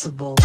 invincible.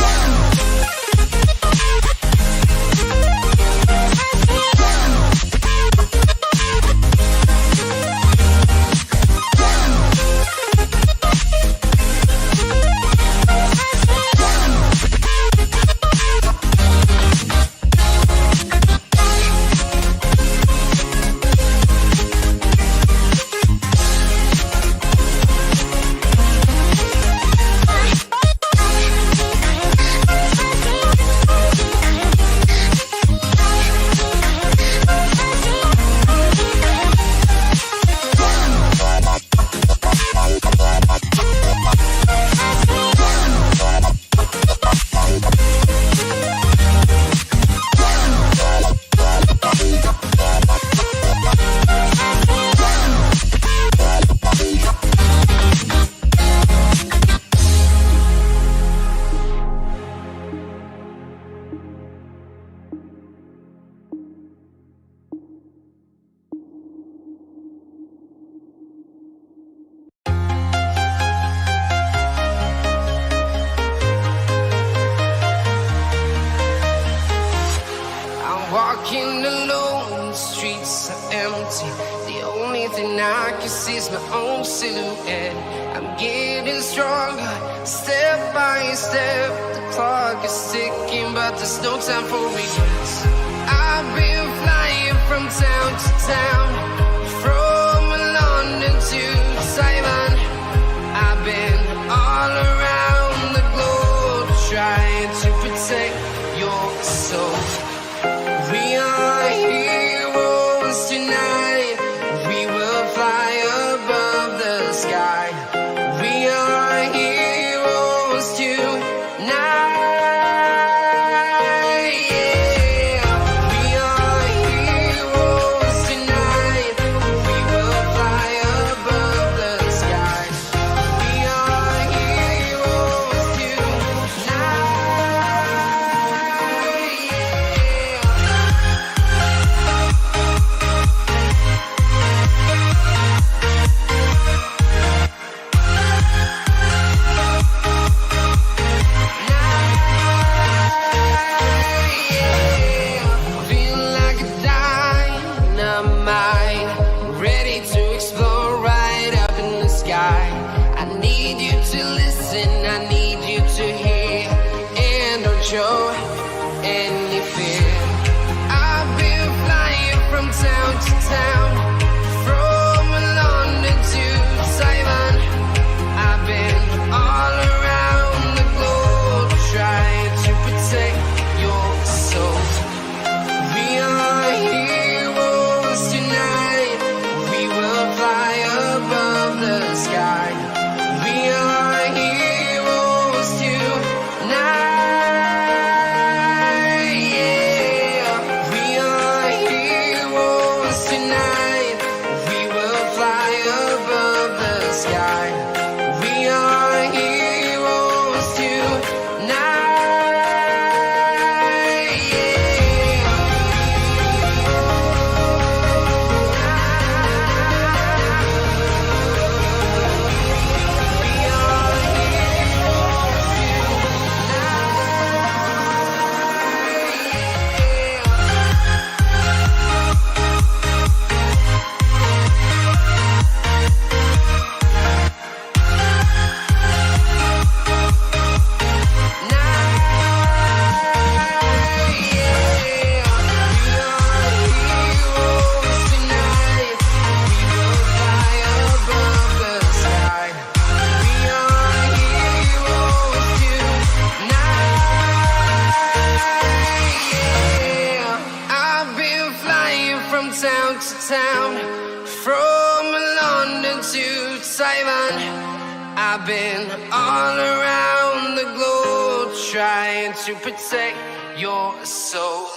Walking alone, the streets are empty. The only thing I can see is my own silhouette. I'm getting stronger, step by step. The clock is ticking, but there's no time for regrets. I've been flying from town to town, from London to Taiwan. I've been all around the globe, trying to protect your soul. We are heroes tonight. We will fly above the sky. We are heroes tonight. Yeah. We are heroes tonight. We will fly above the sky. We are heroes tonight. Show any fear. I've been flying from town to town, from London to Taiwan. I've been all around the globe, trying to protect your soul. We are heroes tonight. We will fly above the sky. We are heroes tonight. Town to town, from London to Taiwan. I've been all around the globe, trying to protect your soul.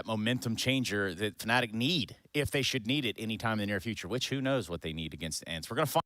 momentum changer that FNATIC need, if they should need it anytime in the near future, which who knows what they need against ENCE. We're going to find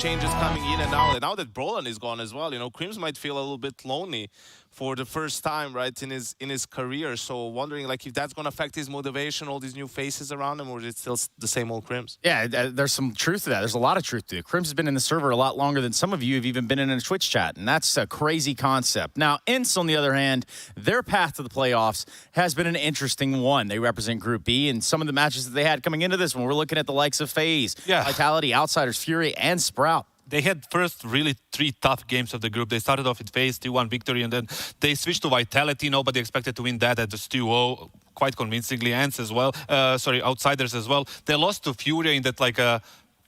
changes coming in and out. And now that Brolan is gone as well, you know, Crims might feel a little bit lonely for the first time, right, in his career. So wondering, like, if that's going to affect his motivation, all these new faces around him, or is it still the same old Crims? Yeah, there's some truth to that. There's a lot of truth to it. Crims has been in the server a lot longer than some of you have even been in a Twitch chat, and that's a crazy concept. Now, ENCE, on the other hand, their path to the playoffs has been an interesting one. They represent Group B, and some of the matches that they had coming into this one, we're looking at the likes of FaZe, Vitality, Outsiders, Fury, and Sprout. They had first really 3 tough games of the group. They started off with FaZe, 2-1 victory, and then they switched to Vitality. Nobody expected to win that at the 2-0 quite convincingly. ENCE as well. Outsiders as well. They lost to Fury in that like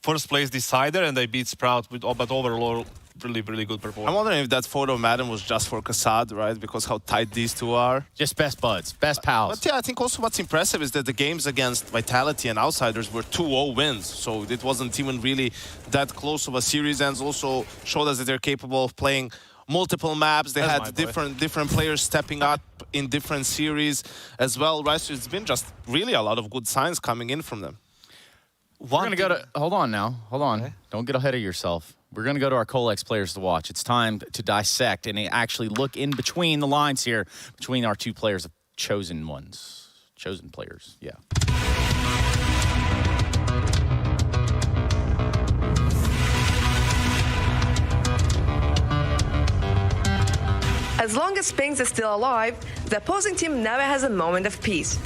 first place decider, and they beat Sprout with, but overall really, really good performance. I'm wondering if that photo of Madden was just for Kassad, right? Because how tight these two are. Just best buds, best pals. But yeah, I think also what's impressive is that the games against Vitality and Outsiders were 2-0 wins. So it wasn't even really that close of a series, and also showed us that they're capable of playing multiple maps. They had different players stepping up in different series as well, right? So it's been just really a lot of good signs coming in from them. We're going to go to... Hold on now. Hold on. Okay. Don't get ahead of yourself. We're going to go to our Colex players to watch. It's time to dissect and actually look in between the lines here, between our two players, the chosen ones. Chosen players, yeah. As long as Spinks is still alive, the opposing team never has a moment of peace.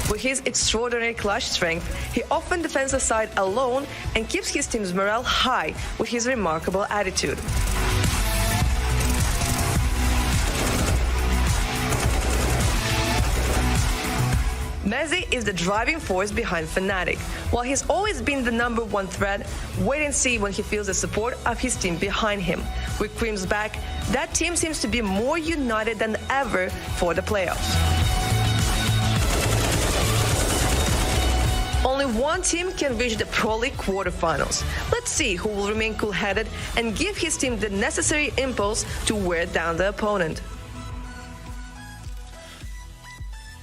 With his extraordinary clutch strength, he often defends the side alone and keeps his team's morale high with his remarkable attitude. Mezzy is the driving force behind FNATIC. While he's always been the #1 threat, wait and see when he feels the support of his team behind him. With Crims back, that team seems to be more united than ever for the playoffs. Only one team can reach the Pro League quarterfinals. Let's see who will remain cool-headed and give his team the necessary impulse to wear down the opponent.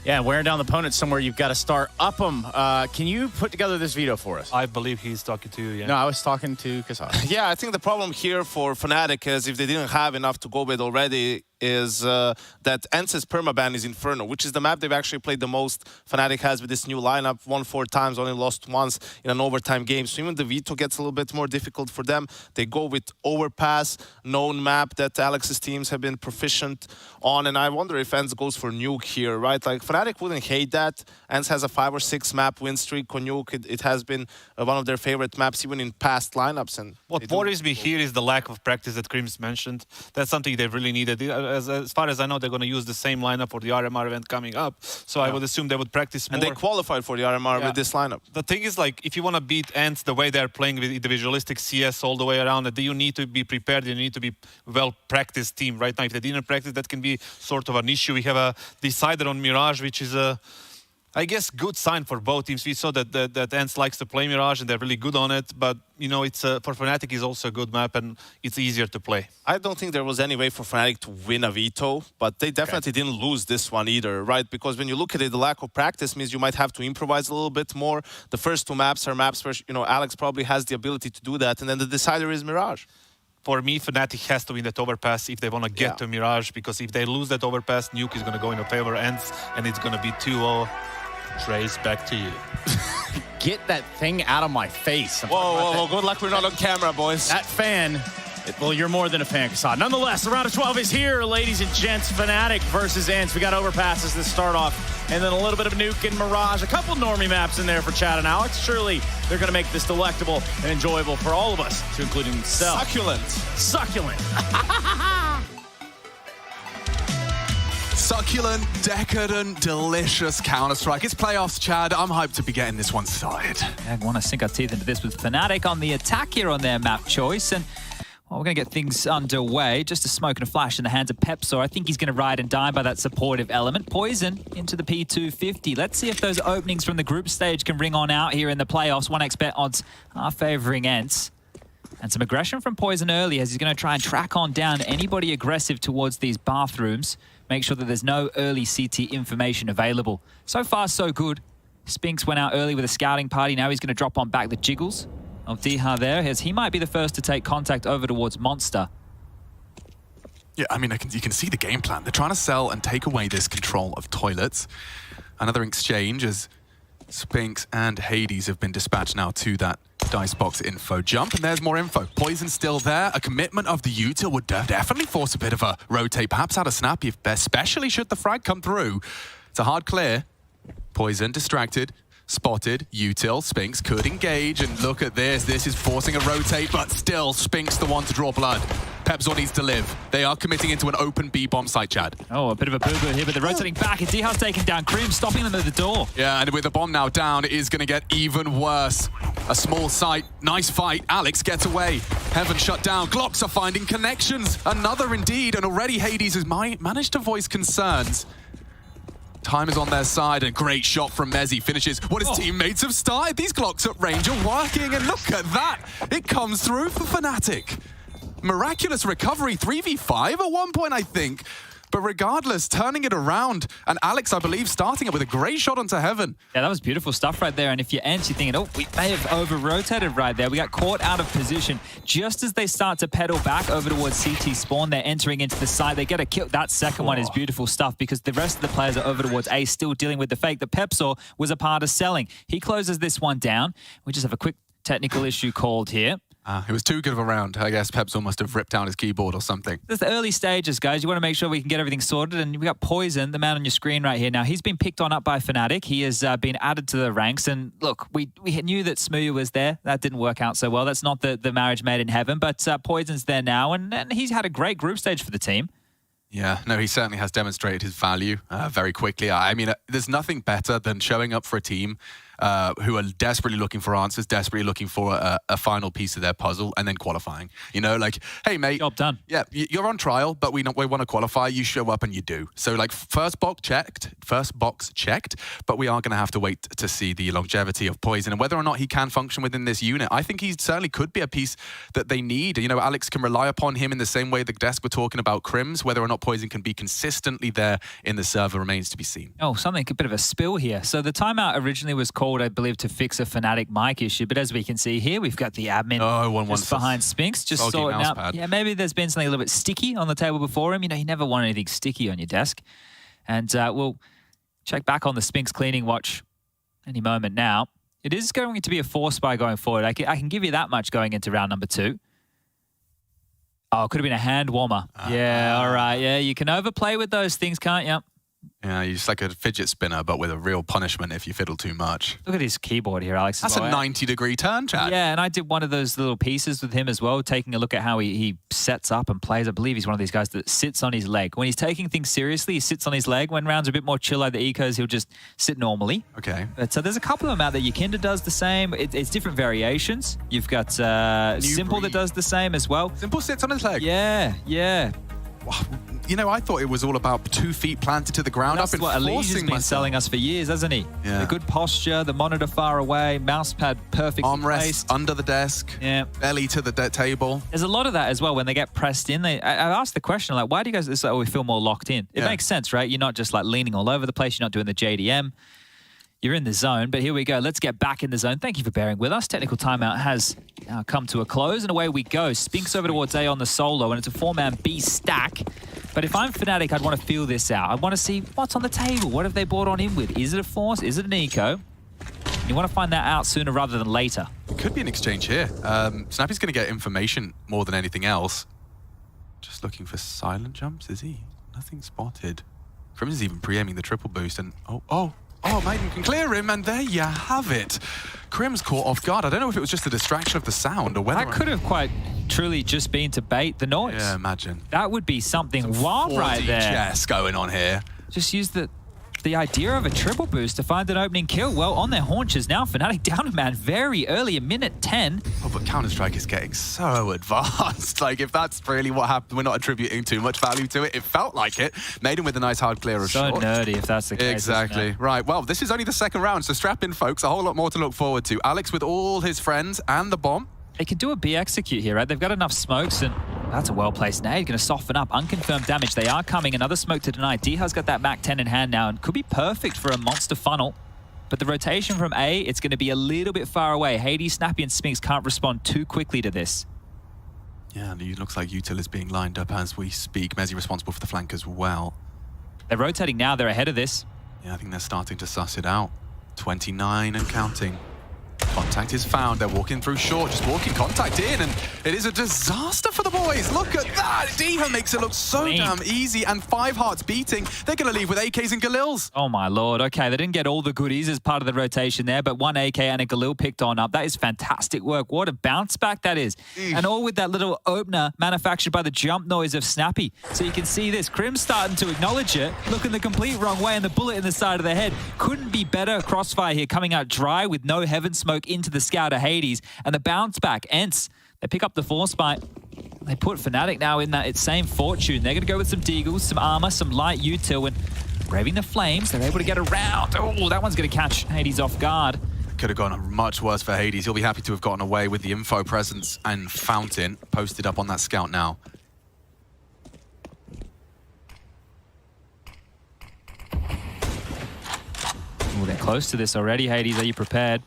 Yeah, wearing down the opponent somewhere, you've got to start up them. Can you put together this video for us? I believe he's talking to you, yeah. No, I was talking to Kassad. Yeah, I think the problem here for FNATIC is if they didn't have enough to go with already, is that ENCE's permaban is Inferno, which is the map they've actually played the most. FNATIC has with this new lineup, won 4 times, only lost once in an overtime game. So even the veto gets a little bit more difficult for them. They go with Overpass, known map that Alex's teams have been proficient on. And I wonder if ENCE goes for Nuke here, right? Like FNATIC wouldn't hate that. ENCE has a 5 or 6 map win streak on Nuke. It has been one of their favorite maps, even in past lineups. And what worries me here is the lack of practice that Crims mentioned. That's something they really needed. as far as I know, they're going to use the same lineup for the RMR event coming up. So I would assume they would practice more. And they qualified for the RMR with this lineup. The thing is, like, if you want to beat ENCE the way they're playing with individualistic CS all the way around, you need to be prepared. You need to be well-practiced team right now. If they didn't practice, that can be sort of an issue. We have a decider on Mirage, which is a, I guess, good sign for both teams. We saw that ENCE likes to play Mirage and they're really good on it. But, you know, it's for FNATIC is also a good map and it's easier to play. I don't think there was any way for FNATIC to win a veto, but they definitely didn't lose this one either, right? Because when you look at it, the lack of practice means you might have to improvise a little bit more. The first two maps are maps where, you know, Alex probably has the ability to do that. And then the decider is Mirage. For me, FNATIC has to win that overpass if they want to get to Mirage, because if they lose that overpass, Nuke is going to go in favor of ENCE and it's going to be 2-0. Trace, back to you. Get that thing out of my face. Whoa, good luck we're not on camera, boys. That fan, well, you're more than a fan, Kasad. Nonetheless, the round of 12 is here, ladies and gents. FNATIC versus ENCE. We got overpasses to start off, and then a little bit of Nuke and Mirage. A couple normie maps in there for Chad and Alex. Surely they're going to make this delectable and enjoyable for all of us, to including themselves. Succulent. Succulent, decadent, delicious Counter-Strike. It's playoffs, Chad. I'm hyped to be getting this one started. I want to sink our teeth into this with FNATIC on the attack here on their map choice. And well, we're going to get things underway. Just a smoke and a flash in the hands of Pepsor. I think he's going to ride and die by that supportive element. Poison into the P250. Let's see if those openings from the group stage can ring on out here in the playoffs. 1xBet odds are favouring ENCE. And some aggression from Poison early as he's going to try and track on down anybody aggressive towards these bathrooms. Make sure that there's no early CT information available. So far, so good. Spinks went out early with a scouting party. Now he's going to drop on back the jiggles of Diha there, as he might be the first to take contact over towards Monster. Yeah, I mean, you can see the game plan. They're trying to sell and take away this control of toilets. Another exchange as Spinks and Hades have been dispatched now to that Dicebox info jump, and there's more info. Poison still there. A commitment of the util would definitely force a bit of a rotate, perhaps out of Snappy, especially should the frag come through. It's a hard clear. Poison distracted, spotted, util, Spinks could engage, and look at this. This is forcing a rotate, but still Spinks the one to draw blood. Pepsor needs to live. They are committing into an open B-bomb site, Chad. Oh, a bit of a boo-boo here, but they're rotating back, and Diha's taking down Cream, stopping them at the door. Yeah, and with the bomb now down, it is going to get even worse. A small site, nice fight. Alex gets away. Heaven shut down. Glocks are finding connections. Another indeed, and already Hades has managed to voice concerns. Time is on their side, and a great shot from Mezzi finishes what his teammates have started. These Glocks at range are working, and look at that. It comes through for FNATIC. Miraculous recovery, 3v5 at one point, I think. But regardless, turning it around, and Alex, I believe, starting it with a great shot onto Heaven. Yeah, that was beautiful stuff right there. And if you're ENCE, you're thinking, oh, we may have over-rotated right there. We got caught out of position. Just as they start to pedal back over towards CT spawn, they're entering into the side. They get a kill. That second one is beautiful stuff because the rest of the players are over towards A, still dealing with the fake that Pepsor was a part of selling. He closes this one down. We just have a quick technical issue called here. It was too good of a round. I guess Pepsor must have ripped down his keyboard or something. There's the early stages, guys. You want to make sure we can get everything sorted. And we got Poison, the man on your screen right here. Now, he's been picked on up by FNATIC. He has been added to the ranks. And look, we knew that Smooya was there. That didn't work out so well. That's not the marriage made in heaven. But Poison's there now. And he's had a great group stage for the team. Yeah, no, he certainly has demonstrated his value very quickly. I mean, there's nothing better than showing up for a team who are desperately looking for answers, desperately looking for a final piece of their puzzle, and then qualifying. You know, like, hey, mate. Job done. Yeah, you're on trial, but we want to qualify. You show up and you do. So, like, first box checked, but we are going to have to wait to see the longevity of Poison and whether or not he can function within this unit. I think he certainly could be a piece that they need. You know, Alex can rely upon him in the same way the desk were talking about Crims. Whether or not Poison can be consistently there in the server remains to be seen. Oh, a bit of a spill here. So the timeout originally was called, I believe, to fix a FNATIC mic issue. But as we can see here, we've got the admin just behind Spinks, just sorting out. Pad. Yeah, maybe there's been something a little bit sticky on the table before him. You know, you never want anything sticky on your desk. And we'll check back on the Spinks cleaning watch any moment now. It is going to be a force buy going forward. I can give you that much going into round number 2. Oh, it could have been a hand warmer. Yeah, all right. Yeah, you can overplay with those things, can't you? Yeah, he's like a fidget spinner, but with a real punishment if you fiddle too much. Look at his keyboard here, Alex. That's a 90-degree turn, Chad. Yeah, and I did one of those little pieces with him as well, taking a look at how he sets up and plays. I believe he's one of these guys that sits on his leg. When he's taking things seriously, he sits on his leg. When rounds are a bit more chill like the ecos, he'll just sit normally. Okay. But so there's a couple of them out there. Yakinda does the same. It's different variations. You've got Simple that does the same as well. Simple sits on his leg. Yeah. You know, I thought it was all about 2 feet planted to the ground. That's what Elijah's been selling us for years, hasn't he? Yeah. The good posture, the monitor far away, mouse pad perfect. Armrest under the desk. Yeah. Belly to the table. There's a lot of that as well when they get pressed in. I asked the question, like, why do you guys, it's like, we feel more locked in? It makes sense, right? You're not just like leaning all over the place. You're not doing the JDM. You're in the zone, but here we go. Let's get back in the zone. Thank you for bearing with us. Technical timeout has now come to a close, and away we go. Spinks over towards A on the solo, and it's a 4-man B stack. But if I'm FNATIC, I'd want to feel this out. I want to see what's on the table. What have they brought on in with? Is it a Force? Is it an Eco? You want to find that out sooner rather than later. It could be an exchange here. Snappy's going to get information more than anything else. Just looking for silent jumps, is he? Nothing spotted. Crimson's even pre-aiming the triple boost, and Oh, Maiden can clear him, and there you have it. Crim's caught off guard. I don't know if it was just a distraction of the sound or whether... That could have quite truly just been to bait the noise. Yeah, imagine. That would be something wild right there. Chess going on here. Just use the idea of a triple boost to find an opening kill. Well, on their haunches now, FNATIC down a man very early, a minute 10. Oh, but Counter-Strike is getting so advanced. Like, if that's really what happened, we're not attributing too much value to it. It felt like it. Maiden with a nice hard clear of short. So nerdy if that's the case. Exactly. Right, well, this is only the second round, so strap in, folks. A whole lot more to look forward to. Alex with all his friends and the bomb. They can do a B execute here, right? They've got enough smokes, and that's a well-placed nade. Going to soften up. Unconfirmed damage. They are coming. Another smoke to deny. Diha's got that Mac 10 in hand now, and could be perfect for a monster funnel. But the rotation from A, it's going to be a little bit far away. Hades, Snappy, and Spinks can't respond too quickly to this. Yeah, and it looks like Util is being lined up as we speak. Mezzi responsible for the flank as well. They're rotating now. They're ahead of this. Yeah, I think they're starting to suss it out. 29 and counting. Contact is found. They're walking through short, just walking contact in, and it is a disaster for the boys. Look at that. Diha makes it look so damn easy, and 5 hearts beating. They're going to leave with AKs and Galils. Oh, my Lord. Okay, they didn't get all the goodies as part of the rotation there, but 1 AK and a Galil picked on up. That is fantastic work. What a bounce back that is. And all with that little opener manufactured by the jump noise of Snappy. So you can see this. Crim's starting to acknowledge it, looking the complete wrong way, and the bullet in the side of the head. Couldn't be better. Crossfire here coming out dry with no heaven smoke into the Scouter Hades, and the bounce back. ENCE, they pick up the Force Bite. They put FNATIC now in that same fortune. They're going to go with some Deagles, some armor, some light util, and braving the flames, they're able to get around. Oh, that one's going to catch Hades off guard. Could have gone much worse for Hades. He'll be happy to have gotten away with the info presence and Fountain posted up on that scout now. Oh, they're close to this already, Hades. Are you prepared?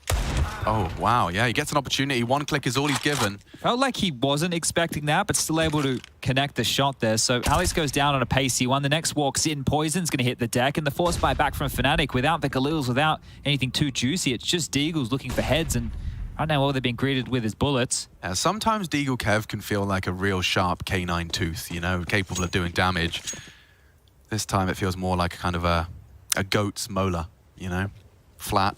Oh, wow. Yeah, he gets an opportunity. 1 click is all he's given. Felt like he wasn't expecting that, but still able to connect the shot there. So Alex goes down on a pacey one. The next walks in. Poison's going to hit the deck, and the Force Bite back from FNATIC without the Galils, without anything too juicy. It's just Deagles looking for heads, and right now all they've been greeted with is bullets. Yeah, sometimes Deagle Kev can feel like a real sharp canine tooth, you know, capable of doing damage. This time it feels more like kind of a goat's molar, you know, flat.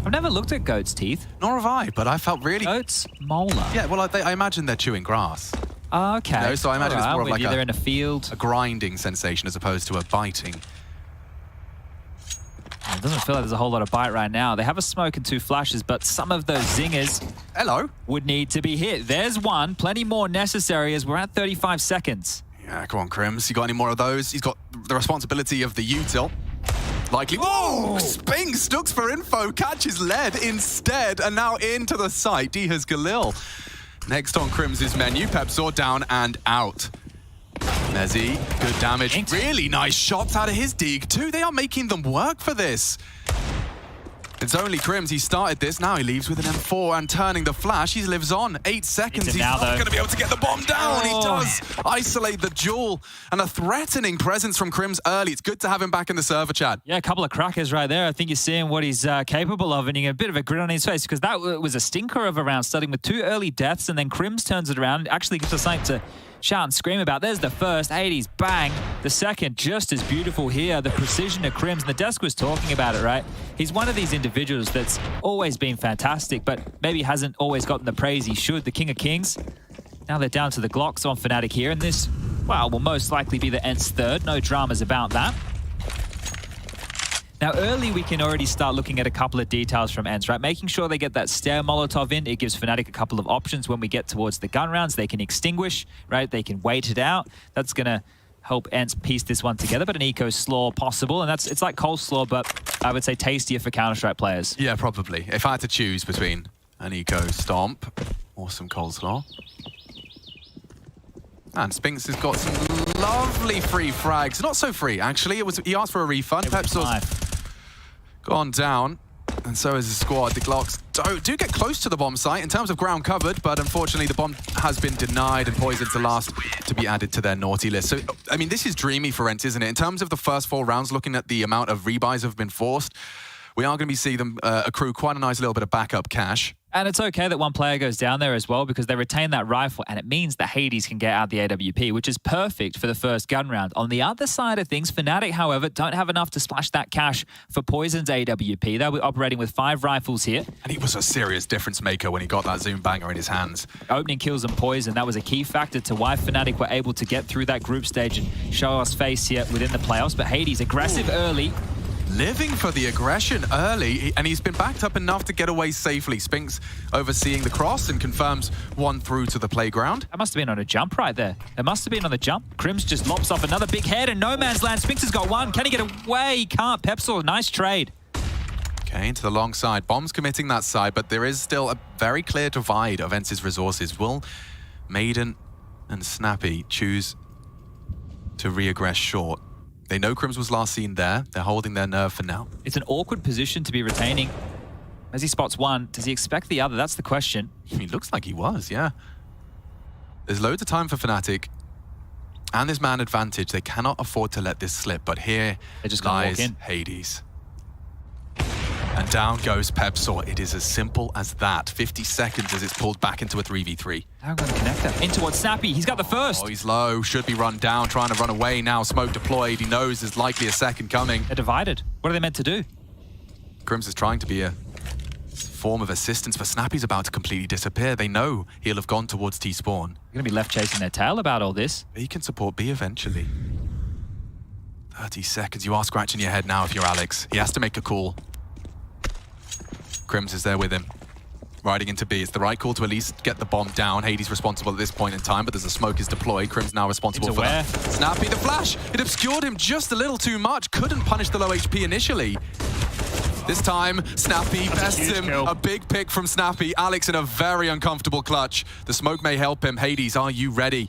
I've never looked at goat's teeth. Nor have I, but I felt really... Goat's molar? Yeah, well, I imagine they're chewing grass. Okay. You know, so I imagine it's more of like they're in a field. A grinding sensation as opposed to a biting. It doesn't feel like there's a whole lot of bite right now. They have a smoke and 2 flashes, but some of those zingers would need to be hit. There's one. Plenty more necessary as we're at 35 seconds. Yeah, come on, Crims. You got any more of those? He's got the responsibility of the util. Likely. Whoa! Spinks looks for info, catches lead instead, and now into the site. Diha's Galil. Next on Crim's menu, Pepsaw down and out. Mezzi, good damage. Really nice shots out of his dig too. They are making them work for this. It's only Crims. He started this. Now he leaves with an M4 and turning the flash. He lives on. 8 seconds. He's not going to be able to get the bomb down. He does isolate the Jewel. And a threatening presence from Crims early. It's good to have him back in the server, Chad. Yeah, a couple of crackers right there. I think you're seeing what he's capable of, and you get a bit of a grin on his face because that was a stinker of a round, starting with 2 early deaths, and then Crims turns it around. It actually gives us something to shout and scream about. There's the first, Hades, bang. The second, just as beautiful here. The precision of Crims, and the desk was talking about it, right? He's one of these individuals that's always been fantastic, but maybe hasn't always gotten the praise he should. The King of Kings. Now they're down to the Glocks on FNATIC here, and this, well, will most likely be the ENCE third. No dramas about that. Now, early, we can already start looking at a couple of details from ENCE, right? Making sure they get that stair Molotov in. It gives FNATIC a couple of options when we get towards the gun rounds. They can extinguish, right? They can wait it out. That's going to help ENCE piece this one together, but an eco slaw possible. And it's like coleslaw, but I would say tastier for Counter-Strike players. Yeah, probably. If I had to choose between an eco stomp or some coleslaw. And Spinks has got some lovely free frags. Not so free, actually. He asked for a refund. Pepsor's gone down, and so is the squad. The Glocks do get close to the bomb site in terms of ground covered, but unfortunately the bomb has been denied, and Poison's the last to be added to their naughty list. So, I mean, this is dreamy for ENCE, isn't it? In terms of the first 4 rounds, looking at the amount of rebuys have been forced, we are going to see them accrue quite a nice little bit of backup cash. And it's okay that one player goes down there as well, because they retain that rifle, and it means that Hades can get out the AWP, which is perfect for the first gun round. On the other side of things, FNATIC, however, don't have enough to splash that cash for Poison's AWP. They'll be operating with 5 rifles here. And he was a serious difference maker when he got that Zoom banger in his hands. Opening kills and Poison, that was a key factor to why FNATIC were able to get through that group stage and show us face here within the playoffs. But Hades, aggressive early. Living for the aggression early, and he's been backed up enough to get away safely. Spinks overseeing the cross and confirms 1 through to the playground. That must have been on a jump right there. It must have been on the jump. Crims just lops off another big head, and no man's land. Spinks has got 1. Can he get away? He can't. Pepsor, nice trade. Okay, into the long side. Bombs committing that side, but there is still a very clear divide of ENCE's resources. Will Maiden and Snappy choose to re-aggress short? They know Crims was last seen there. They're holding their nerve for now. It's an awkward position to be retaining. As he spots 1, does he expect the other? That's the question. He looks like he was, yeah. There's loads of time for FNATIC. And this man advantage. They cannot afford to let this slip. But here lies Hades. And down goes Pepsor. It is as simple as that. 50 seconds as it's pulled back into a 3v3. Now I'm going to connect that in towards Snappy. He's got the first. Oh, he's low. Should be run down. Trying to run away now. Smoke deployed. He knows there's likely a second coming. They're divided. What are they meant to do? Crims is trying to be a form of assistance, but Snappy's about to completely disappear. They know he'll have gone towards T-spawn. They're going to be left chasing their tail about all this. He can support B eventually. 30 seconds. You are scratching your head now if you're Alex. He has to make a call. Crims is there with him. Riding into B. It's the right call to at least get the bomb down. Hades responsible at this point in time, but there's a smoke is deployed. Crims now responsible for that. Snappy, the flash! It obscured him just a little too much. Couldn't punish the low HP initially. This time, Snappy bests him. Kill. A big pick from Snappy. Alex in a very uncomfortable clutch. The smoke may help him. Hades, are you ready?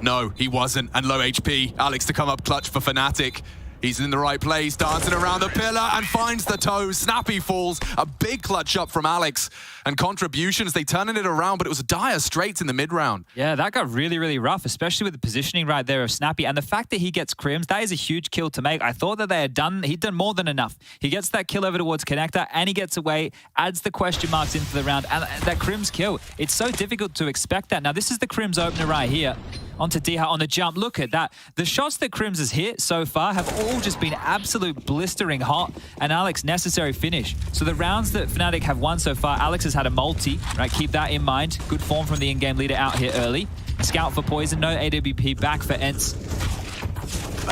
No, he wasn't. And low HP. Alex to come up clutch for FNATIC. He's in the right place, dancing around the pillar and finds the toes. Snappy falls. A big clutch up from Alex. And contributions, they turning it around, but it was dire straits in the mid-round. Yeah, that got really, really rough, especially with the positioning right there of Snappy. And the fact that he gets Crims, that is a huge kill to make. I thought that he'd done more than enough. He gets that kill over towards Connector, and he gets away, adds the question marks into the round. And that Crims kill, it's so difficult to expect that. Now, this is the Crims opener right here. Onto Diha on the jump. Look at that. The shots that Crims has hit so far have all just been absolute blistering hot, and Alex necessary finish. So the rounds that FNATIC have won so far, Alex has had a multi, right? Keep that in mind. Good form from the in-game leader out here early. Scout for Poison, no AWP back for ENCE.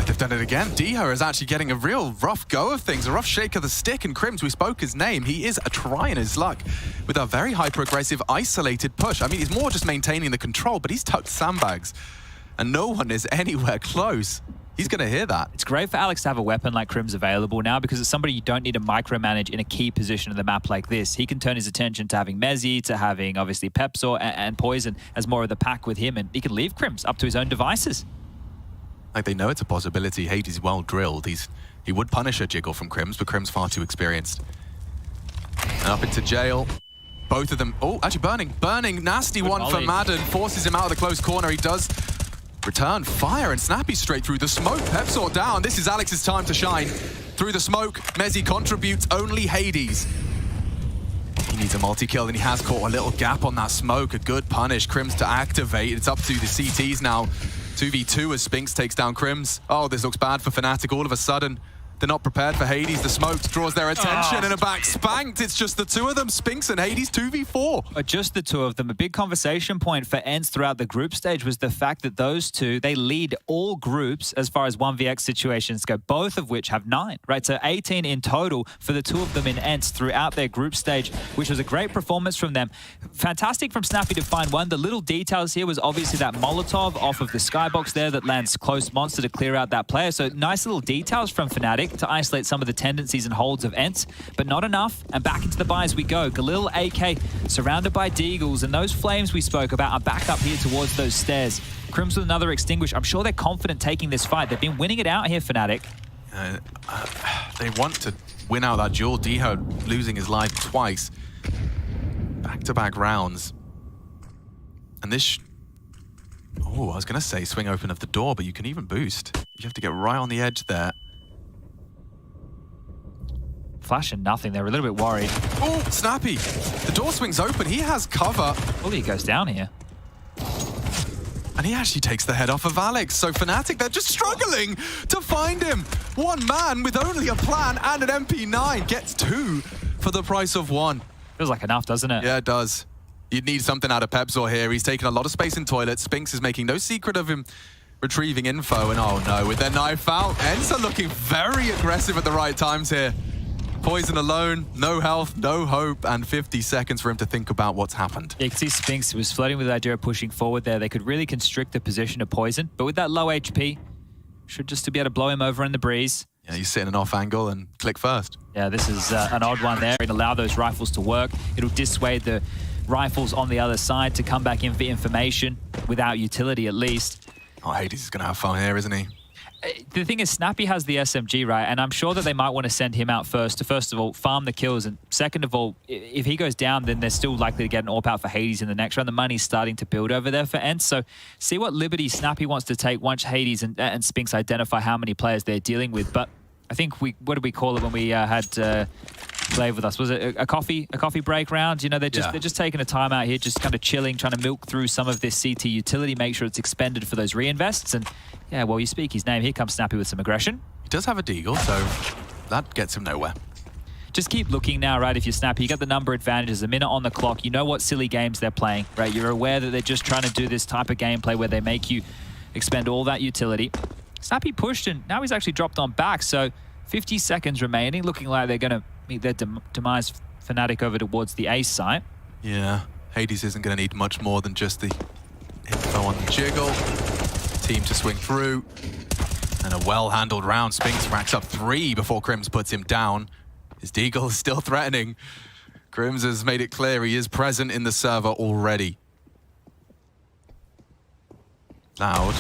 They've done it again. Diha is actually getting a real rough go of things, a rough shake of the stick, and Crims, we spoke his name. He is trying his luck with a very hyper-aggressive, isolated push. I mean, he's more just maintaining the control, but he's tucked sandbags, and no one is anywhere close. He's going to hear that. It's great for Alex to have a weapon like Crims available now, because it's somebody you don't need to micromanage in a key position of the map like this. He can turn his attention to having Mezzi, to having, obviously, Pepsor and Poison as more of the pack with him, and he can leave Crims up to his own devices. Like, they know it's a possibility. Hades is well drilled. He would punish a jiggle from Crims, but Crims far too experienced. And up into jail. Both of them. Oh, actually burning. Nasty good one volley. For Madden. Forces him out of the close corner. He does return fire, and Snappy straight through the smoke. Pepsor down. This is Alex's time to shine. Through the smoke, Mezzi contributes. Only Hades. He needs a multi-kill, and he has caught a little gap on that smoke. A good punish. Crims to activate. It's up to the CTs now. 2v2 as Spinks takes down Crims. Oh, this looks bad for FNATIC all of a sudden. They're not prepared for Hades. The smoke draws their attention and a back spanked. It's just the two of them, Spinks and Hades, 2v4. Just the two of them. A big conversation point for ENCE throughout the group stage was the fact that those two, they lead all groups as far as 1vx situations go, both of which have 9, right? So 18 in total for the two of them in ENCE throughout their group stage, which was a great performance from them. Fantastic from Snappy to find one. The little details here was obviously that Molotov off of the skybox there that lands close monster to clear out that player. So nice little details from FNATIC to isolate some of the tendencies and holds of ENCE, but not enough. And back into the buy as we go. Galil AK surrounded by Deagles, and those flames we spoke about are back up here towards those stairs. Crims with another extinguish. I'm sure they're confident taking this fight. They've been winning it out here, FNATIC. They want to win out that duel. Diho losing his life twice. Back-to-back rounds. And this... Oh, I was going to say swing open of the door, but you can even boost. You have to get right on the edge there. Flash and nothing. They're a little bit worried. Oh, Snappy. The door swings open. He has cover. Bully goes down here. And he actually takes the head off of Alex. So FNATIC, they're just struggling to find him. One man with only a plan and an MP9 gets 2 for the price of 1. Feels like enough, doesn't it? Yeah, it does. You'd need something out of Pepzor here. He's taking a lot of space in toilet. Spinks is making no secret of him retrieving info. And oh no, with their knife out, ENCE are looking very aggressive at the right times here. Poison alone, no health, no hope, and 50 seconds for him to think about what's happened. Yeah, you can see Spinks was flirting with the idea of pushing forward there. They could really constrict the position of Poison, but with that low HP, should just be able to blow him over in the breeze. Yeah, you sit in an off angle and click first. Yeah, this is an odd one there. It'll allow those rifles to work. It'll dissuade the rifles on the other side to come back in for information without utility at least. Oh, Hades is going to have fun here, isn't he? The thing is, Snappy has the SMG, right? And I'm sure that they might want to send him out first to, first of all, farm the kills. And second of all, if he goes down, then they're still likely to get an AWP out for Hades in the next round. The money's starting to build over there for ENCE. So see what liberty Snappy wants to take once Hades and Spinks identify how many players they're dealing with. But I think what did we call it when we had Glaive with us? Was it a coffee break round? You know, they're just taking a time out here, just kind of chilling, trying to milk through some of this CT utility, make sure it's expended for those reinvests. And yeah, well, you speak his name. Here comes Snappy with some aggression. He does have a deagle, so that gets him nowhere. Just keep looking now, right? If you're Snappy, you got the number advantage. There's a minute on the clock. You know what silly games they're playing, right? You're aware that they're just trying to do this type of gameplay where they make you expend all that utility. Snappy pushed, and now he's actually dropped on back. So 50 seconds remaining, looking like they're going to meet their demise. FNATIC over towards the ace site. Yeah, Hades isn't going to need much more than just the info on the jiggle. Team to swing through. And a well-handled round. Spinks racks up 3 before Crims puts him down. His deagle is still threatening. Crims has made it clear he is present in the server already. Loud.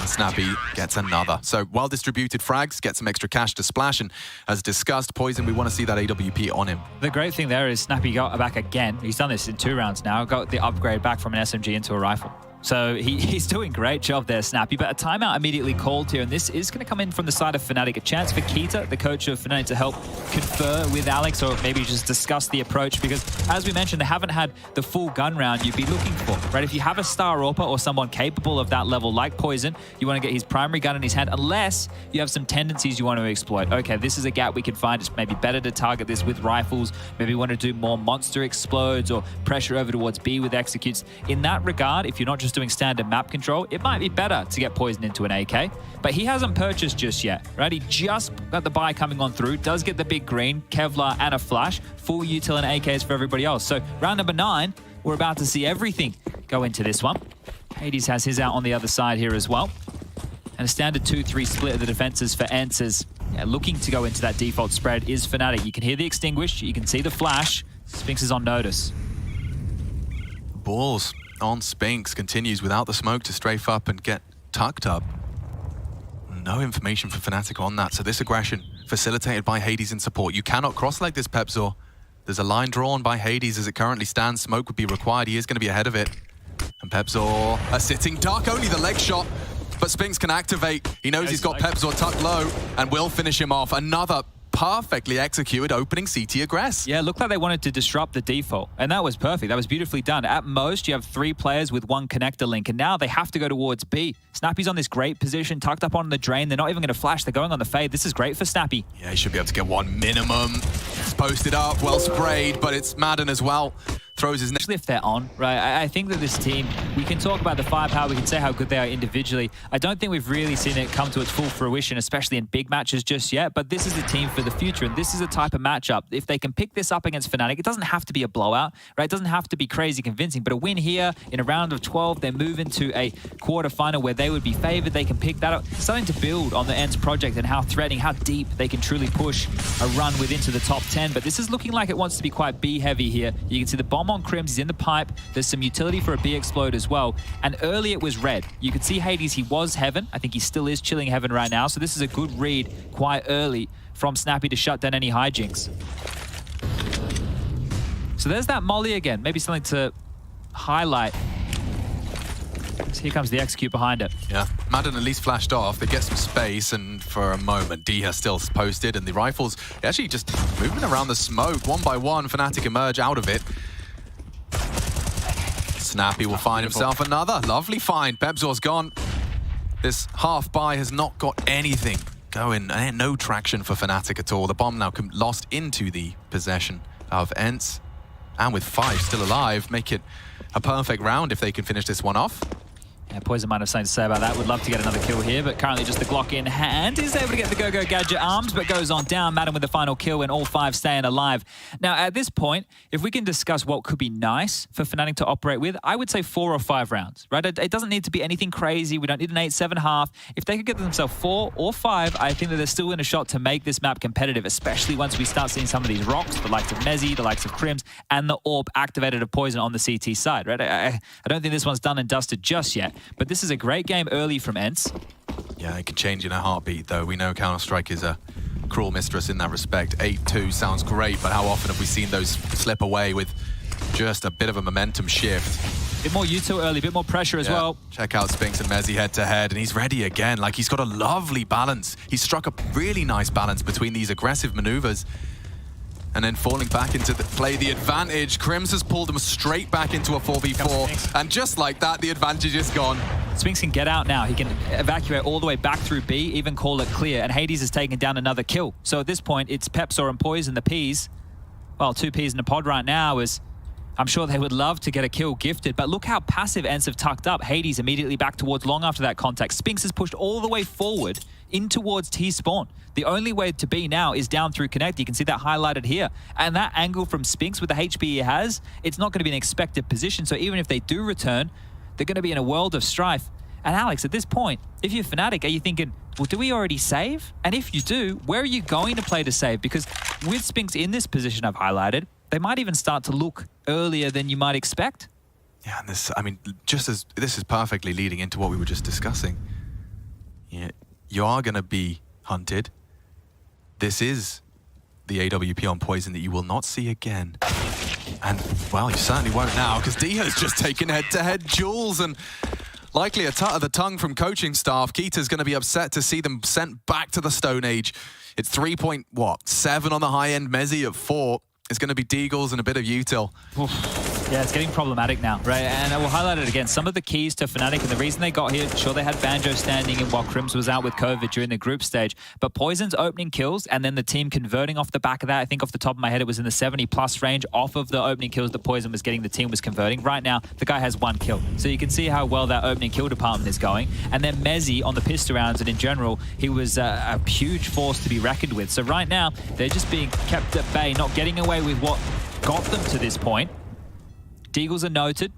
Snappy gets another. So well-distributed frags, get some extra cash to splash, and as discussed, Poison, we want to see that AWP on him. The great thing there is Snappy got back again. He's done this in 2 rounds now, got the upgrade back from an SMG into a rifle. So he's doing a great job there, Snappy, but a timeout immediately called here, and this is going to come in from the side of FNATIC. A chance for Kita, the coach of FNATIC, to help confer with Alex, or maybe just discuss the approach, because as we mentioned, they haven't had the full gun round you'd be looking for, right? If you have a star AWPer or someone capable of that level like Poison, you want to get his primary gun in his hand, unless you have some tendencies you want to exploit. Okay, this is a gap we can find. It's maybe better to target this with rifles. Maybe you want to do more monster explodes or pressure over towards B with executes. In that regard, if you're not just doing standard map control, it might be better to get Poison into an AK, but he hasn't purchased just yet, right? He just got the buy coming on through, does get the big green, Kevlar and a flash, full util and AKs for everybody else. So round number 9, we're about to see everything go into this one. Hades has his out on the other side here as well. And a standard 2-3 split of the defenses for ENCE. Looking to go into that default spread is FNATIC. You can hear the extinguish, you can see the flash. Spinks is on notice. Balls on Spinks, continues without the smoke to strafe up and get tucked up. No information for FNATIC on that, so this aggression facilitated by Hades in support. You cannot cross like this, Pepzor. There's a line drawn by Hades as it currently stands. Smoke would be required. He is going to be ahead of it. And Pepzor, a sitting duck, only the leg shot, but Spinks can activate. He knows he's got Pepzor tucked low and will finish him off. Another perfectly executed opening CT aggress. Yeah, it looked like they wanted to disrupt the default, and that was perfect. That was beautifully done. At most, you have 3 players with 1 connector link, and now they have to go towards B. Snappy's on this great position, tucked up on the drain. They're not even going to flash. They're going on the fade. This is great for Snappy. Yeah, he should be able to get 1 minimum. It's posted up, well sprayed, but it's Madden as well. Throws his next. If they're on, right? I think that this team, we can talk about the firepower, we can say how good they are individually. I don't think we've really seen it come to its full fruition, especially in big matches just yet, but this is a team for the future, and this is a type of matchup. If they can pick this up against FNATIC, it doesn't have to be a blowout, right? It doesn't have to be crazy convincing, but a win here in a round of 12, they move into a quarterfinal where they would be favored. They can pick that up, starting to build on the ENCE project and how threatening, how deep they can truly push a run within to the top 10, but this is looking like it wants to be quite B heavy here. You can see the bomb on Crims, he's in the pipe. There's some utility for a B explode as well. And early it was red. You could see Hades, he was heaven. I think he still is chilling heaven right now. So this is a good read quite early from Snappy to shut down any hijinks. So there's that molly again. Maybe something to highlight. So here comes the execute behind it. Yeah, Madden at least flashed off. They get some space, and for a moment, D has still posted, and the rifles actually just moving around the smoke. 1 by 1, FNATIC emerge out of it. Snappy will find himself another lovely find. Bebzor's gone. This half buy has not got anything going. No traction for FNATIC at all. The bomb now lost into the possession of ENCE. And with 5 still alive, make it a perfect round if they can finish this one off. Yeah, Poison might have something to say about that. Would love to get another kill here, but currently just the Glock in hand. Is able to get the Go-Go Gadget arms, but goes on down. Madden with the final kill and all 5 staying alive. Now, at this point, if we can discuss what could be nice for FNATIC to operate with, I would say 4 or 5 rounds, right? It doesn't need to be anything crazy. We don't need an 8-7 half. If they could get themselves 4 or 5, I think that they're still in a shot to make this map competitive, especially once we start seeing some of these rocks, the likes of Mezzi, the likes of Crims, and the AWP activated of Poison on the CT side, right? I don't think this one's done and dusted just yet, but this is a great game early from ENCE. Yeah, it can change in a heartbeat, though. We know Counter-Strike is a cruel mistress in that respect. 8-2 sounds great, but how often have we seen those slip away with just a bit of a momentum shift? A bit more util early, a bit more pressure as well. Check out Spinks and Mezzi head-to-head, and he's ready again. Like, he's got a lovely balance. He's struck a really nice balance between these aggressive maneuvers and then falling back into play the advantage. Crims has pulled him straight back into a 4v4, and just like that, the advantage is gone. Spinks can get out now. He can evacuate all the way back through B, even call it clear, and Hades has taken down another kill. So at this point, it's Pepsor and Poison, the Ps. Well, 2 Ps in a pod right now is... I'm sure they would love to get a kill gifted, but look how passive ENCE have tucked up. Hades immediately back towards long after that contact. Spinks has pushed all the way forward in towards T-spawn. The only way to be now is down through Connect. You can see that highlighted here. And that angle from Spinks with the HP he has, it's not going to be an expected position. So even if they do return, they're going to be in a world of strife. And Alex, at this point, if you're FNATIC, are you thinking, well, do we already save? And if you do, where are you going to play to save? Because with Spinks in this position I've highlighted, they might even start to look earlier than you might expect. Yeah, and this, I mean, just as this is perfectly leading into what we were just discussing. Yeah, you are going to be hunted. This is the AWP on Poison that you will not see again. And, well, you certainly won't now, because D has just taken head-to-head duels, and likely a tut of the tongue from coaching staff. Keita's going to be upset to see them sent back to the Stone Age. It's 3.7 on the high end, Mezzi at 4. It's going to be Deagles and a bit of util. Yeah, it's getting problematic now, right? And I will highlight it again. Some of the keys to FNATIC, and the reason they got here, sure, they had Banjo standing in while Crims was out with COVID during the group stage, but Poison's opening kills and then the team converting off the back of that. I think off the top of my head, it was in the 70+ range off of the opening kills that Poison was getting, the team was converting. Right now, the guy has 1 kill. So you can see how well that opening kill department is going. And then Mezzi on the pistol rounds, and in general, he was a huge force to be reckoned with. So right now, they're just being kept at bay, not getting away with what got them to this point. Deagles are noted.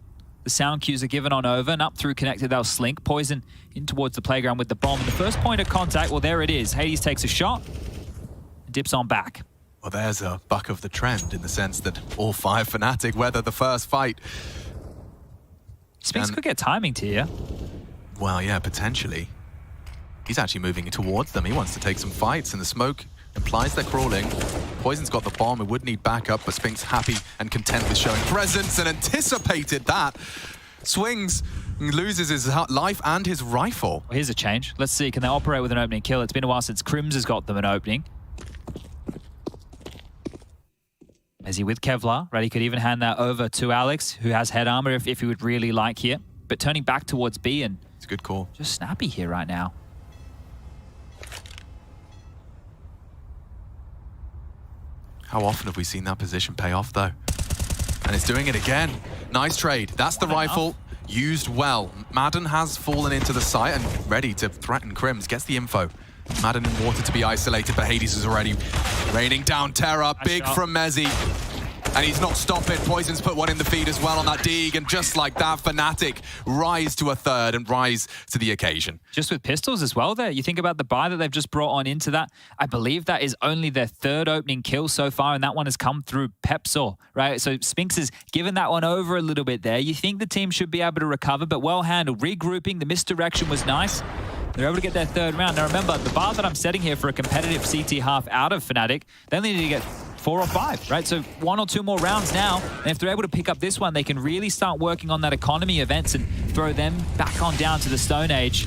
The sound cues are given on over, and up through connected, they'll slink. Poison in towards the playground with the bomb. And the first point of contact, well, there it is. Hades takes a shot, dips on back. Well, there's a buck of the trend in the sense that all 5 FNATIC weather the first fight. Spinks could get timing to you. Well, yeah, potentially. He's actually moving towards them. He wants to take some fights, and the smoke implies they're crawling. Poison's got the bomb. It would need backup, but Spinks happy and content with showing presence and anticipated that. Swings, loses his life and his rifle. Well, here's a change. Let's see, can they operate with an opening kill? It's been a while since Crims has got them an opening. Mezzy with Kevlar, right? He could even hand that over to Alex, who has head armor if he would really like here. But turning back towards B and It's a good call. just snappy here right now. How often have we seen that position pay off, though? And it's doing it again. Nice trade. That's the rifle. Used well. Madden has fallen into the site and ready to threaten Crims. Gets the info. Madden in water to be isolated, but Hades is already raining down terror. Big from Mezzy. And he's not stopping. Poison's put one in the feed as well on that dig. And just like that, FNATIC rise to a third and rise to the occasion. Just with pistols as well there. You think about the buy that they've just brought on into that. I believe that is only their third opening kill so far, and that one has come through Pepsor, right? So Spinks has given that one over a little bit there. You think the team should be able to recover, but well handled. Regrouping, the misdirection was nice. They're able to get their third round. Now remember, the bar that I'm setting here for a competitive CT half out of FNATIC, they only need to get 4 or 5, right? So 1 or 2 more rounds now. And if they're able to pick up this one, they can really start working on that economy of ENCE and throw them back on down to the Stone Age.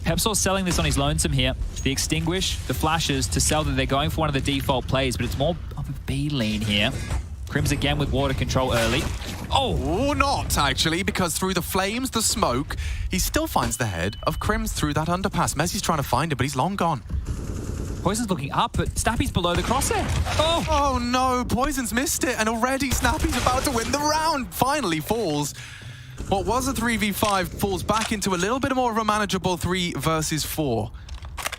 Pepsor's selling this on his lonesome here. The Extinguish, the flashes to sell that they're going for one of the default plays, but it's more of a B lean here. Crims again with water control early. Oh, not actually, because through the flames, the smoke, he still finds the head of Crims through that underpass. Mezzy's trying to find him, but he's long gone. Poison's looking up, but Snappy's below the crosshair. Oh no, Poison's missed it, and already Snappy's about to win the round. Finally falls. What was a 3v5 falls back into a little bit more of a manageable 3 versus 4.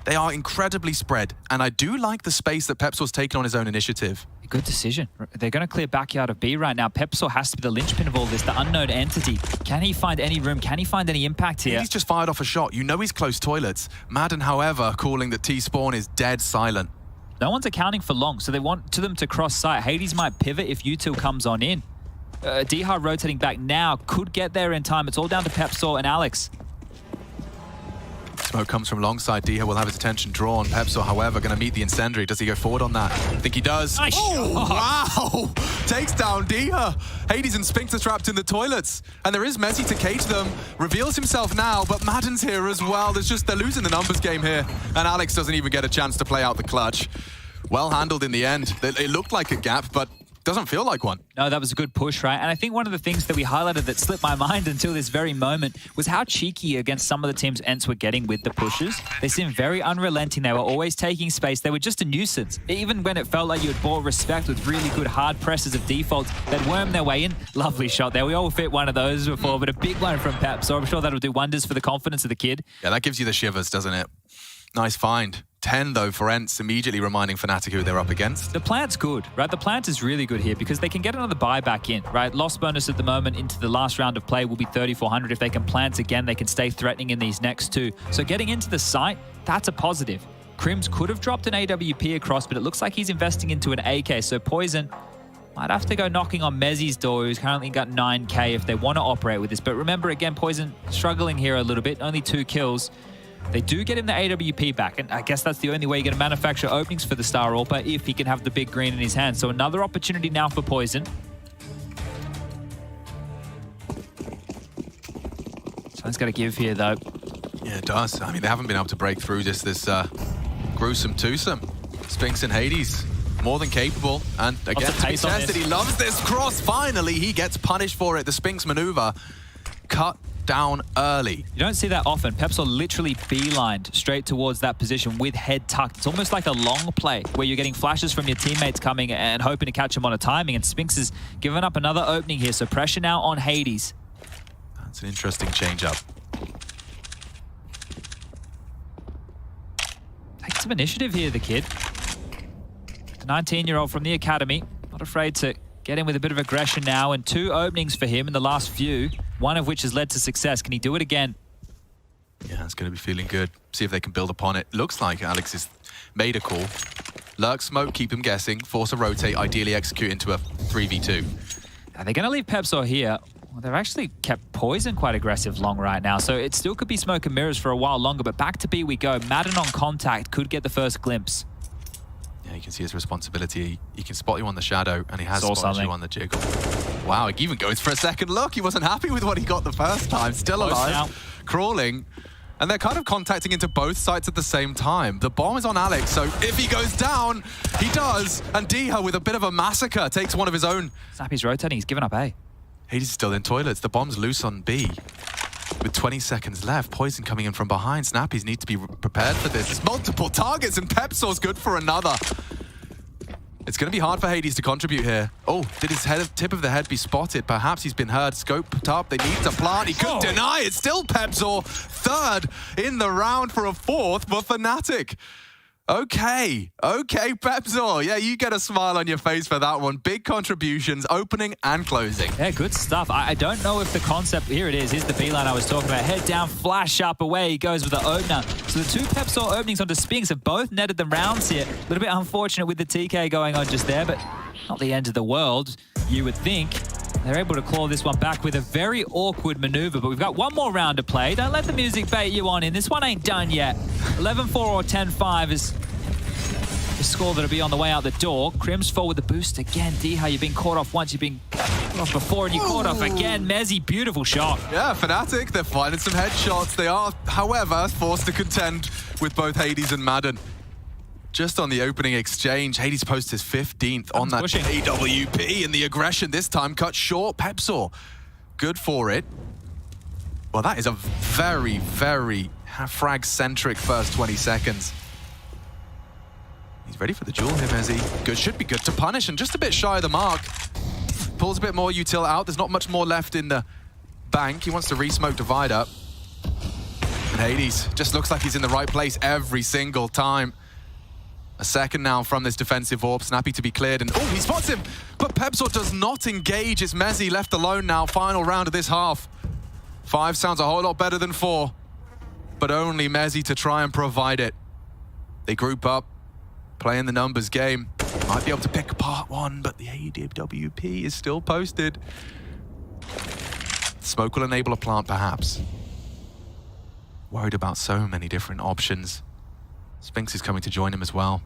They are incredibly spread, and I do like the space that Pepsor's taken on his own initiative. Good decision. They're going to clear backyard of B right now. Pepsor has to be the linchpin of all this, the unknown entity. Can he find any room? Can he find any impact here? He's just fired off a shot. You know he's close toilets. Madden, however, calling that T-Spawn is dead silent. No one's accounting for long, so they want them to cross site. Hades might pivot if Util comes on in. D-Hard rotating back now. Could get there in time. It's all down to Pepsor and Alex. Smoke comes from alongside. Diha will have his attention drawn. Pepsor, however, going to meet the incendiary. Does he go forward on that? I think he does. Nice. Oh, wow! Takes down Diha. Hades and Spinks are trapped in the toilets. And there is Mezzy to cage them. Reveals himself now, but Madden's here as well. They're losing the numbers game here. And Alex doesn't even get a chance to play out the clutch. Well handled in the end. It looked like a gap, but doesn't feel like one. No, that was a good push, right? And I think one of the things that we highlighted that slipped my mind until this very moment was how cheeky against some of the teams ENCE were getting with the pushes. They seemed very unrelenting. They were always taking space. They were just a nuisance. Even when it felt like you had bought respect with really good hard presses of defaults that worm their way in. Lovely shot there. We all fit one of those before, but a big one from Pep. So I'm sure that'll do wonders for the confidence of the kid. Yeah, that gives you the shivers, doesn't it? Nice find. 10 though for ENCE, immediately reminding FNATIC who they're up against. The plant's good, right? The plant is really good here because they can get another buy back in, right? Loss bonus at the moment into the last round of play will be 3,400. If they can plant again, they can stay threatening in these next 2. So getting into the site, that's a positive. Crims could have dropped an AWP across, but it looks like he's investing into an AK. So Poison might have to go knocking on Mezzy's door, who's currently got 9k if they want to operate with this. But remember, again, Poison struggling here a little bit, only 2 kills. They do get him the AWP back, and I guess that's the only way you're going to manufacture openings for the Star AWPer if he can have the big green in his hand. So another opportunity now for Poison. Something's got to give here, though. Yeah, it does. I mean, they haven't been able to break through this gruesome twosome. Spinks and Hades, more than capable. And again, to be tested, he loves this cross. Finally, he gets punished for it. The Spinks maneuver cut down early. You don't see that often. Pepsor literally beelined straight towards that position with head tucked. It's almost like a long play where you're getting flashes from your teammates coming and hoping to catch him on a timing, and Spinks has given up another opening here, so pressure now on Hades. That's an interesting change-up. Taking some initiative here, the kid. The 19-year-old from the academy, not afraid to get in with a bit of aggression now, and 2 openings for him in the last few, one of which has led to success. Can he do it again? Yeah, it's going to be feeling good. See if they can build upon it. Looks like Alex has made a call. Lurk smoke, keep him guessing. Force a rotate, ideally execute into a 3v2. Are they going to leave Pepsor here? Well, they've actually kept Poison quite aggressive long right now, so it still could be smoke and mirrors for a while longer, but back to B we go. Madden on contact could get the first glimpse. Yeah, you can see his responsibility. He can spot you on the shadow, and he has spotted you on the jiggle. Wow, he even goes for a second look. He wasn't happy with what he got the first time. Still alive, crawling. And they're kind of contacting into both sites at the same time. The bomb is on Alex, so if he goes down, he does. And Diha, with a bit of a massacre, takes one of his own. Snappy's rotating, he's given up A. Hades is still in toilets. The bomb's loose on B. With 20 seconds left, Poison coming in from behind. Snappy's need to be prepared for this. There's multiple targets, and Pepsor's good for another. It's going to be hard for Hades to contribute here. Oh, did his tip of the head be spotted? Perhaps he's been heard. Scoped up. They need to plant. He could deny it. Still Pepsor. Third in the round for a fourth for FNATIC. Okay, Pepsor. Yeah, you get a smile on your face for that one. Big contributions, opening and closing. Yeah, good stuff. I don't know if the concept... Here it is. Here's the B-line I was talking about. Head down, flash up, away he goes with the opener. So the two Pepsor openings onto Spinks have both netted the rounds here. A little bit unfortunate with the TK going on just there, but not the end of the world, you would think. They're able to claw this one back with a very awkward maneuver, but we've got one more round to play. Don't let the music bait you on in. This one ain't done yet. 11-4 or 10-5 is the score that'll be on the way out the door. Crims forward the boost again. Diha, you've been caught off once, you've been caught off before, and you caught off again. Mezzy, beautiful shot. Yeah, FNATIC, they're finding some headshots. They are, however, forced to contend with both Hades and Madden. Just on the opening exchange, Hades posts his 15th on that pushing. AWP, and the aggression this time cut short. Pepsor, good for it. Well, that is a very, very frag-centric first 20 seconds. He's ready for the duel here, Mezzy. Good, should be good to punish, and just a bit shy of the mark. Pulls a bit more util out. There's not much more left in the bank. He wants to re-smoke divide up. And Hades just looks like he's in the right place every single time. A second now from this defensive AWP. Snappy to be cleared, and oh, he spots him! But Pepsor does not engage. It's Mezzy left alone now. Final round of this half. 5 sounds a whole lot better than 4. But only Mezzy to try and provide it. They group up, playing the numbers game. Might be able to pick apart one, but the AWP is still posted. Smoke will enable a plant, perhaps. Worried about so many different options. Spinks is coming to join him as well.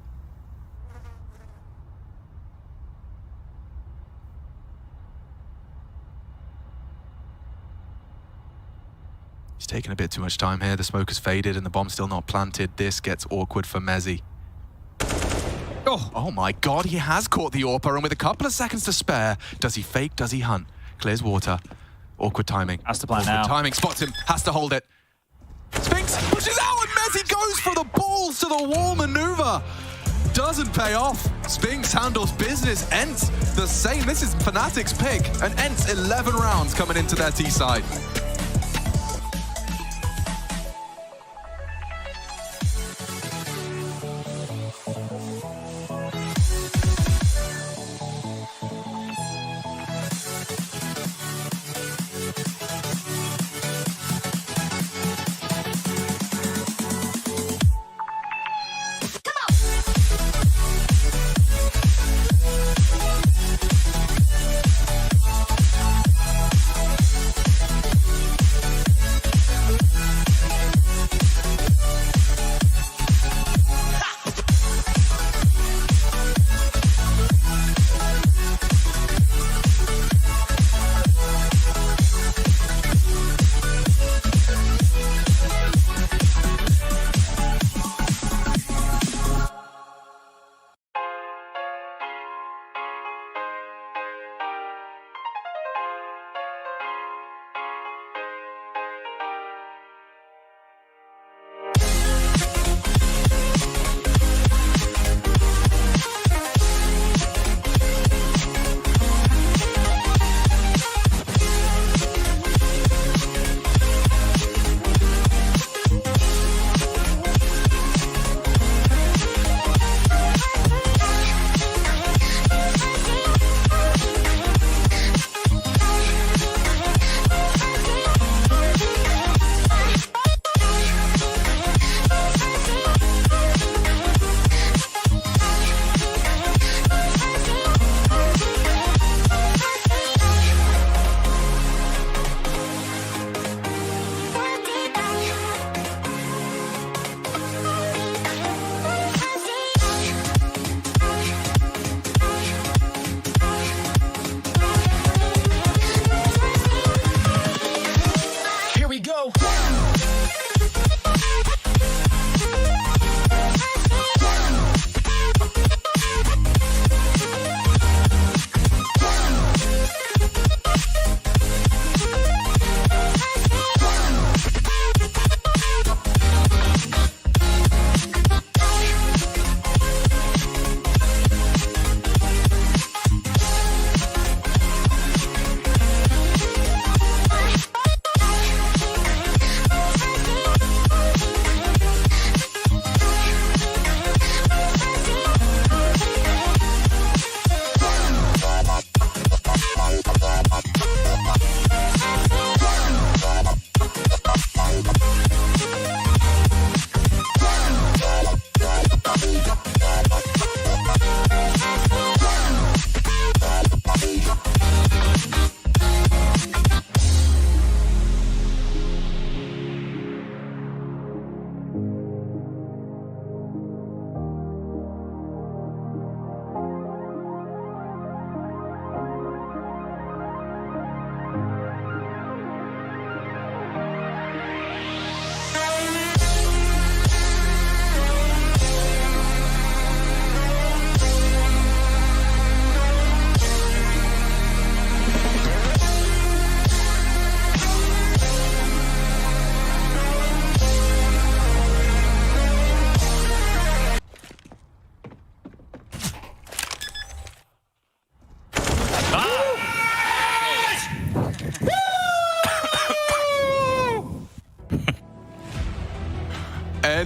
He's taking a bit too much time here. The smoke has faded and the bomb's still not planted. This gets awkward for Mezzy. Oh my god, he has caught the AWPer, and with a couple of seconds to spare, does he fake, does he hunt? Clears water. Awkward timing. Has to plan now. Timing, spots him, has to hold it. Spinks pushes out, and Mezzy goes for the balls to the wall maneuver. Doesn't pay off. Spinks handles business. ENCE the same. This is FNATIC's pick. And ENCE 11 rounds coming into their T side.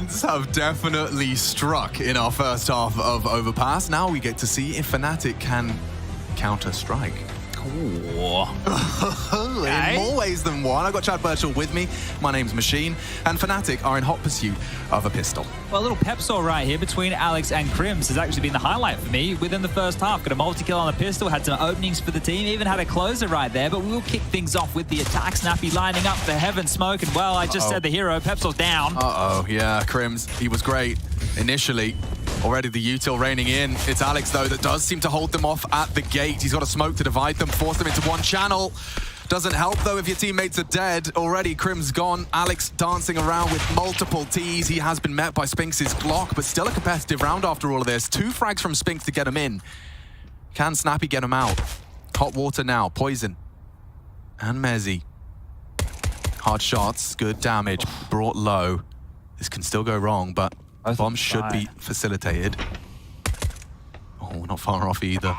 ENCE have definitely struck in our first half of Overpass. Now we get to see if FNATIC can counter-strike. In more ways than one. I've got Chad Birchall with me. My name's Machine. And FNATIC are in hot pursuit of a pistol. Well, a little pep saw right here between Alex and Crims has actually been the highlight for me within the first half. Got a multi-kill on the pistol, had some openings for the team, even had a closer right there, but we'll kick things off with the attack. Snappy lining up for Heaven Smoke, and well, I just said the hero, Pepsaw's down. Yeah, Crims, he was great initially. Already the util raining in. It's Alex, though, that does seem to hold them off at the gate. He's got a smoke to divide them, force them into one channel. Doesn't help, though, if your teammates are dead. Already, Crim's gone. Alex dancing around with multiple Ts. He has been met by Spinks' Glock, but still a competitive round after all of this. 2 frags from Spinks to get him in. Can Snappy get him out? Hot water now. Poison. And Mezzy. Hard shots. Good damage. Brought low. This can still go wrong, but bomb should be facilitated. Oh, not far off either.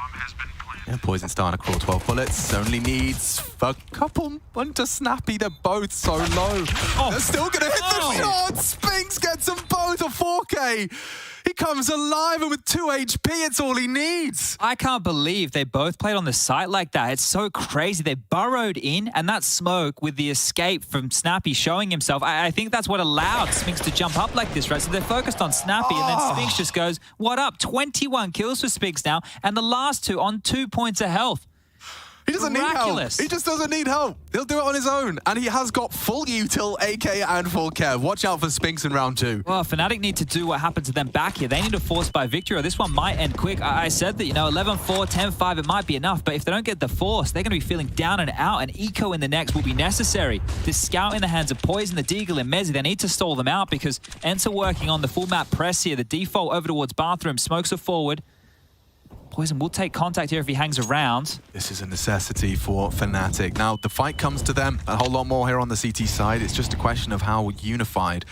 Yeah, Poison starting to crawl 12 bullets. Only needs a couple onto Snappy. They're both so low. They're still going to hit the shots. Spinks gets them both a 4K. He comes alive, and with 2 HP, it's all he needs. I can't believe they both played on the site like that. It's so crazy. They burrowed in, and that smoke with the escape from Snappy showing himself, I think that's what allowed Spinks to jump up like this, right? So they're focused on Snappy, and then Spinks just goes, what up? 21 kills for Spinks now, and the last 2 on 2 points of health. He doesn't need help. He just doesn't need help. He'll do it on his own. And he has got full util, AK, and full Kev. Watch out for Spinks in round 2. Well, FNATIC need to do what happened to them back here. They need to force by victory, or this one might end quick. I said that, 11-4, 10-5, it might be enough. But if they don't get the force, they're going to be feeling down and out. And eco in the next will be necessary. This scout in the hands of Poison, the Deagle, and Mezzy, they need to stall them out because ENCE are working on the full map press here. The default over towards Bathroom. Smokes are forward. Poison will take contact here if he hangs around. This is a necessity for FNATIC. Now, the fight comes to them a whole lot more here on the CT side. It's just a question of how unified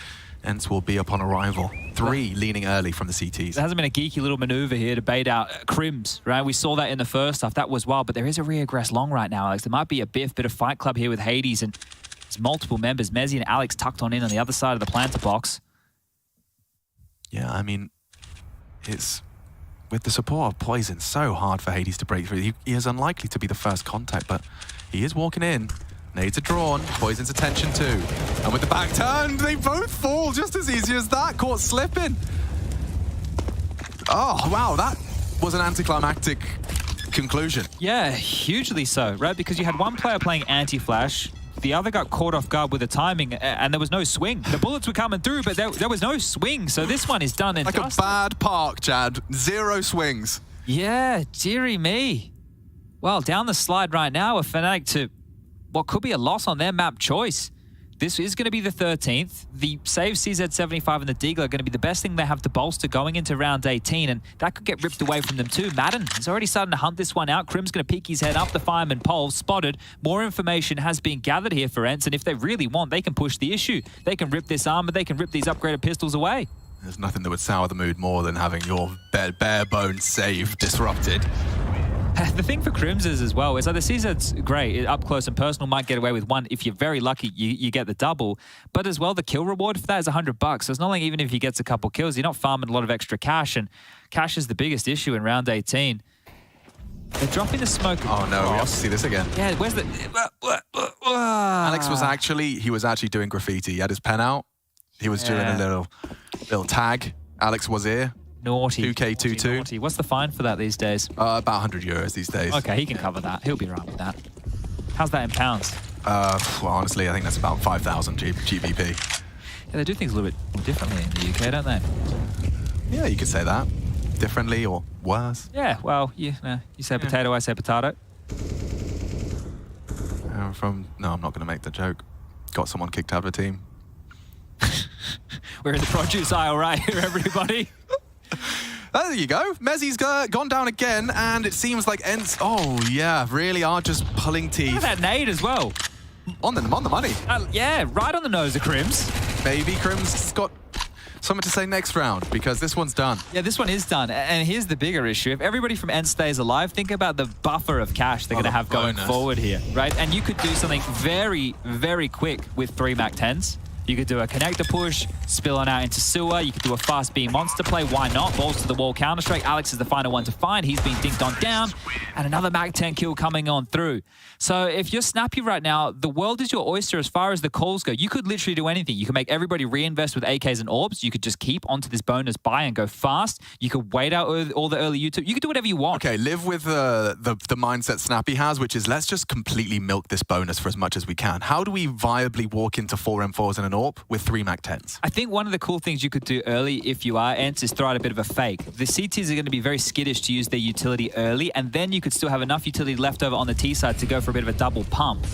ENCE will be upon arrival. 3 leaning early from the CTs. There hasn't been a geeky little maneuver here to bait out Crims, right? We saw that in the first half. That was wild, but there is a re-aggress long right now, Alex. There might be a bit of Fight Club here with Hades, and there's multiple members. Mezzy and Alex tucked on in on the other side of the planter box. Yeah, I mean, it's... with the support of Poison, so hard for Hades to break through. He is unlikely to be the first contact, but he is walking in. Nades are drawn. Poison's attention too. And with the back turn, they both fall just as easy as that. Caught slipping. Oh, wow, that was an anticlimactic conclusion. Yeah, hugely so, right? Because you had one player playing anti-flash, the other got caught off guard with the timing, and there was no swing. The bullets were coming through, but there was no swing. So this one is done and like dusted. A bad park, Chad. 0 swings. Yeah, dearie me. Well, down the slide right now, a FNATIC to what could be a loss on their map choice. This is going to be the 13th. The save CZ75 and the Deagle are going to be the best thing they have to bolster going into round 18, and that could get ripped away from them too. Madden is already starting to hunt this one out. Crim's going to peek his head up. The fireman pole spotted. More information has been gathered here for ENCE, and if they really want, they can push the issue. They can rip this armor. They can rip these upgraded pistols away. There's nothing that would sour the mood more than having your bare bones save disrupted. The thing for Crims is as well, is like the CZ's great, up close and personal, might get away with one. If you're very lucky, you get the double. But as well, the kill reward for that is $100. So it's not like even if he gets a couple kills, you're not farming a lot of extra cash, and cash is the biggest issue in round 18. They're dropping the smoke. Oh no, we have to see this again. Yeah, where's the... Alex was actually doing graffiti. He had his pen out. He was doing a little tag. Alex was here. Naughty. 2K22. Naughty. What's the fine for that these days? About €100 these days. Okay, he can cover that. He'll be right with that. How's that in pounds? Well, honestly, I think that's about 5,000 GBP. Yeah, they do things a little bit differently in the UK, don't they? Yeah, you could say that. Differently or worse. Yeah, well, you say potato, I say potato. No, I'm not going to make the joke. Got someone kicked out of a team. We're in the produce aisle right here, everybody. There you go. Mezzy's gone down again, and it seems like ENCE, really are just pulling teeth. Look at that nade as well. On the money. Yeah, right on the nose of Crims. Maybe Crims got something to say next round, because this one's done. Yeah, this one is done. And here's the bigger issue. If everybody from ENCE stays alive, think about the buffer of cash they're going to have going forward here, right? And you could do something very, very quick with 3 MAC-10s. You could do a connector push, spill on out into sewer. You could do a fast B monster play. Why not? Balls to the wall Counter-Strike. Alex is the final one to find. He's been dinked on down. And another Mag 10 kill coming on through. So if you're Snappy right now, the world is your oyster as far as the calls go. You could literally do anything. You can make everybody reinvest with AKs and orbs. You could just keep onto this bonus buy and go fast. You could wait out all the early YouTube. You could do whatever you want. Okay, live with the mindset Snappy has, which is let's just completely milk this bonus for as much as we can. How do we viably walk into 4 M4s and an AWP with 3 Mag 10s? I think one of the cool things you could do early if you are ENCE is throw out a bit of a fake. The CTs are going to be very skittish to use their utility early, and then you could still have enough utility left over on the T side to go for a bit of a double pump.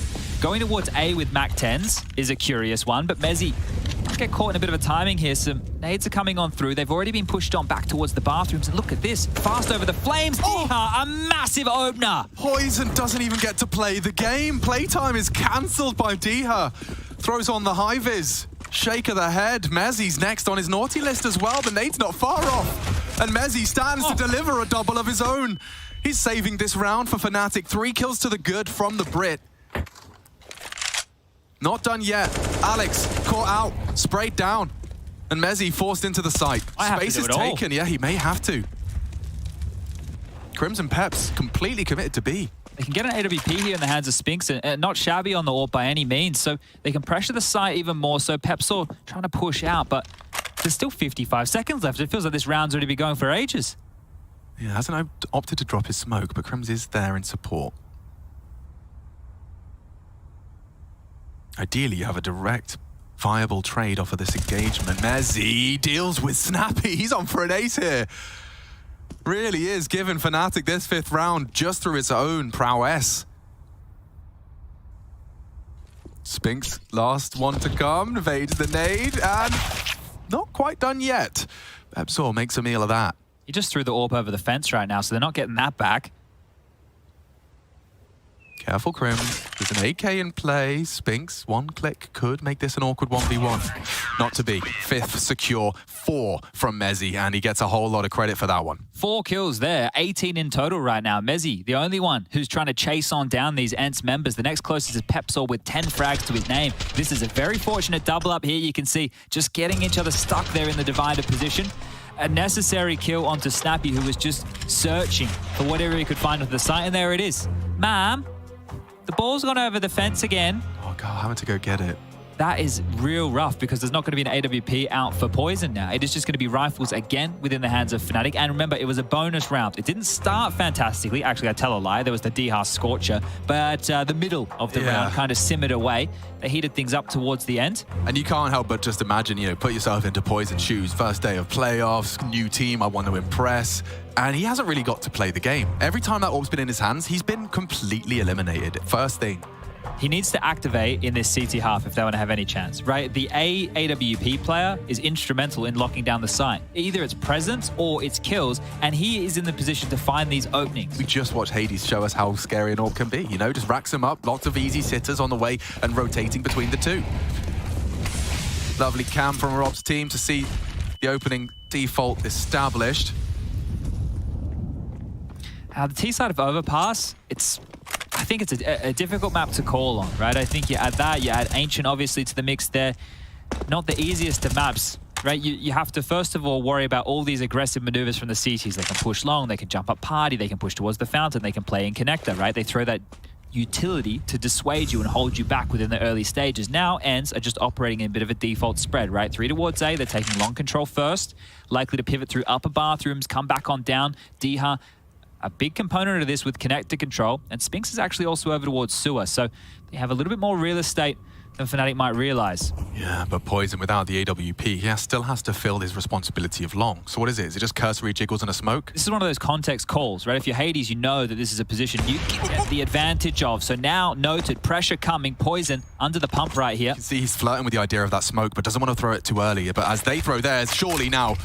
Going towards A with Mag 10s is a curious one, but Mezzy might get caught in a bit of a timing here. Some nades are coming on through. They've already been pushed on back towards the bathrooms, and look at this. Fast over the flames. Diha, a massive opener. Poison doesn't even get to play the game. Playtime is cancelled by Diha. Throws on the high vis. Shake of the head. Mezzy's next on his naughty list as well. The nade's not far off. And Mezzy stands to deliver a double of his own. He's saving this round for FNATIC. 3 kills to the good from the Brit. Not done yet. Alex caught out, sprayed down. And Mezzy forced into the site. Space is taken. Yeah, he may have to. Crimson Peps completely committed to B. They can get an AWP here in the hands of Spinks, and not shabby on the AWP by any means, so they can pressure the site even more. So Pepsor trying to push out, but there's still 55 seconds left. It feels like this round's already been going for ages. Yeah, hasn't opted to drop his smoke, but Crims is there in support. Ideally, you have a direct, viable trade off of this engagement. Mezzy deals with Snappy. He's on for an ace here. Really is giving FNATIC this 5th round just through his own prowess. Spinks, last one to come, evades the nade, and not quite done yet. Pepsor makes a meal of that. He just threw the AWP over the fence right now, so they're not getting that back. Careful, Crims. There's an AK in play. Spinks, 1 click could make this an awkward 1v1. Not to be. 5th secure, 4 from Mezzy, and he gets a whole lot of credit for that one. 4 kills there, 18 in total right now. Mezzy, the only one who's trying to chase on down these ENCE members. The next closest is Pepsor with 10 frags to his name. This is a very fortunate double up here. You can see just getting each other stuck there in the divider position. A necessary kill onto Snappy, who was just searching for whatever he could find on the site, and there it is. Ma'am, the ball's gone over the fence again. Oh, God, having to go get it. That is real rough because there's not going to be an AWP out for Poison now. It is just going to be rifles again within the hands of FNATIC. And remember, it was a bonus round. It didn't start fantastically. Actually, I tell a lie. There was the Diha Scorcher. But the middle of the round kind of simmered away. They heated things up towards the end. And you can't help but just imagine, you know, put yourself into Poison's shoes. First day of playoffs, new team, I want to impress. And he hasn't really got to play the game. Every time that orb's been in his hands, he's been completely eliminated. First thing. He needs to activate in this CT half if they want to have any chance, right? The AWP player is instrumental in locking down the site. Either it's presence or it's kills, and he is in the position to find these openings. We just watched Hades show us how scary an orb can be. You know, just racks them up, lots of easy sitters on the way and rotating between the two. Lovely cam from Rob's team to see the opening default established. The T side of Overpass, I think it's a difficult map to call on, right? I think you add that, you add Ancient obviously to the mix there. Not the easiest of maps, right? You have to first of all worry about all these aggressive maneuvers from the CTs. They can push long, they can jump up party, they can push towards the fountain, they can play in connector, right? They throw that utility to dissuade you and hold you back within the early stages. Now, ENCE are just operating in a bit of a default spread, right? 3 towards A, they're taking long control first, likely to pivot through upper bathrooms, come back on down. Diha, a big component of this with connector control, and Spinks is actually also over towards sewer, so they have a little bit more real estate than FNATIC might realize. Yeah, but Poison without the AWP, he still has to fill his responsibility of long. So what is it? Is it just cursory jiggles and a smoke? This is one of those context calls, right? If you're Hades, you know that this is a position you get the advantage of. So now, noted, pressure coming, Poison under the pump right here. You can see he's flirting with the idea of that smoke, but doesn't want to throw it too early. But as they throw theirs, surely now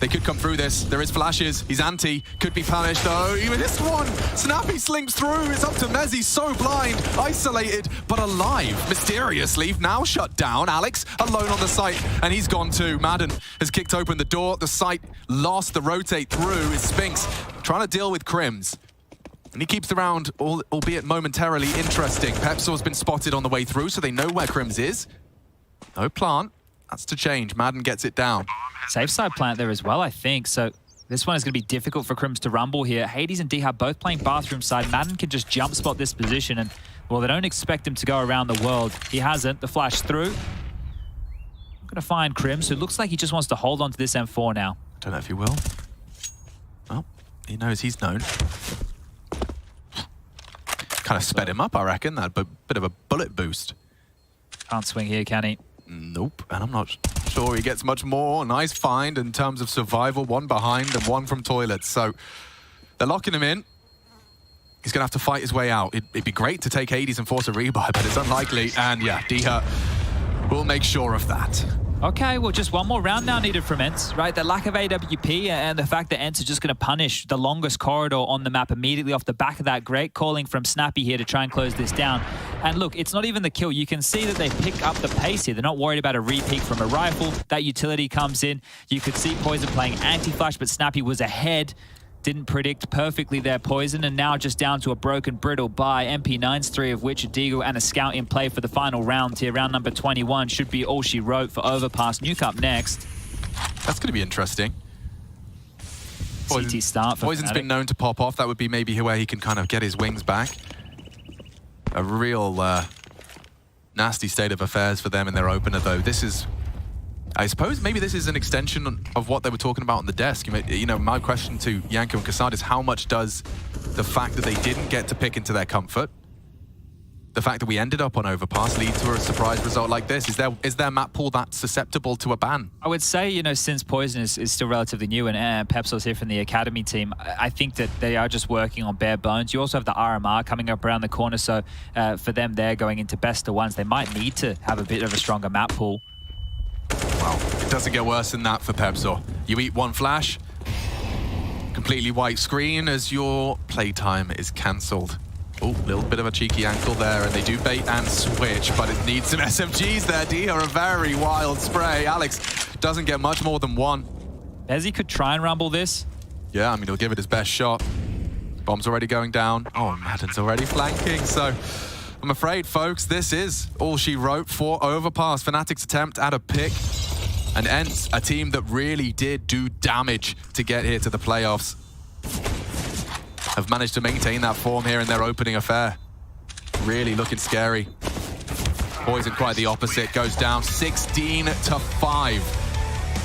they could come through this. There is flashes. He's anti. Could be punished, though. Even this one. Snappy slinks through. It's up to Mezzy. So blind. Isolated, but alive. Mysteriously, now shut down. Alex alone on the site, and he's gone too. Madden has kicked open the door. The site lost the rotate through. Is Spinks trying to deal with Crims. And he keeps the round, albeit momentarily, interesting. Pepsor's been spotted on the way through, so they know where Crims is. No plant. That's to change. Madden gets it down. Safe side plant there as well, I think. So this one is going to be difficult for Crims to rumble here. Hades and D-Hub both playing bathroom side. Madden can just jump spot this position, and, well, they don't expect him to go around the world. He hasn't. The flash through. I'm going to find Crims, who looks like he just wants to hold on to this M4 now. I don't know if he will. Well, he knows he's known. Kind of sped him up, I reckon. That bit of a bullet boost. Can't swing here, can he? Nope, and I'm not sure he gets much more. Nice find in terms of survival. One behind and one from toilets. So they're locking him in. He's going to have to fight his way out. It'd be great to take Hades and force a rebuy, but it's unlikely. And yeah, D-Hub will make sure of that. Okay, well, just one more round now needed from ENCE, right? The lack of AWP and the fact that ENCE are just going to punish the longest corridor on the map immediately off the back of that. Great calling from Snappy here to try and close this down. And look, it's not even the kill. You can see that they pick up the pace here. They're not worried about a re-peek from a rifle. That utility comes in. You could see Poison playing anti-flash, but Snappy was ahead. Didn't predict perfectly their Poison, and now just down to a broken brittle buy. MP9's 3 of which a Deagle and a Scout in play for the final round here. Round number 21 should be all she wrote for Overpass. Nuke up next. That's going to be interesting. CT start for Poison's FNATIC. been known to pop off. That would be maybe where he can kind of get his wings back. A real nasty state of affairs for them in their opener, though. This is... I suppose maybe this is an extension of what they were talking about on the desk. You know, my question to Yanko and Kassad is how much does the fact that they didn't get to pick into their comfort, the fact that we ended up on Overpass, lead to a surprise result like this? Is their map pool that susceptible to a ban? I would say, you know, since Poison is still relatively new and Pepso's here from the Academy team, I think that they are just working on bare bones. You also have the RMR coming up around the corner, so for them, they're going into best of ones. They might need to have a bit of a stronger map pool. Well, it doesn't get worse than that for Pepsor. You eat one flash, completely white screen as your playtime is cancelled. Oh, little bit of a cheeky ankle there, and they do bait and switch, but it needs some SMGs there. D are a very wild spray. Alex doesn't get much more than one. Ezzy could try and rumble this. Yeah, I mean, he'll give it his best shot. Bomb's already going down. Oh, Madden's already flanking, so... I'm afraid, folks, this is all she wrote for Overpass. FNATIC's attempt at a pick. And ENCE, a team that really did do damage to get here to the playoffs, have managed to maintain that form here in their opening affair. Really looking scary. Poison quite the opposite, goes down 16-5.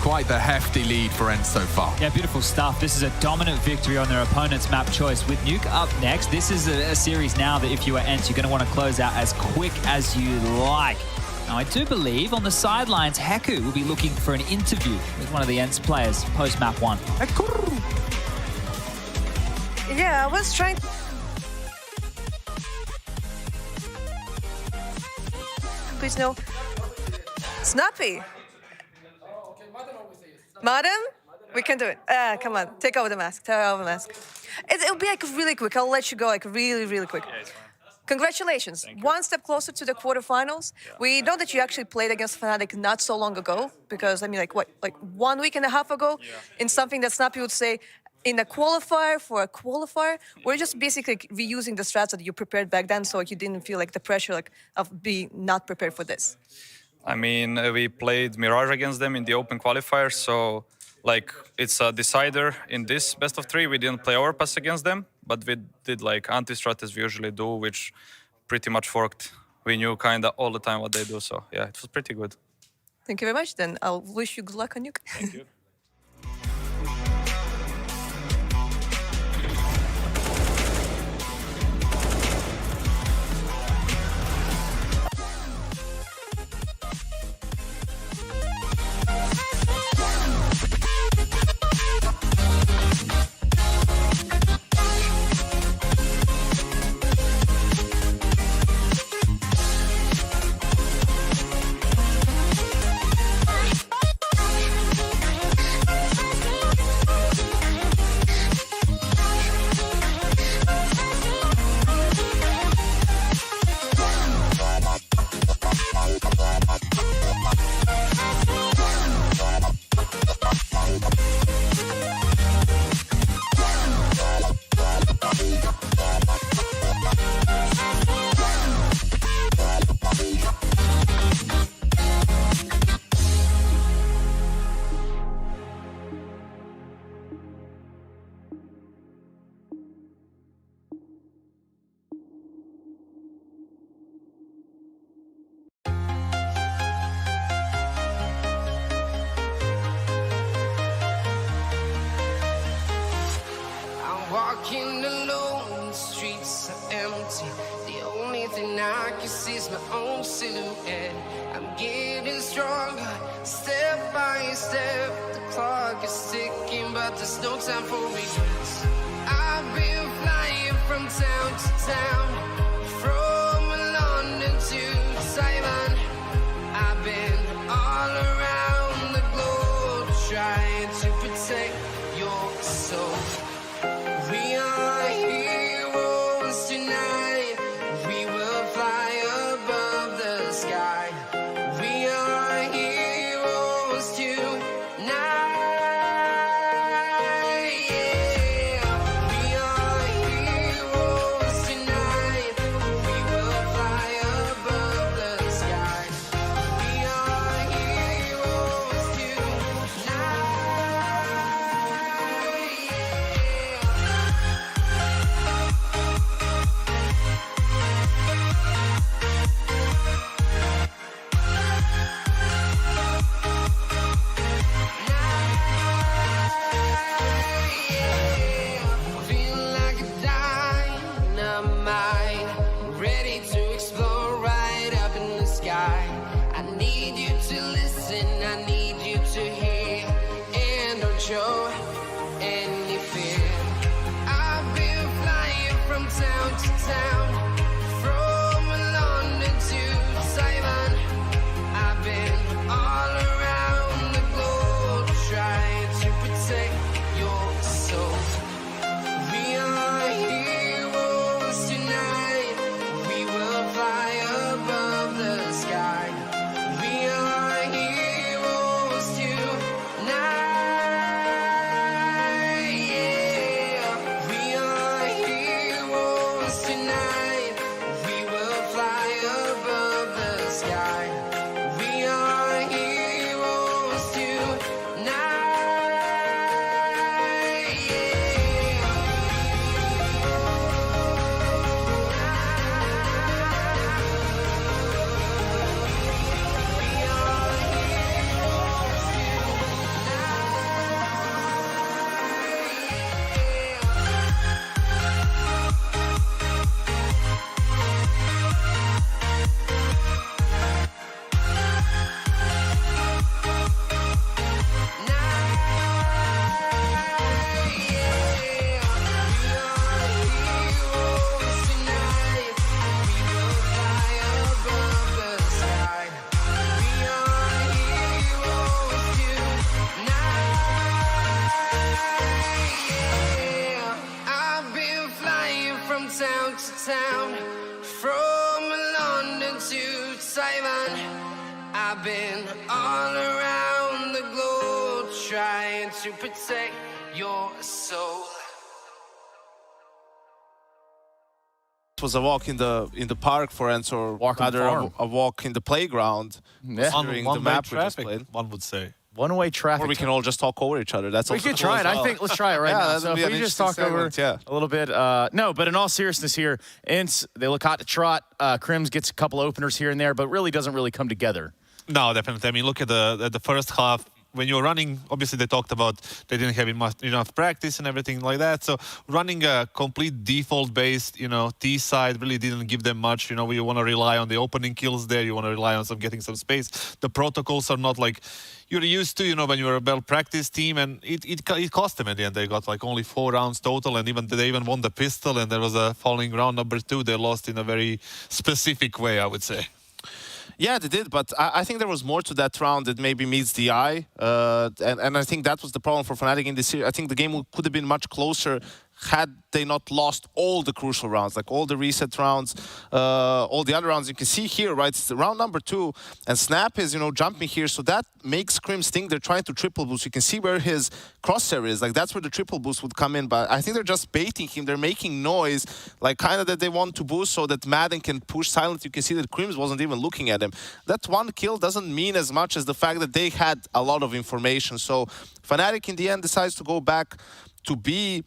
Quite the hefty lead for ENCE so far. Yeah, beautiful stuff. This is a dominant victory on their opponent's map choice. With Nuke up next, this is a series now that if you are ENCE, you're going to want to close out as quick as you like. Now, I do believe on the sidelines, Heku will be looking for an interview with one of the ENCE players post-map 1. Yeah, I was trying... Please no. Snappy. Madam? We can do it. Come on, take over the mask. Take over the mask. It'll be like really quick. I'll let you go like really, really quick. Yeah, it's fine. Congratulations. One step closer to the quarterfinals. Yeah. We know that you actually played against FNATIC not so long ago, because I mean, like 1 week and a half ago, in something that Snappy would say, in a qualifier for a qualifier, we're just basically reusing the strats that you prepared back then, so you didn't feel like the pressure of being not prepared for this. I mean, we played Mirage against them in the open qualifier, so it's a decider in this best of 3. We didn't play Overpass against them, but we did anti-strat as we usually do, which pretty much worked. We knew kind of all the time what they do, so yeah, it was pretty good. Thank you very much. Then I'll wish you good luck on Nuke. Thank you. empty. The only thing I can see is my own silhouette. I'm getting stronger, step by step. The clock is ticking, but there's no time for regrets. I've been flying from town to town, from London to Taiwan. I've been all around the globe trying to protect your soul. We are heroes tonight. We will fly above the sky. We are heroes tonight. Yeah. We are heroes tonight. We will fly above the sky. We are heroes tonight. Feel like a dynamite, ready to explode right up in the sky. I need you to listen, I need you to hear, and don't show any fear. I've been flying from town to town, from London to Taiwan. I've been all around the globe trying to protect your soul. We are heroes tonight. We will fly above the sky. We are heroes tonight. Yeah. We are heroes tonight. We will fly above the sky. We are heroes tonight. I've been flying from town to town, from London to Taiwan. I've been all around the globe trying to protect your soul. It was a walk in the park for ENCE, or Walk on the rather farm. a walk in the playground. Yeah. Considering the One-way map we just traffic, played. one would say. One-way traffic. Or we can all just talk over each other. That's We also could cool try as it. well. I think let's try it right Yeah, now. that'd So be if an we just interesting talk over segment, yeah. a little bit. No, but in all seriousness here, ENCE, they look hot to trot. Crims gets a couple openers here and there, but really doesn't really come together. No, definitely. I mean, look at the first half. When you're running, obviously they talked about they didn't have enough practice and everything like that. So running a complete default-based, T side really didn't give them much. You want to rely on the opening kills there. You want to rely on getting some space. The protocols are not like you're used to, when you're a well-practiced team, and it cost them at the end. They got like only 4 rounds total, and they even won the pistol, and there was a following round number 2. They lost in a very specific way, I would say. Yeah, they did, but I think there was more to that round that maybe meets the eye, and I think that was the problem for FNATIC in this series. I think the game could have been much closer had they not lost all the crucial rounds, like all the reset rounds, all the other rounds. You can see here, right, it's the round number 2, and Snap is, jumping here, so that makes Crims think they're trying to triple boost. You can see where his crosshair is, like that's where the triple boost would come in, but I think they're just baiting him. They're making noise, like kind of that they want to boost so that Madden can push silent. You can see that Crims wasn't even looking at him. That one kill doesn't mean as much as the fact that they had a lot of information. So FNATIC in the end decides to go back to B.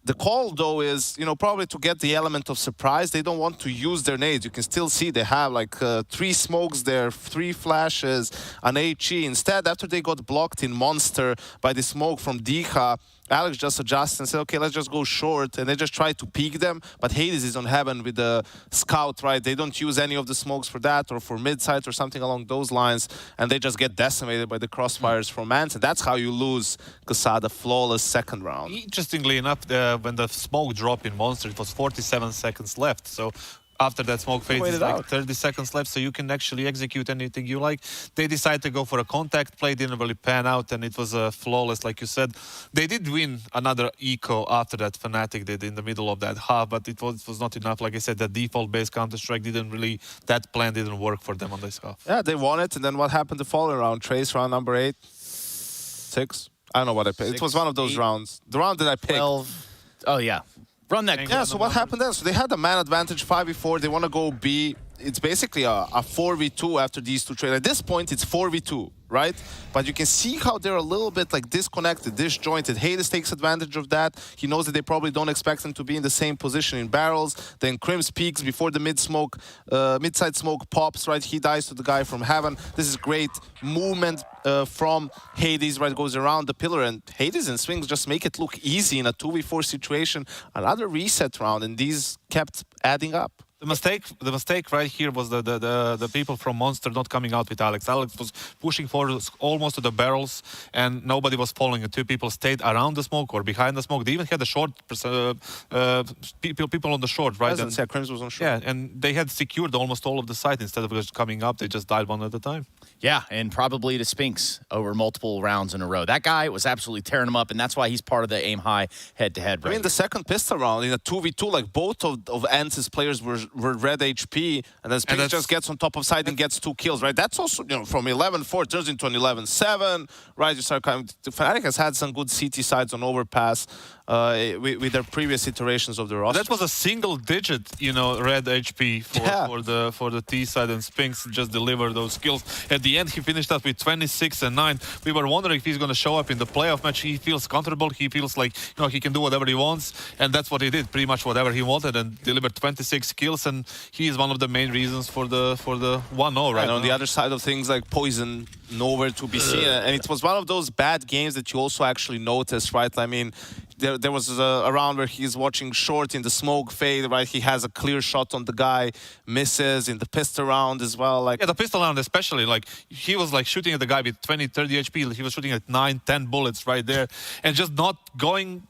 The call, though, is, probably to get the element of surprise. They don't want to use their nades. You can still see they have like 3 smokes there, 3 flashes, an HE. Instead, after they got blocked in Monster by the smoke from Diha, Alex just adjusted and said, okay, let's just go short, and they just try to peek them. But Hades is on heaven with the scout, right? They don't use any of the smokes for that or for mid-side or something along those lines, and they just get decimated by the crossfires from ENCE, and that's how you lose Casada flawless second round. Interestingly enough, when the smoke dropped in Monster, it was 47 seconds left. So after that smoke phase, it's like 30 seconds left, so you can actually execute anything you like. They decided to go for a contact play, didn't really pan out, and it was flawless, like you said. They did win another eco after that. FNATIC did in the middle of that half, but it was not enough. Like I said, the default-based Counter-Strike didn't really, that plan didn't work for them on this half. Yeah, they won it, and then what happened the following round? Trace round number 8, 6. I don't know what I picked. It was one of those rounds. The round that I picked. 12. Oh, yeah. Run that. Yeah, so what happened then? So they had a man advantage 5v4. They want to go B. It's basically a 4v2 after these two trades. At this point, it's 4v2, right? But you can see how they're a little bit like disconnected, disjointed. Hades takes advantage of that. He knows that they probably don't expect him to be in the same position in barrels. Then Crims peaks before the mid-side smoke pops, right? He dies to the guy from heaven. This is great movement from Hades, right? Goes around the pillar, and Hades and Swings just make it look easy in a 2v4 situation. Another reset round, and these kept adding up. The mistake right here was the people from Monster not coming out with Alex. Alex was pushing forward almost to the barrels, and nobody was following it. Two people stayed around the smoke or behind the smoke. They even had the short people on the short, right? And yeah, Crims was on short. Yeah, and they had secured almost all of the site. Instead of just coming up, they just died one at a time. Yeah, and probably to Spinks over multiple rounds in a row. That guy was absolutely tearing him up, and that's why he's part of the aim high head-to-head. I mean, the second pistol round in a 2v2, like both of ENCE's players were red HP, and then Spinks just gets on top of side and gets 2 kills, right? That's also, you know, from 11-4 turns into an 11-7, right? You start coming. FNATIC has had some good CT sides on overpass with their previous iterations of the roster. That was a single-digit, you know, red HP for the T side, and Spinks just delivered those kills. At the end, he finished up with 26-9. We were wondering if he's going to show up in the playoff match. He feels comfortable. He feels like, you know, he can do whatever he wants, and that's what he did. Pretty much whatever he wanted, and delivered 26 kills. And he is one of the main reasons for the 1-0 right now. On the other side of things, like Poison, nowhere to be seen, and it was one of those bad games that you also actually noticed, right? I mean, there was a round where he's watching short in the smoke fade, right? He has a clear shot on the guy, misses in the pistol round as well. Like, yeah, the pistol round especially, like he was like shooting at the guy with 20, 30 HP. He was shooting at 9, 10 bullets right there, and just not going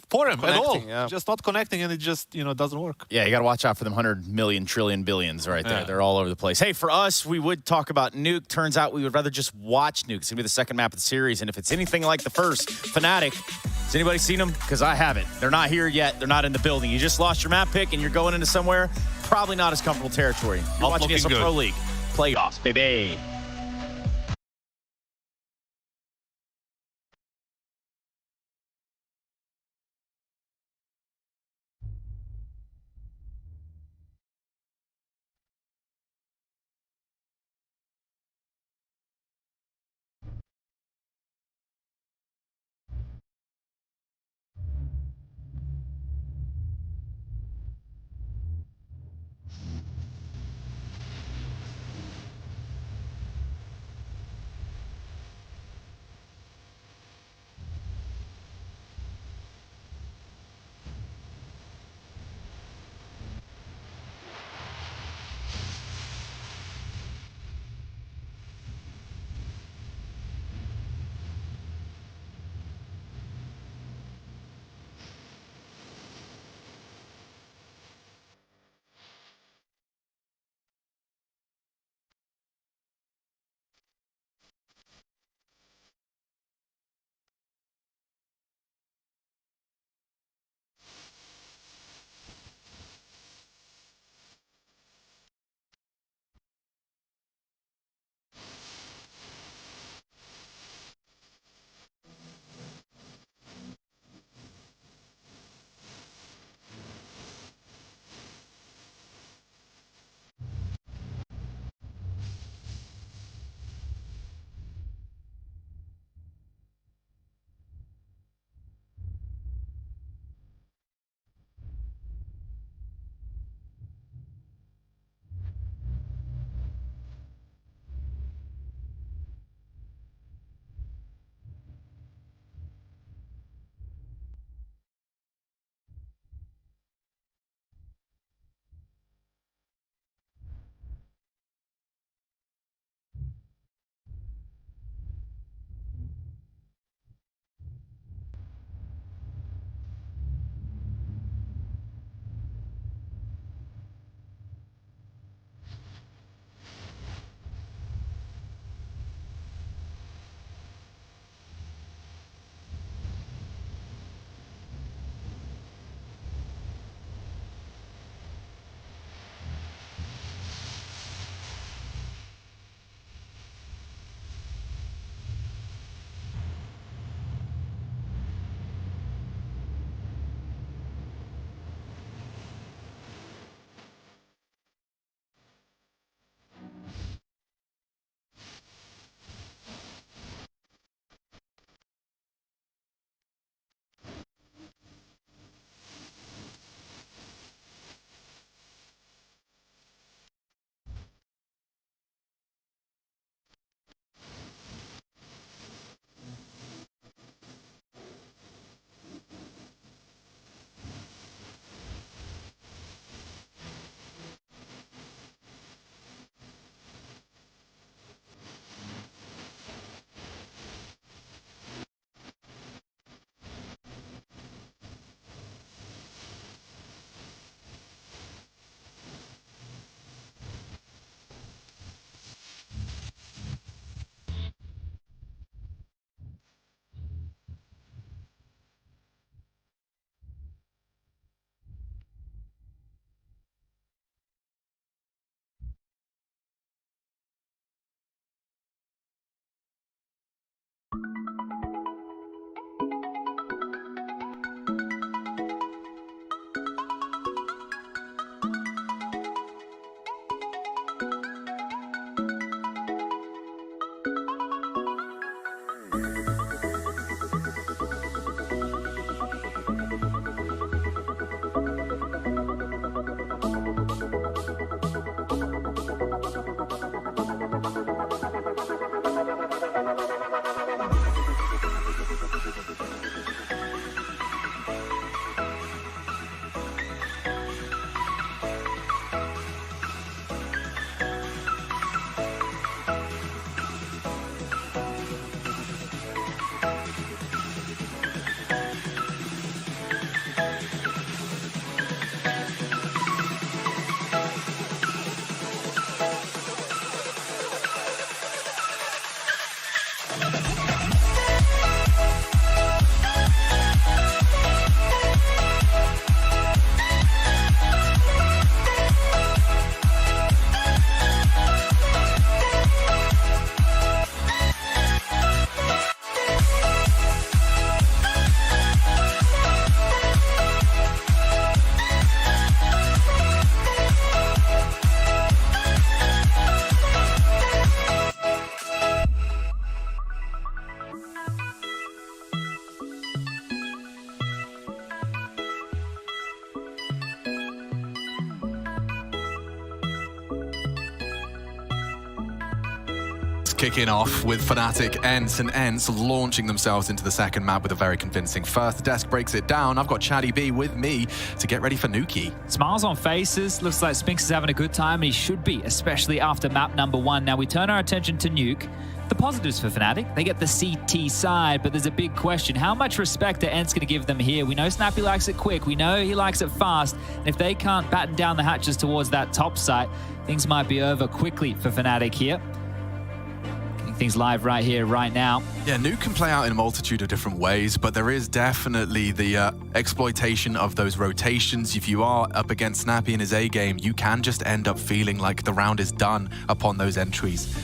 for him at all. Yeah. Just not connecting, and it just, you know, doesn't work. Yeah, you got to watch out for them 100 million, trillion, billions right there. Yeah. They're all over the place. Hey, for us, we would talk about Nuke. Turns out we would rather just watch Nuke. It's going to be the second map of the series, and if it's anything like the first, FNATIC, has anybody seen them? Because I haven't. They're not here yet. They're not in the building. You just lost your map pick, and you're going into somewhere probably not as comfortable territory. You're watching ESL Pro League playoffs, baby. kicking off with FNATIC, ENCE, and ENCE launching themselves into the second map with a very convincing first. Desk breaks it down. I've got Chatty B with me to get ready for Nuki. Smiles on faces. Looks like Spinks is having a good time, and he should be, especially after map number 1. Now we turn our attention to Nuke. The positives for FNATIC, they get the CT side, but there's a big question. How much respect are ENCE going to give them here? We know Snappy likes it quick. We know he likes it fast. And if they can't batten down the hatches towards that top site, things might be over quickly for FNATIC here. Getting things live right here, right now. Yeah, Nuke can play out in a multitude of different ways, but there is definitely the exploitation of those rotations. If you are up against Snappy in his A game, you can just end up feeling like the round is done upon those entries.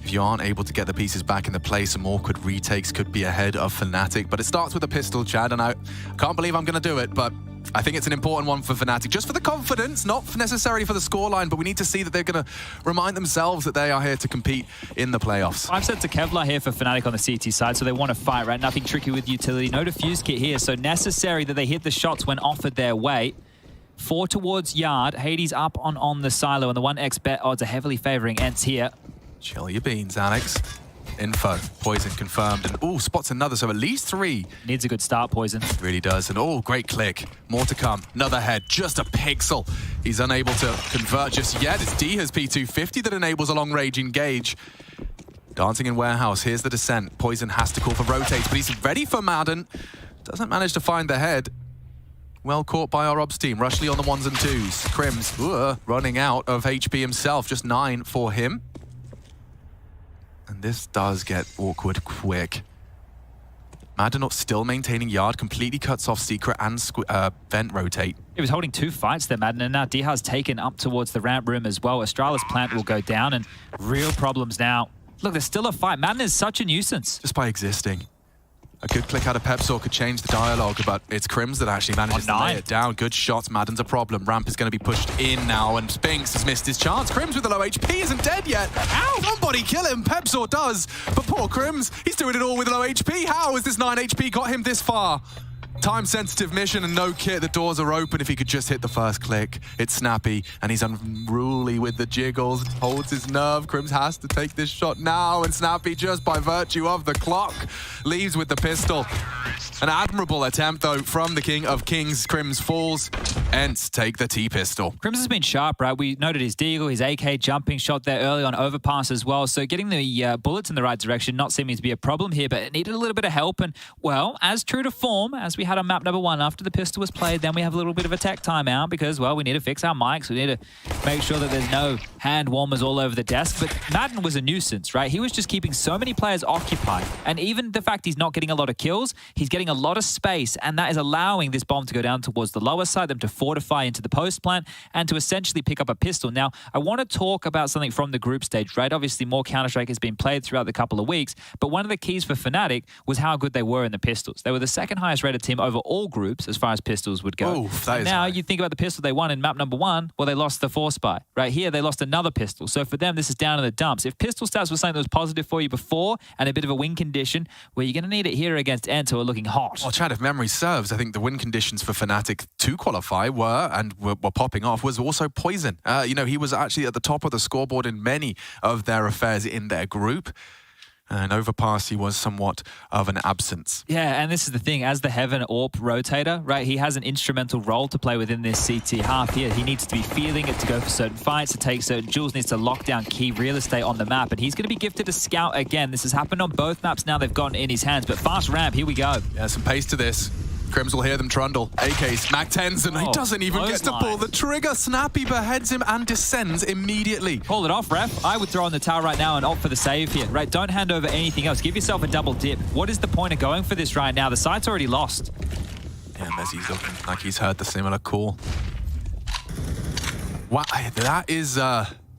If you aren't able to get the pieces back into place, some awkward retakes could be ahead of FNATIC. But it starts with a pistol, Chad, and I can't believe I'm going to do it, but I think it's an important one for FNATIC, just for the confidence, not necessarily for the scoreline, but we need to see that they're going to remind themselves that they are here to compete in the playoffs. 5 sets of Kevlar here for FNATIC on the CT side, so they want to fight, right? Nothing tricky with utility, no defuse kit here, so necessary that they hit the shots when offered their way. 4 towards Yard, Hades up on the silo, and the 1x bet odds are heavily favoring ENCE here. Chill your beans, Alex. Info. Poison confirmed. And oh, spots another, so at least 3. Needs a good start, Poison. Really does. And oh, great click. More to come. Another head. Just a pixel. He's unable to convert just yet. It's D has P250 that enables a long-range engage. Dancing in Warehouse. Here's the descent. Poison has to call for rotates, but he's ready for Madden. Doesn't manage to find the head. Well caught by our Obs team. Rushley on the 1s and 2s. Crims running out of HP himself. Just 9 for him. And this does get awkward quick. Madden still maintaining Yard, completely cuts off Secret and Vent rotate. He was holding 2 fights there, Madden, and now Diha's taken up towards the ramp room as well. Astralis plant will go down, and real problems now. Look, there's still a fight. Madden is such a nuisance. Just by existing. A good click out of Pepsor could change the dialogue, but it's Crims that actually manages to lay it down. Good shots. Madden's a problem. Ramp is going to be pushed in now, and Spinks has missed his chance. Crims with the low HP isn't dead yet. Ow! Somebody kill him. Pepsor does. But poor Crims, he's doing it all with low HP. How has this 9 HP got him this far? Time-sensitive mission and no kit. The doors are open if he could just hit the first click. It's Snappy, and he's unruly with the jiggles. Holds his nerve. Crims has to take this shot now, and Snappy, just by virtue of the clock, leaves with the pistol. An admirable attempt, though, from the King of Kings. Crims falls. ENCE take the T-pistol. Crims has been sharp, right? We noted his deagle, his AK jumping shot there early on overpass as well. So getting the bullets in the right direction not seeming to be a problem here, but it needed a little bit of help. And, well, as true to form, as we had on map number 1, after the pistol was played, then we have a little bit of a tech timeout because, well, we need to fix our mics. We need to make sure that there's no hand warmers all over the desk. But Madden was a nuisance, right? He was just keeping so many players occupied. And even the fact he's not getting a lot of kills, he's getting a lot of space, and that is allowing this bomb to go down towards the lower side, them to fortify into the post plant, and to essentially pick up a pistol. Now, I want to talk about something from the group stage, right? Obviously, more Counter-Strike has been played throughout the couple of weeks, but one of the keys for FNATIC was how good they were in the pistols. They were the second highest rated team over all groups as far as pistols would go. Oof, that is now, high. you think about the pistol they won in map number 1, well, they lost the 4-spy. Right here, they lost another pistol. So for them, this is down in the dumps. If pistol stats was something that was positive for you before and a bit of a win condition, well, you're going to need it here against ENCE, who are looking hot. Well, Chad, if memory serves, I think the win conditions for FNATIC to qualify were popping off was also Poison. You know, he was actually at the top of the scoreboard in many of their affairs in their group. And Overpass, he was somewhat of an absence. Yeah, and this is the thing. As the Heaven AWP rotator, right, he has an instrumental role to play within this CT half here. He needs to be feeling it to go for certain fights, to take certain jewels, needs to lock down key real estate on the map. And he's going to be gifted a scout again. This has happened on both maps now they've gotten in his hands. But fast ramp, here we go. Yeah, some pace to this. Crims will hear them trundle. AK's Mac 10s, and he doesn't even get to pull the trigger. Snappy beheads him and descends immediately. Call it off, ref. I would throw on the tower right now and opt for the save here. Right, don't hand over anything else. Give yourself a double dip. What is the point of going for this right now? The site's already lost. Yeah, Mezzi's looking like he's heard the similar call. Wow, that is...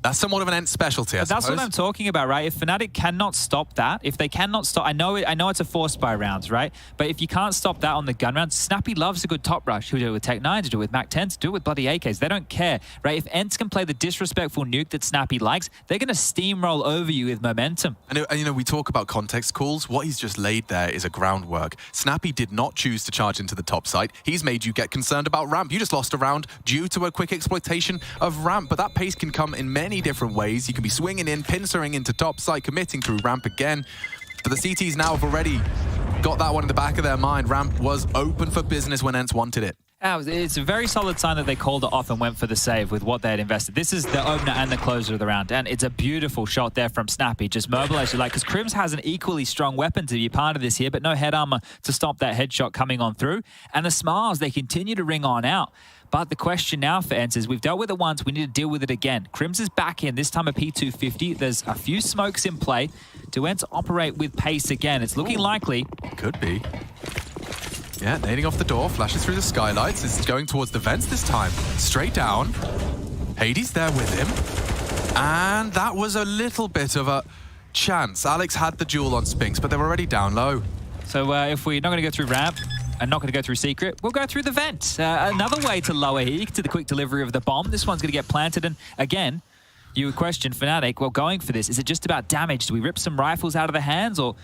That's somewhat of an ENCE specialty, I suppose. That's what I'm talking about, right? If FNATIC cannot stop that, if they cannot stop... I know it's a 4-spy rounds, right? But if you can't stop that on the gun round, Snappy loves a good top rush. He'll do it with Tech 9s, he'll do it with Mac 10s, do it with bloody AKs. They don't care, right? If ENCE can play the disrespectful nuke that Snappy likes, they're going to steamroll over you with momentum. And you know, we talk about context calls. What he's just laid there is a groundwork. Snappy did not choose to charge into the top site. He's made you get concerned about ramp. You just lost a round due to a quick exploitation of ramp, but that pace can come in many many different ways. You can be swinging in, pincering into top side, committing through ramp again. But the CTs now have already got that one in the back of their mind. Ramp was open for business when ENCE wanted it. It's a very solid sign that they called it off and went for the save with what they had invested. This is the opener and the closer of the round, and it's a beautiful shot there from Snappy. Just mobilize you like, because Crims has an equally strong weapon to be part of this here, but no head armor to stop that headshot coming on through. And the smiles, they continue to ring on out. But the question now for ENCE is, we've dealt with it once, we need to deal with it again. Crims is back in, this time a P250. There's a few smokes in play. Do ENCE operate with pace again? It's looking likely. Could be. Yeah, nading off the door, flashes through the skylights. Is going towards the vents this time. Straight down. Hades there with him. And that was a little bit of a chance. Alex had the duel on Spinks, but they were already down low. So if we're not going to go through ramp and not going to go through secret, we'll go through the vent. Another way to lower here to the quick delivery of the bomb. This one's going to get planted. And again, you would question FNATIC, well, going for this, is it just about damage? Do we rip some rifles out of the hands, or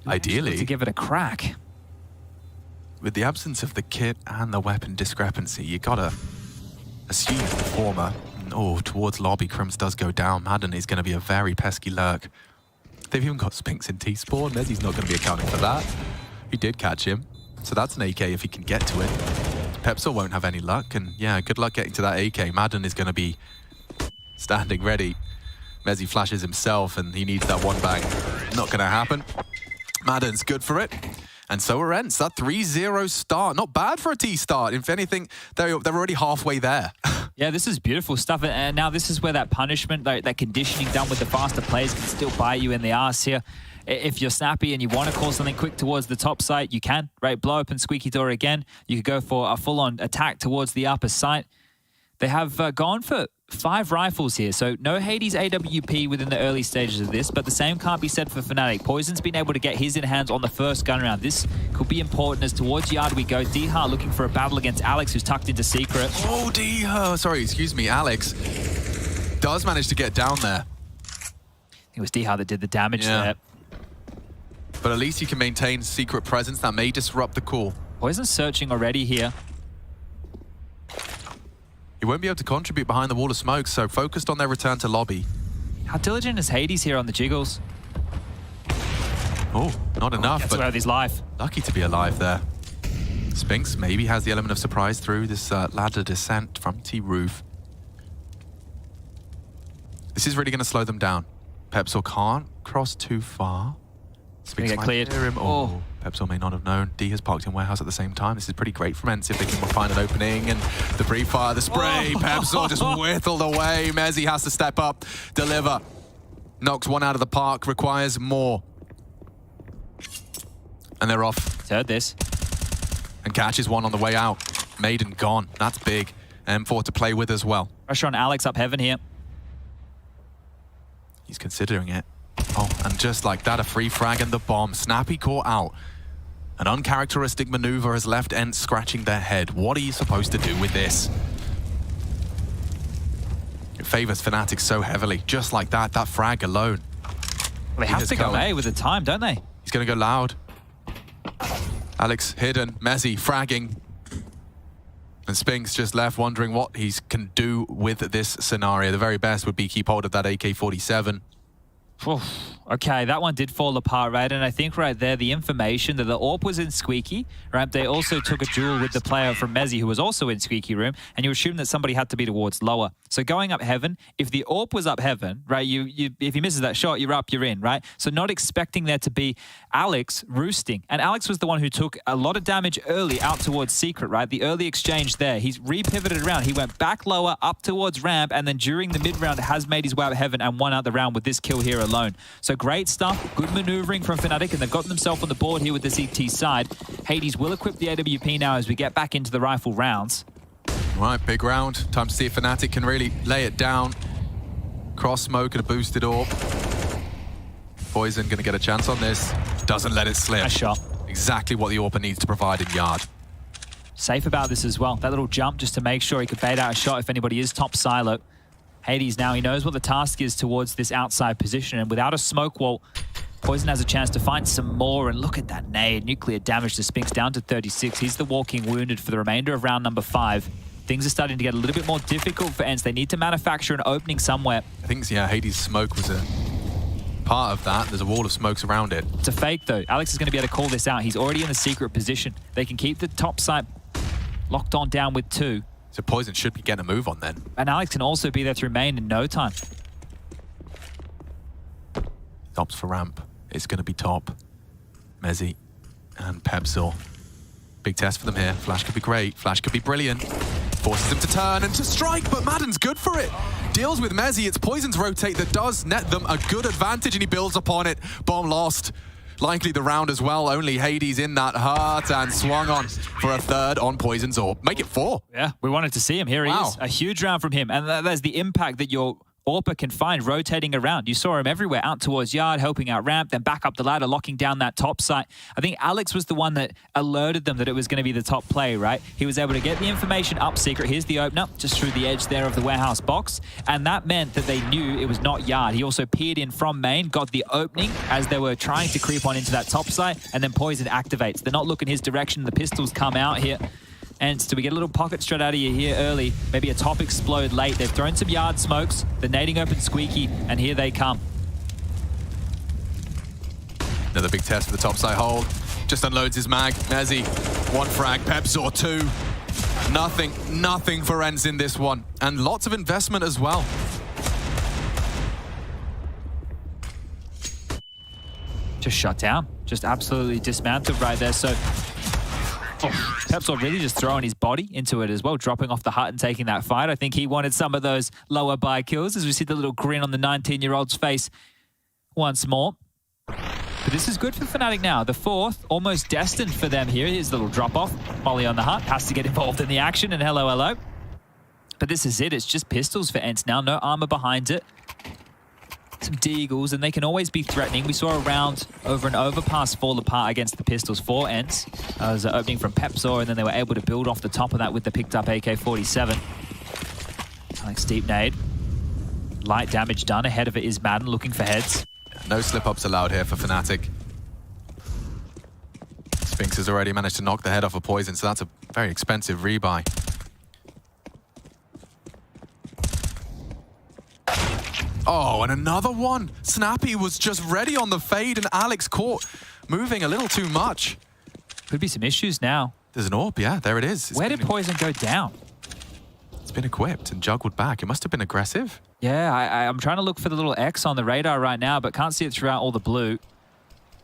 ideally to give it a crack? With the absence of the kit and the weapon discrepancy, you gotta assume the former. Oh, towards lobby, Crims does go down. Madden is going to be a very pesky lurk. They've even got Spinks in T-spawn. Nezzy's not going to be accounting for that. He did catch him, so that's an AK if he can get to it. Pepsor won't have any luck, and yeah, good luck getting to that AK. Madden is going to be standing ready. Mezzy flashes himself, and he needs that one bang. Not going to happen. Madden's good for it. And so are ENCE. That 3-0 start. Not bad for a T start. If anything, they're already halfway there. Yeah, this is beautiful stuff. And now this is where that punishment, that conditioning done with the faster players can still bite you in the ass here. If you're snappy and you want to call something quick towards the top site, you can, right? Blow open squeaky door again. You could go for a full-on attack towards the upper site. They have gone for 5 rifles here, so no Hades AWP within the early stages of this, but the same can't be said for FNATIC. Poison's been able to get his in hands on the first gun round. This could be important as towards Yard we go. Dihar looking for a battle against Alex, who's tucked into secret. Oh, Dihar. Sorry, excuse me. Alex does manage to get down there. It was Dihar that did the damage there. But at least he can maintain secret presence. That may disrupt the call. Poison's searching already here. He won't be able to contribute behind the wall of smoke, so focused on their return to lobby. How diligent is Hades here on the jiggles? Oh, not enough, Gets but away with his life. Lucky to be alive there. Spinks maybe has the element of surprise through this ladder descent from T-roof. This is really going to slow them down. Pepsor can't cross too far. Spinks get might cleared. hear him. Oh, Pepsor may not have known. D has parked in warehouse at the same time. This is pretty great from ENCE if they can find an opening. And the pre-fire, the spray. Pepsor just whittled away. Mezzy has to step up, deliver. Knocks one out of the park, requires more. And they're off. Heard this. And catches one on the way out. Maiden gone. That's big. M4 to play with as well. Pressure on Alex up heaven here. He's considering it. Oh, and just like that, a free frag and the bomb. Snappy caught out. An uncharacteristic maneuver has left ENCE scratching their head. What are you supposed to do with this? It favors FNATIC so heavily. Just like that, that frag alone. Well, they have to go A with the time, don't they? He's going to go loud. Alex hidden, Mezzy fragging. And Spinks just left wondering what he can do with this scenario. The very best would be keep hold of that AK-47. Okay, that one did fall apart, right? And I think right there, the information that the AWP was in Squeaky, right? They also took a duel with the player from Mezzy, who was also in Squeaky room, and you assume that somebody had to be towards lower. So going up heaven, if the AWP was up heaven, right, if he misses that shot, you're up, you're in, right? So not expecting there to be Alex roosting. And Alex was the one who took a lot of damage early out towards secret, right? The early exchange there. He's re-pivoted around. He went back lower, up towards ramp, and then during the mid-round has made his way up heaven and won out the round with this kill here alone. So great stuff, good maneuvering from FNATIC, and they've gotten themselves on the board here with the CT side. Hades will equip the AWP now as we get back into the rifle rounds. Right, big round. Time to see if FNATIC can really lay it down. Cross smoke and a boosted AWP. Poison going to get a chance on this. Doesn't let it slip. Nice shot. Exactly what the AWP needs to provide in yard. Safe about this as well. That little jump just to make sure he could bait out a shot if anybody is top silo. Hades now, he knows what the task is towards this outside position, and without a smoke wall, Poison has a chance to find some more, and look at that nade. Nuclear damage to Spinks down to 36. He's the walking wounded for the remainder of round number 5. things are starting to get a little bit more difficult for ENCE. They need to manufacture an opening somewhere. I think, yeah, Hades' smoke was a part of that. There's a wall of smokes around it. It's a fake, though. Alex is going to be able to call this out. He's already in the secret position. They can keep the top site locked on down with 2. So Poison should be getting a move on then. And Alex can also be there through main in no time. Stops for ramp. It's going to be top. Mezzi and Pepsil. Big test for them here. Flash could be great. Flash could be brilliant. Forces him to turn and to strike, but Madden's good for it. Deals with Mezzi. It's Poison's rotate that does net them a good advantage, and he builds upon it. Bomb lost. Likely the round as well. Only Hades in that heart and swung on for a third on Poison's AWP. Make it 4. Yeah, we wanted to see him. Here he is. A huge round from him. And there's the impact that your AWPer can find rotating around. You saw him everywhere, out towards yard, helping out ramp, then back up the ladder, locking down that top site. I think Alex was the one that alerted them that it was going to be the top play, right? He was able to get the information up secret. Here's the opener, just through the edge there of the warehouse box. And that meant that they knew it was not yard. He also peered in from main, got the opening as they were trying to creep on into that top site, and then Poison activates. They're not looking his direction. The pistols come out here. And do we get a little pocket straight out of you here early? Maybe a top explode late. They've thrown some yard smokes. They're nading open Squeaky, and here they come. Another big test for the topside hold. Just unloads his mag. Mezzi, 1 frag. Pepsor, 2. Nothing for ENCE in this one. And lots of investment as well. Just shut down. Just absolutely dismantled right there. So Pepsor really just throwing his body into it as well, dropping off the hut and taking that fight. I think he wanted some of those lower buy kills as we see the little grin on the 19-year-old's face once more. But this is good for FNATIC now. The 4th, almost destined for them here. Here's a little drop-off. Molly on the hut, has to get involved in the action, and hello. But this is it. It's just pistols for ENCE now. No armor behind it. Some deagles, and they can always be threatening. We saw a round over an overpass fall apart against the pistols for ENCE. It was an opening from Pepsor, and then they were able to build off the top of that with the picked up AK-47. Alex deep nade. Light damage done. Ahead of it is Madden looking for heads. No slip-ups allowed here for FNATIC. Spinks has already managed to knock the head off of Poison, so that's a very expensive rebuy. Oh, and another one. Snappy was just ready on the fade, and Alex caught moving a little too much. Could be some issues now. There's an AWP, yeah, there it is. Where did Poison go down? It's been equipped and juggled back. It must have been aggressive. Yeah, I'm trying to look for the little X on the radar right now, but can't see it throughout all the blue.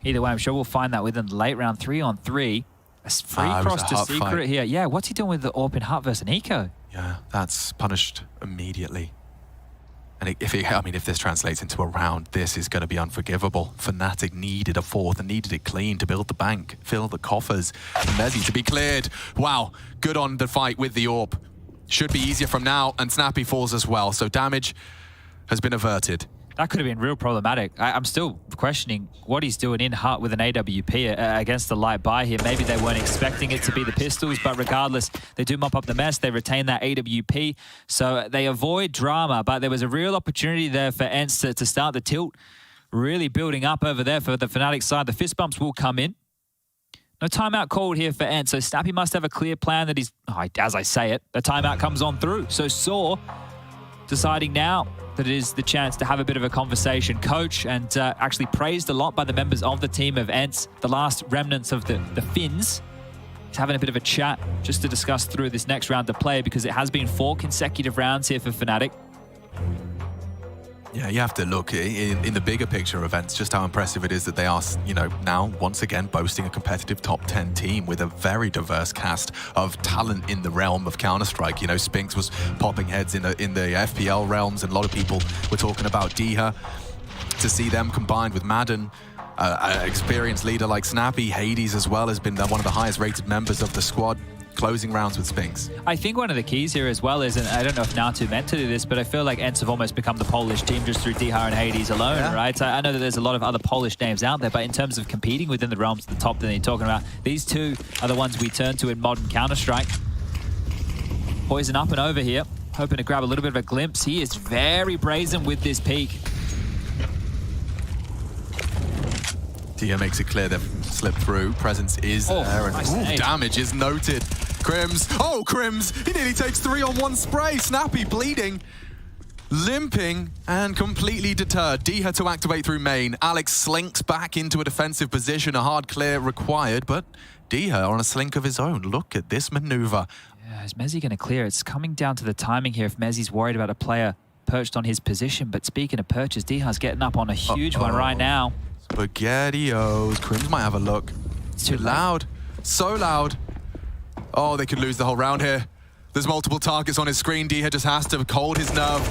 Either way, I'm sure we'll find that within the late round 3-on-3. A free cross to secret fight here. Yeah, what's he doing with the AWP in hut versus Nico? Yeah, that's punished immediately. And if this translates into a round, this is going to be unforgivable. FNATIC needed a 4th and needed it clean to build the bank, fill the coffers. And Mezzi to be cleared. Wow, good on the fight with the AWP. Should be easier from now, and Snappy falls as well. So damage has been averted. That could have been real problematic. I'm still questioning what he's doing in hut with an AWP against the light buy here. Maybe they weren't expecting it to be the pistols, but regardless, they do mop up the mess. They retain that AWP, so they avoid drama. But there was a real opportunity there for ENCE to start the tilt, really building up over there for the FNATIC side. The fist bumps will come in. No timeout called here for ENCE, so Snappy must have a clear plan that he's, as I say it, the timeout comes on through. So Saw deciding now that it is the chance to have a bit of a conversation. Coach, and actually praised a lot by the members of the team of ENCE, the last remnants of the Finns. He's having a bit of a chat just to discuss through this next round of play, because it has been 4 consecutive rounds here for FNATIC. Yeah, you have to look in the bigger picture of ENCE, just how impressive it is that they are, now once again boasting a competitive top 10 team with a very diverse cast of talent in the realm of Counter-Strike. Spinks was popping heads in the FPL realms, and a lot of people were talking about Diha. To see them combined with Madden, an experienced leader like Snappy, Hades as well has been one of the highest rated members of the squad. Closing rounds with Spinks. I think one of the keys here as well is, and I don't know if Natu meant to do this, but I feel like ENCE have almost become the Polish team just through Diha and Hades alone, right? So I know that there's a lot of other Polish names out there, but in terms of competing within the realms of the top that you're talking about, these two are the ones we turn to in modern Counter-Strike. Poison up and over here, hoping to grab a little bit of a glimpse. He is very brazen with this peak. Diha makes it clear they've slipped through. Presence is there, and nice damage is noted. Crims. Oh, Crims! He nearly takes 3 on 1 spray. Snappy bleeding, limping, and completely deterred. Diha to activate through main. Alex slinks back into a defensive position. A hard clear required, but Diha on a slink of his own. Look at this maneuver. Yeah, is Mezzi going to clear? It's coming down to the timing here if Mezzi's worried about a player perched on his position. But speaking of perches, Diha's getting up on a huge one right now. SpaghettiOs. Crims might have a look. It's too loud. So loud. Oh, they could lose the whole round here. There's multiple targets on his screen. Diha just has to hold his nerve.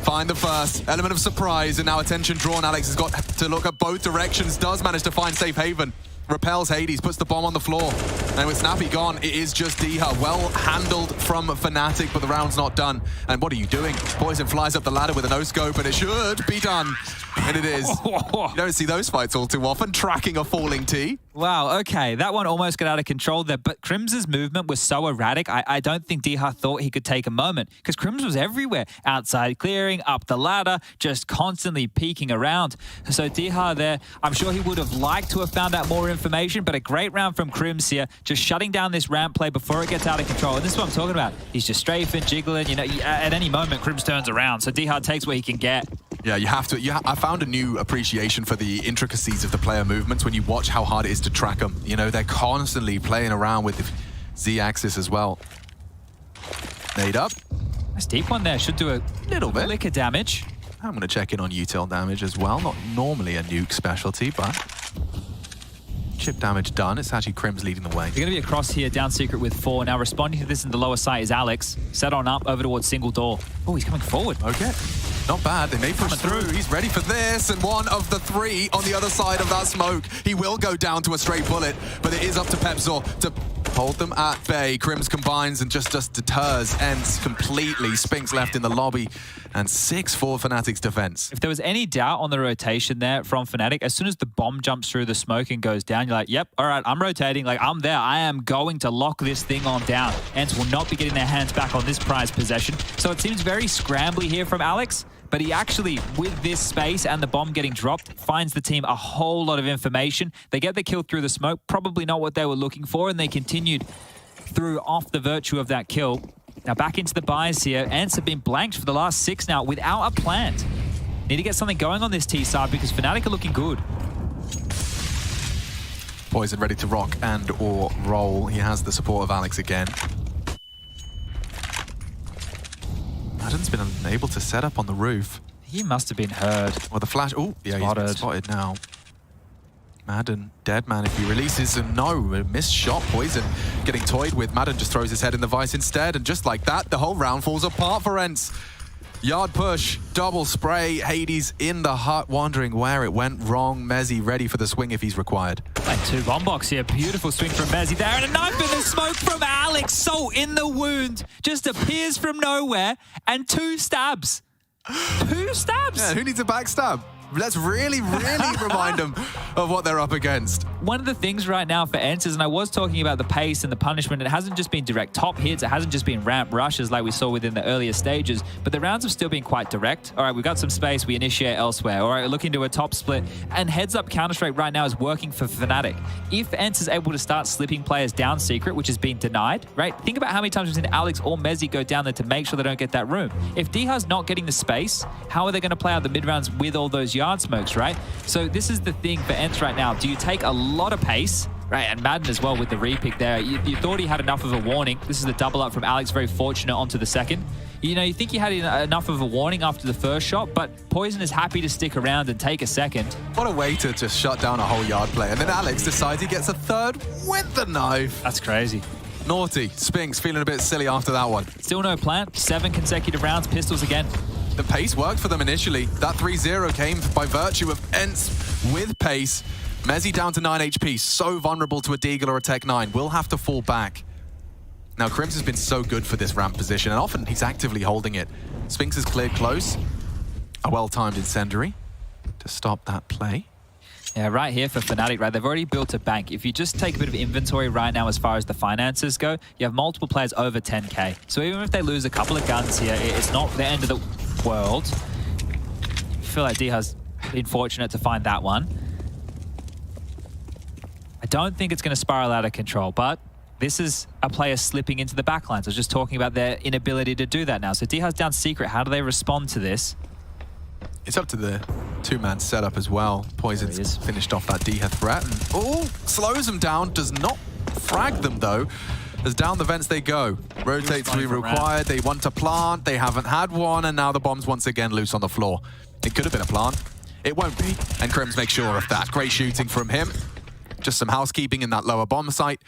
Find the first. Element of surprise, and now attention drawn. Alex has got to look at both directions. Does manage to find safe haven. Repels Hades, puts the bomb on the floor. And with Snappy gone, it is just Diha. Well handled from FNATIC, but the round's not done. And what are you doing? Poison flies up the ladder with a no-scope, and it should be done. And it is. You don't see those fights all too often, tracking a falling T. Wow, okay, that one almost got out of control there, but Crims' movement was so erratic, I don't think Diha thought he could take a moment, because Crims was everywhere, outside clearing, up the ladder, just constantly peeking around. So Diha there, I'm sure he would have liked to have found out more information, but a great round from Crims here, just shutting down this ramp play before it gets out of control. And this is what I'm talking about. He's just strafing, jiggling, you know, at any moment, Crims turns around, so Diha takes what he can get. Yeah, you have to. I found a new appreciation for the intricacies of the player movements when you watch how hard it is to track them. You know, they're constantly playing around with the Z-axis as well. Nade up. Nice deep one there. Should do a little bit. Lick of damage. I'm going to check in on util damage as well. Not normally a nuke specialty, but chip damage done. It's actually Crims leading the way. They're going to be across here, down secret with 4. Now responding to this in the lower site is Alex. Set on up, over towards single door. Oh, he's coming forward. Okay. Not bad. They may push through. He's ready for this. And one of the 3 on the other side of that smoke. He will go down to a straight bullet, but it is up to Pepzor to hold them at bay. Crims combines and just deters ENCE completely. Spinks left in the lobby. And 6-4 FNATIC's defense. If there was any doubt on the rotation there from FNATIC, as soon as the bomb jumps through the smoke and goes down, you're like, yep, all right, I'm rotating. Like, I'm there. I am going to lock this thing on down. ENCE will not be getting their hands back on this prized possession. So it seems very scrambly here from Alex. But he actually, with this space and the bomb getting dropped, finds the team a whole lot of information. They get the kill through the smoke, probably not what they were looking for, and they continued through off the virtue of that kill. Now back into the buys here. ENCE have been blanked for the last 6 now without a plant. Need to get something going on this T side because FNATIC are looking good. Poison ready to rock and or roll. He has the support of Alex again. Madden's been unable to set up on the roof. He must have been heard. Well, the flash... Oh, yeah, he's been spotted now. Madden, dead man if he releases. And no, a missed shot. Poison getting toyed with. Madden just throws his head in the vice instead. And just like that, the whole round falls apart for ENCE. Yard push, double spray. Hades in the hut, wondering where it went wrong. Mezzi ready for the swing if he's required. Like 2 bomb box here. Beautiful swing from Mezzi there. And a knife in the smoke from Alex. So in the wound. Just appears from nowhere. And 2 stabs. 2 stabs. Yeah, who needs a backstab? Let's really remind them of what they're up against. One of the things right now for ENCE is, and I was talking about the pace and the punishment, it hasn't just been direct top hits, it hasn't just been ramp rushes like we saw within the earlier stages, but the rounds have still been quite direct. All right, we've got some space, we initiate elsewhere. All right, looking to a top split, and heads up Counter-Strike right now is working for FNATIC. If ENCE is able to start slipping players down secret, which has been denied, right? Think about how many times we've seen Alex or Mezzi go down there to make sure they don't get that room. If Diha's not getting the space, how are they going to play out the mid rounds with all those yard smokes, right? So this is the thing for ENCE right now. Do you take a lot of pace, right? And Madden as well with the repick there. You thought he had enough of a warning. This is the double up from Alex, very fortunate onto the second. You know, you think he had enough of a warning after the first shot, but Poison is happy to stick around and take a second. What a way to just shut down a whole yard play. And then Alex decides he gets a 3rd with the knife. That's crazy. Naughty. Spinks feeling a bit silly after that one. Still no plant. 7 consecutive rounds. Pistols again. The pace worked for them initially. That 3-0 came by virtue of ENCE with pace. Mezzi down to 9 HP. So vulnerable to a Deagle or a Tech 9. Will have to fall back. Now, Crims has been so good for this ramp position, and often he's actively holding it. Spinks is cleared close. A well-timed incendiary to stop that play. Yeah, right here for FNATIC, right? They've already built a bank. If you just take a bit of inventory right now as far as the finances go, you have multiple players over 10k. So even if they lose a couple of guns here, it's not the end of the world. I feel like Diha's been fortunate to find that one. I don't think it's going to spiral out of control, but this is a player slipping into the backlines. I was just talking about their inability to do that now. So Diha's down secret. How do they respond to this? It's up to the two-man setup as well. Poison's finished off that Diha threat. And, oh, slows them down. Does not frag them, though. As down the vents they go. Rotates we required. They want to plant. They haven't had one. And now the bomb's once again loose on the floor. It could have been a plant. It won't be. And Crims makes sure of that. Great shooting from him. Just some housekeeping in that lower bomb site.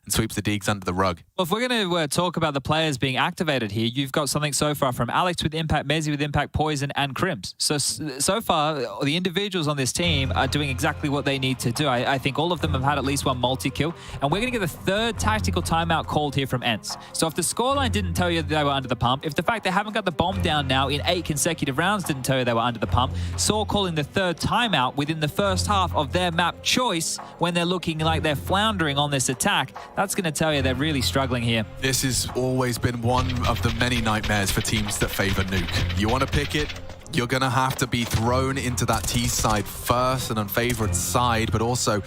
And sweeps the Deegs under the rug. Well, if we're going to talk about the players being activated here, you've got something so far from Alex with Impact, Mezi with Impact, Poison, and Crims. So far, the individuals on this team are doing exactly what they need to do. I think all of them have had at least one multi-kill, and we're going to get the third tactical timeout called here from ENCE. So if the scoreline didn't tell you they were under the pump, if the fact they haven't got the bomb down now in 8 consecutive rounds didn't tell you they were under the pump, Saw calling the third timeout within the first half of their map choice when they're looking like they're floundering on this attack, that's going to tell you they're really struggling here. This has always been one of the many nightmares for teams that favor Nuke. You want to pick it, you're going to have to be thrown into that T side first, an unfavored side, but also,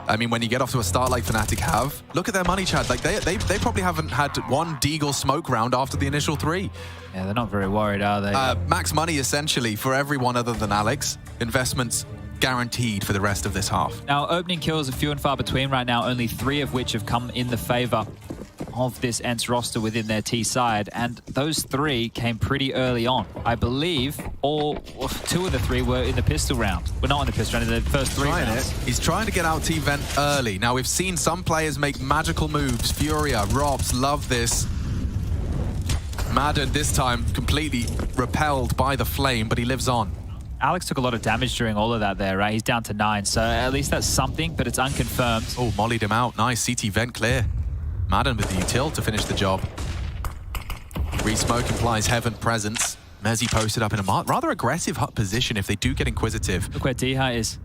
I mean, when you get off to a start like FNATIC have, look at their money, Chad. Like, they probably haven't had one Deagle smoke round after the initial 3. Yeah, they're not very worried, are they? Max money, essentially, for everyone other than Alex. Investments guaranteed for the rest of this half. Now, opening kills are few and far between right now, only 3 of which have come in the favor of this ENCE roster within their T side, and those 3 came pretty early on. I believe 2 of the 3 were in the pistol round. We're not in the pistol round, in the first 3 rounds. He's trying to get out T-Vent early. Now, we've seen some players make magical moves. Furia, Robs, love this. Madden, this time, completely repelled by the flame, but he lives on. Alex took a lot of damage during all of that there, right? He's down to 9, so at least that's something, but it's unconfirmed. Oh, mollied him out. Nice. CT vent clear. Madden with the util to finish the job. Re-smoke implies heaven presence. Mezi posted up in a rather aggressive hut position if they do get inquisitive. Look where Diha is.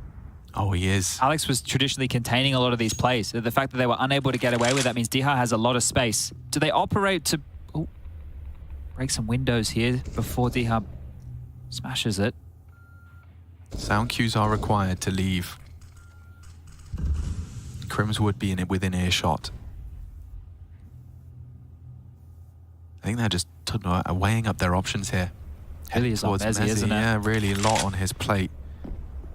Oh, he is. Alex was traditionally containing a lot of these plays. The fact that they were unable to get away with that means Diha has a lot of space. Do they operate to break some windows here before Diha smashes it? Sound cues are required to leave. Crims would be within earshot. I think they're just weighing up their options here. Really is on Mezi, isn't it? Yeah, really a lot on his plate.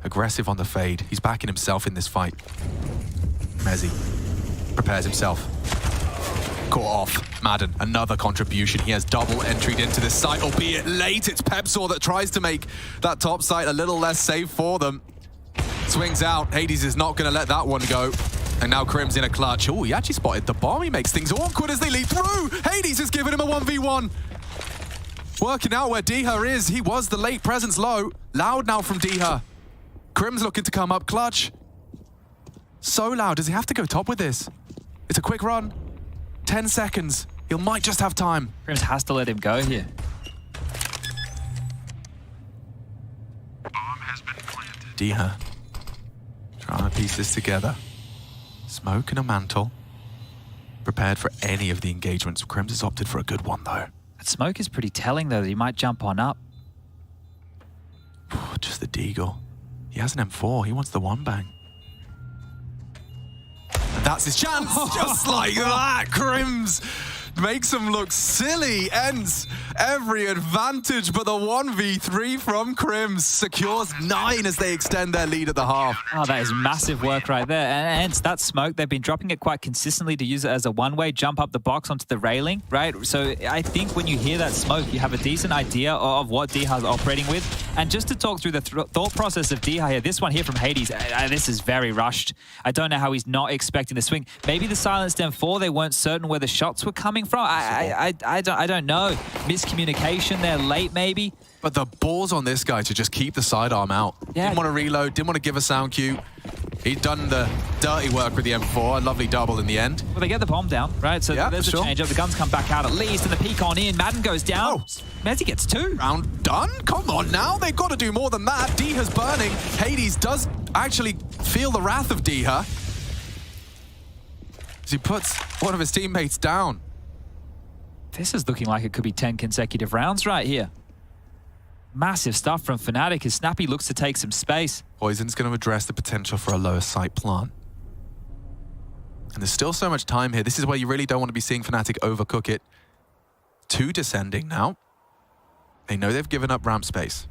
Aggressive on the fade. He's backing himself in this fight. Mezi prepares himself. Caught off. Madden, another contribution. He has double entered into this site, albeit late. It's Pepsaw that tries to make that top site a little less safe for them. Swings out. Hades is not going to let that one go. And now Crims in a clutch. Oh, he actually spotted the bomb. He makes things awkward as they leap through. Hades has given him a 1v1. Working out where Diha is. He was the late presence low. Loud now from Diha. Crims looking to come up clutch. So loud. Does he have to go top with this? It's a quick run. 10 seconds. He might just have time. Crims has to let him go here. Bomb has been planted. Diha trying to piece this together. Smoke and a mantle. Prepared for any of the engagements. Crims has opted for a good one, though. That smoke is pretty telling, though, that he might jump on up. Just the Deagle. He has an M4. He wants the one bang. And that's his chance. Just like that. Crims makes him look silly. Ends every advantage, but the 1v3 from Crims secures 9 as they extend their lead at the half. Oh, that is massive work right there. And that smoke, they've been dropping it quite consistently to use it as a one-way, jump up the box onto the railing, right? So I think when you hear that smoke, you have a decent idea of what Diha's operating with. And just to talk through the thought process of Diha here, this one here from Hades, this is very rushed. I don't know how he's not expecting the swing. Maybe the silenced M4, they weren't certain where the shots were coming from. I don't know. Miscommunication there late, maybe. But the balls on this guy to just keep the sidearm out. Yeah. Didn't want to reload, didn't want to give a sound cue. He'd done the dirty work with the M4, a lovely double in the end. Well, they get the bomb down, right? So yeah, there's a change up. The guns come back out at least, and the peek on in. Madden goes down. Mezi gets 2. Round done? Come on now, they've got to do more than that. Diha's burning. Hades does actually feel the wrath of Diha as he puts one of his teammates down. This is looking like it could be 10 consecutive rounds right here. Massive stuff from FNATIC as Snappy looks to take some space. Poison's going to address the potential for a lower site plant. And there's still so much time here. This is where you really don't want to be seeing FNATIC overcook it. 2 descending now. They know they've given up ramp space.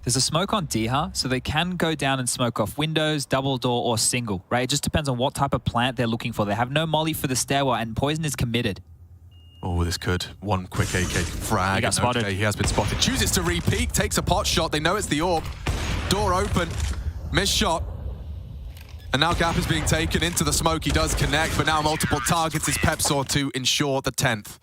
There's a smoke on Diha, so they can go down and smoke off windows, double door, or single, right? It just depends on what type of plant they're looking for. They have no molly for the stairwell, and Poison is committed. Oh, this could. One quick AK frag. He got spotted. Okay, he has been spotted. Chooses to re-peek, takes a pot shot. They know it's the AWP. Door open. Missed shot. And now gap is being taken into the smoke. He does connect, but now multiple targets is Pepsor to ensure the 10th.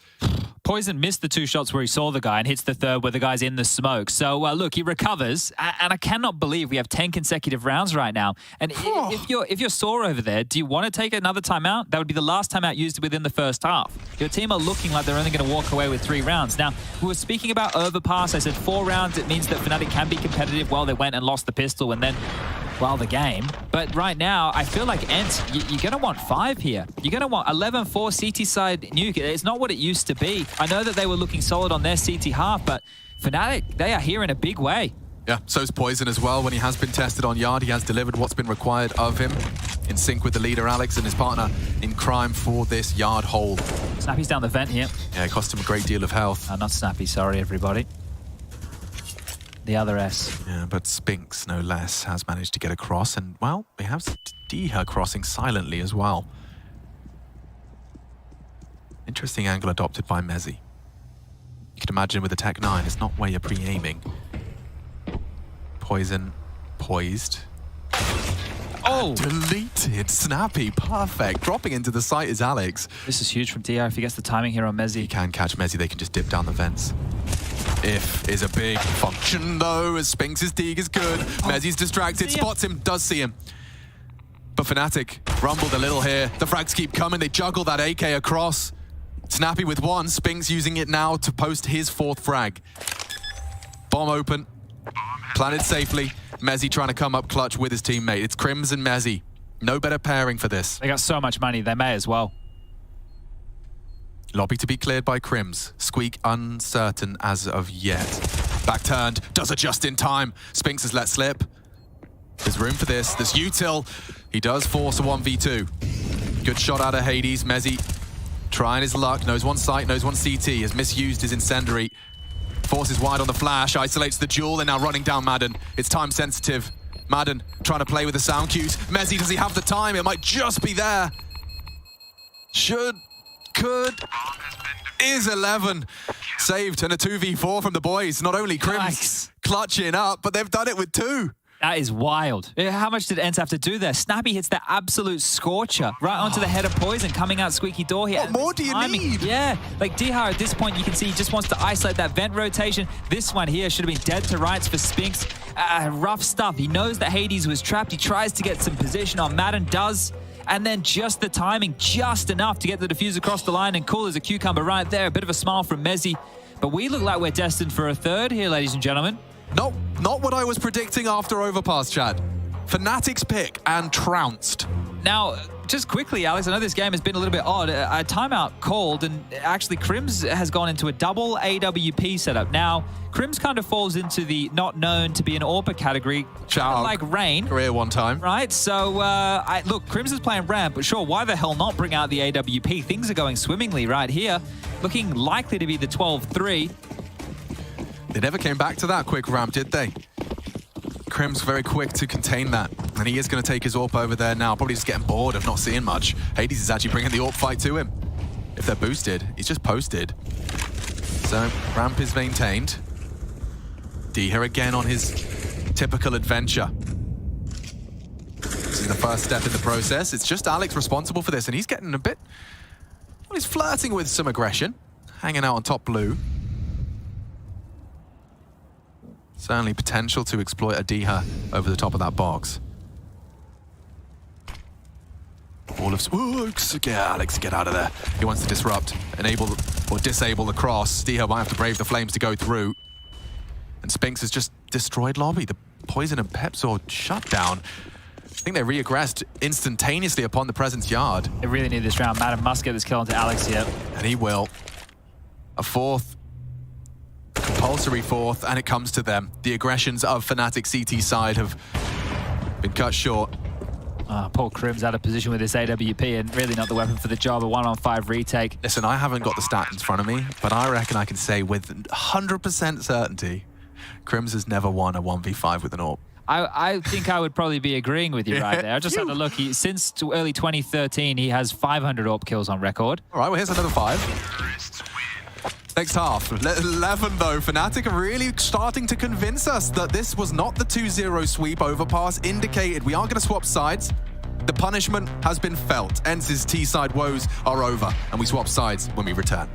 Poison missed the 2 shots where he saw the guy and hits the 3rd where the guy's in the smoke. So, look, he recovers, and I cannot believe we have 10 consecutive rounds right now. And if you're sore over there, do you want to take another timeout? That would be the last timeout used within the first half. Your team are looking like they're only going to walk away with 3 rounds. Now, we were speaking about overpass. I said 4 rounds. It means that FNATIC can be competitive. Well, they went and lost the pistol and then, well, the game. But right now, I feel like ENCE, you're going to want 5 here. You're going to want 11-4 CT side nuke. It's not what it used to be. I know that they were looking solid on their CT half, but FNATIC, they are here in a big way. Yeah, so's Poison as well. When he has been tested on Yard, he has delivered what's been required of him. In sync with the leader, Alex, and his partner in crime for this Yard hold. Snappy's down the vent here. Yeah, it cost him a great deal of health. Not Snappy, sorry, everybody. The other S. Yeah, but Spinks, no less, has managed to get across. And, well, we have Diha crossing silently as well. Interesting angle adopted by Mezzi. You can imagine with the Tech 9, it's not where you're pre-aiming. Poison poised. Oh! Deleted. Snappy. Perfect. Dropping into the site is Alex. This is huge from DR if he gets the timing here on Mezzi. He can catch Mezzi. They can just dip down the vents. If is a big function, though, as Spinks' dig is good. Mezzi's distracted. Spots him. Does see him. But FNATIC rumbled a little here. The frags keep coming. They juggle that AK across. Snappy with 1. Spinks using it now to post his 4th frag. Bomb open. Planted safely. Mezzi trying to come up clutch with his teammate. It's Crims and Mezzi. No better pairing for this. They got so much money, they may as well. Lobby to be cleared by Crims. Squeak uncertain as of yet. Back turned. Does it just in time. Spinks has let slip. There's room for this. There's util. He does force a 1v2. Good shot out of Hades. Mezzi trying his luck. Knows one site, knows one CT. Has misused his incendiary. Forces wide on the flash, isolates the duel, and now running down Madden. It's time sensitive. Madden trying to play with the sound cues. Mezzi, does he have the time? It might just be there. Should, could, is 11. Saved, and a 2v4 from the boys. Not only Crims clutching up, but they've done it with 2. That is wild. How much did ENCE have to do there? Snappy hits that absolute scorcher right onto the head of Poison, coming out squeaky door here. What more do you need? Yeah, like Diha at this point, you can see he just wants to isolate that vent rotation. This one here should have been dead to rights for Spinks. Rough stuff. He knows that Hades was trapped. He tries to get some position on Madden, does. And then just the timing, just enough to get the defuse across the line, and cool as a cucumber right there. A bit of a smile from Mezzi. But we look like we're destined for a 3rd here, ladies and gentlemen. No, not what I was predicting after Overpass, Chad. FNATIC's pick and trounced. Now, just quickly, Alex, I know this game has been a little bit odd. A timeout called, and actually Crims has gone into a double AWP setup. Now, Crims kind of falls into the not known to be an AWP category, kind of like Rain. Career one time. Right, so, look, Crims is playing ramp, but sure, why the hell not bring out the AWP? Things are going swimmingly right here. Looking likely to be the 12-3. They never came back to that quick ramp, did they? Crims very quick to contain that. And he is going to take his AWP over there now. Probably just getting bored of not seeing much. Hades is actually bringing the AWP fight to him. If they're boosted, he's just posted. So, ramp is maintained. Diha again on his typical adventure. This is the first step in the process. It's just Alex responsible for this, and he's getting a bit... Well, he's flirting with some aggression. Hanging out on top blue. Certainly potential to exploit a Diha over the top of that box. All of... Ooh, Alex, get out of there. He wants to disrupt, enable, or disable the cross. Diha might have to brave the flames to go through. And Spinks has just destroyed lobby. The Poison and Pepsor shut down. I think they re-aggressed instantaneously upon the presence Yard. They really need this round. Madden must get this kill onto Alex here. And he will. A 4th. Compulsory 4th, and it comes to them. The aggressions of FNATIC CT side have been cut short. Poor Crim's out of position with this AWP and really not the weapon for the job. A 1-on-5 retake. Listen, I haven't got the stat in front of me, but I reckon I can say with 100% certainty, Crims has never won a 1v5 with an AWP. I think I would probably be agreeing with you right there. I just had a look. Since early 2013, he has 500 AWP kills on record. All right, well, here's another 5. Next half, 11 though. FNATIC are really starting to convince us that this was not the 2-0 sweep. Overpass indicated we are going to swap sides. The punishment has been felt. ENCE's T-side woes are over, and we swap sides when we return.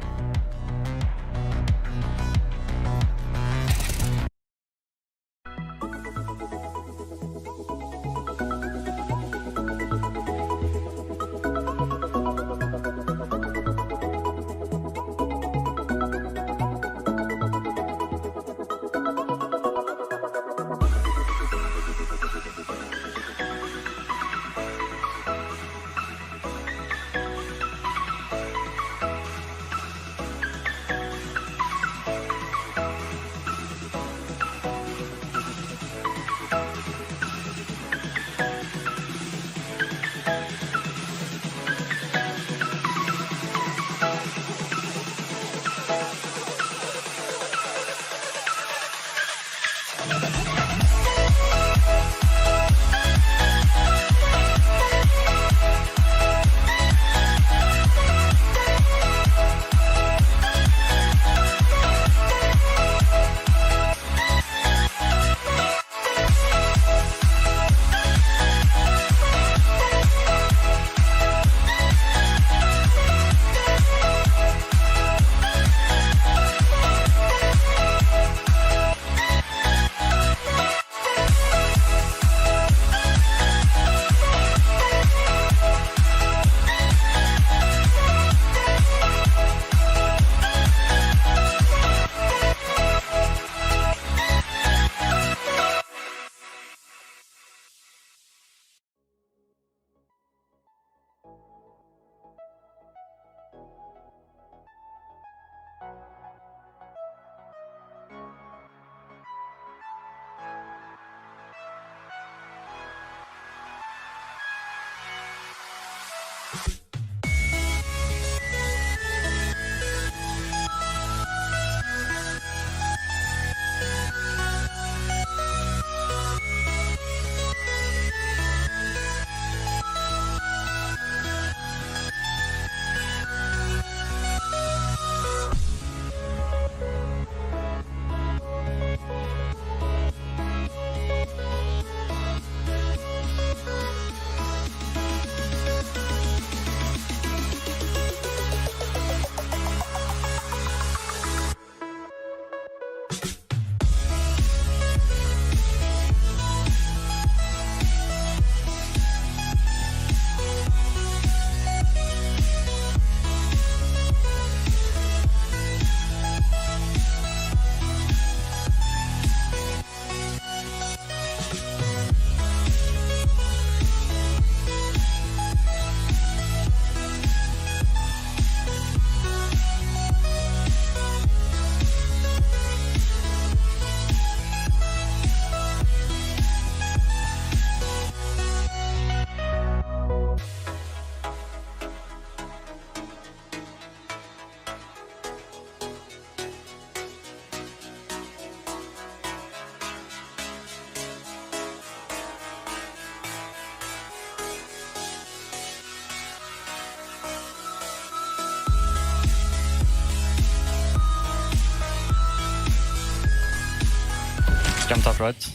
Jumped up right.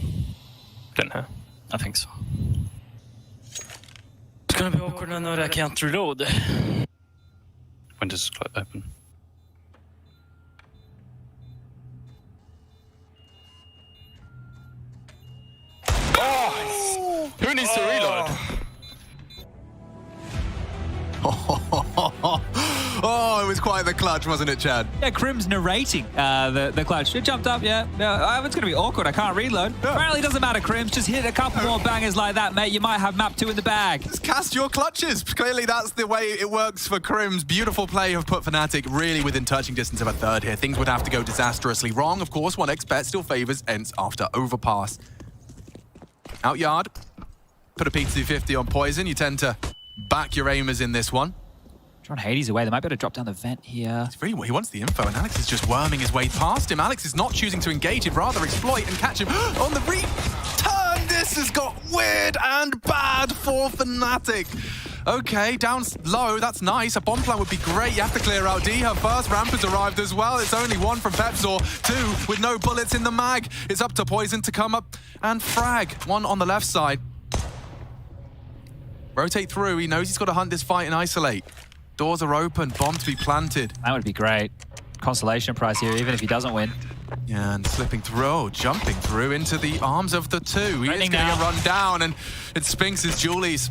Didn't he? I think so. It's gonna be awkward now that I can't reload. Windows is quite open. Oh! Who needs to reload? Oh, it was quite the clutch, wasn't it, Chad? Yeah, Crim's narrating the clutch. It jumped up, yeah. It's going to be awkward. I can't reload. Yeah. Apparently, it doesn't matter, Crims. Just hit a couple more bangers like that, mate. You might have map 2 in the bag. Just cast your clutches. Clearly, that's the way it works for Crims. Beautiful play have put FNATIC really within touching distance of a third here. Things would have to go disastrously wrong. Of course, 1xBet still favors ENCE after overpass. Out yard. put a P250 on Poison. You tend to back your aimers in this one. John Hades away. They might be able to drop down the vent here. He wants the info, and Alex is just worming his way past him. Alex is not choosing to engage him, rather exploit and catch him on the return. This has got weird and bad for FNATIC. Okay, down low, that's nice. A bomb plant would be great. You have to clear out D. Her first ramp has arrived as well. It's only one from Pepsor, two with no bullets in the mag. It's up to Poison to come up and frag. One on the left side. Rotate through. He knows he's got to hunt this fight and isolate. Doors are open, bomb to be planted. That would be great. Consolation prize here, even if he doesn't win. Yeah, and slipping through, jumping through into the arms of the two. He is getting a run down, and it's Spinks' Julie's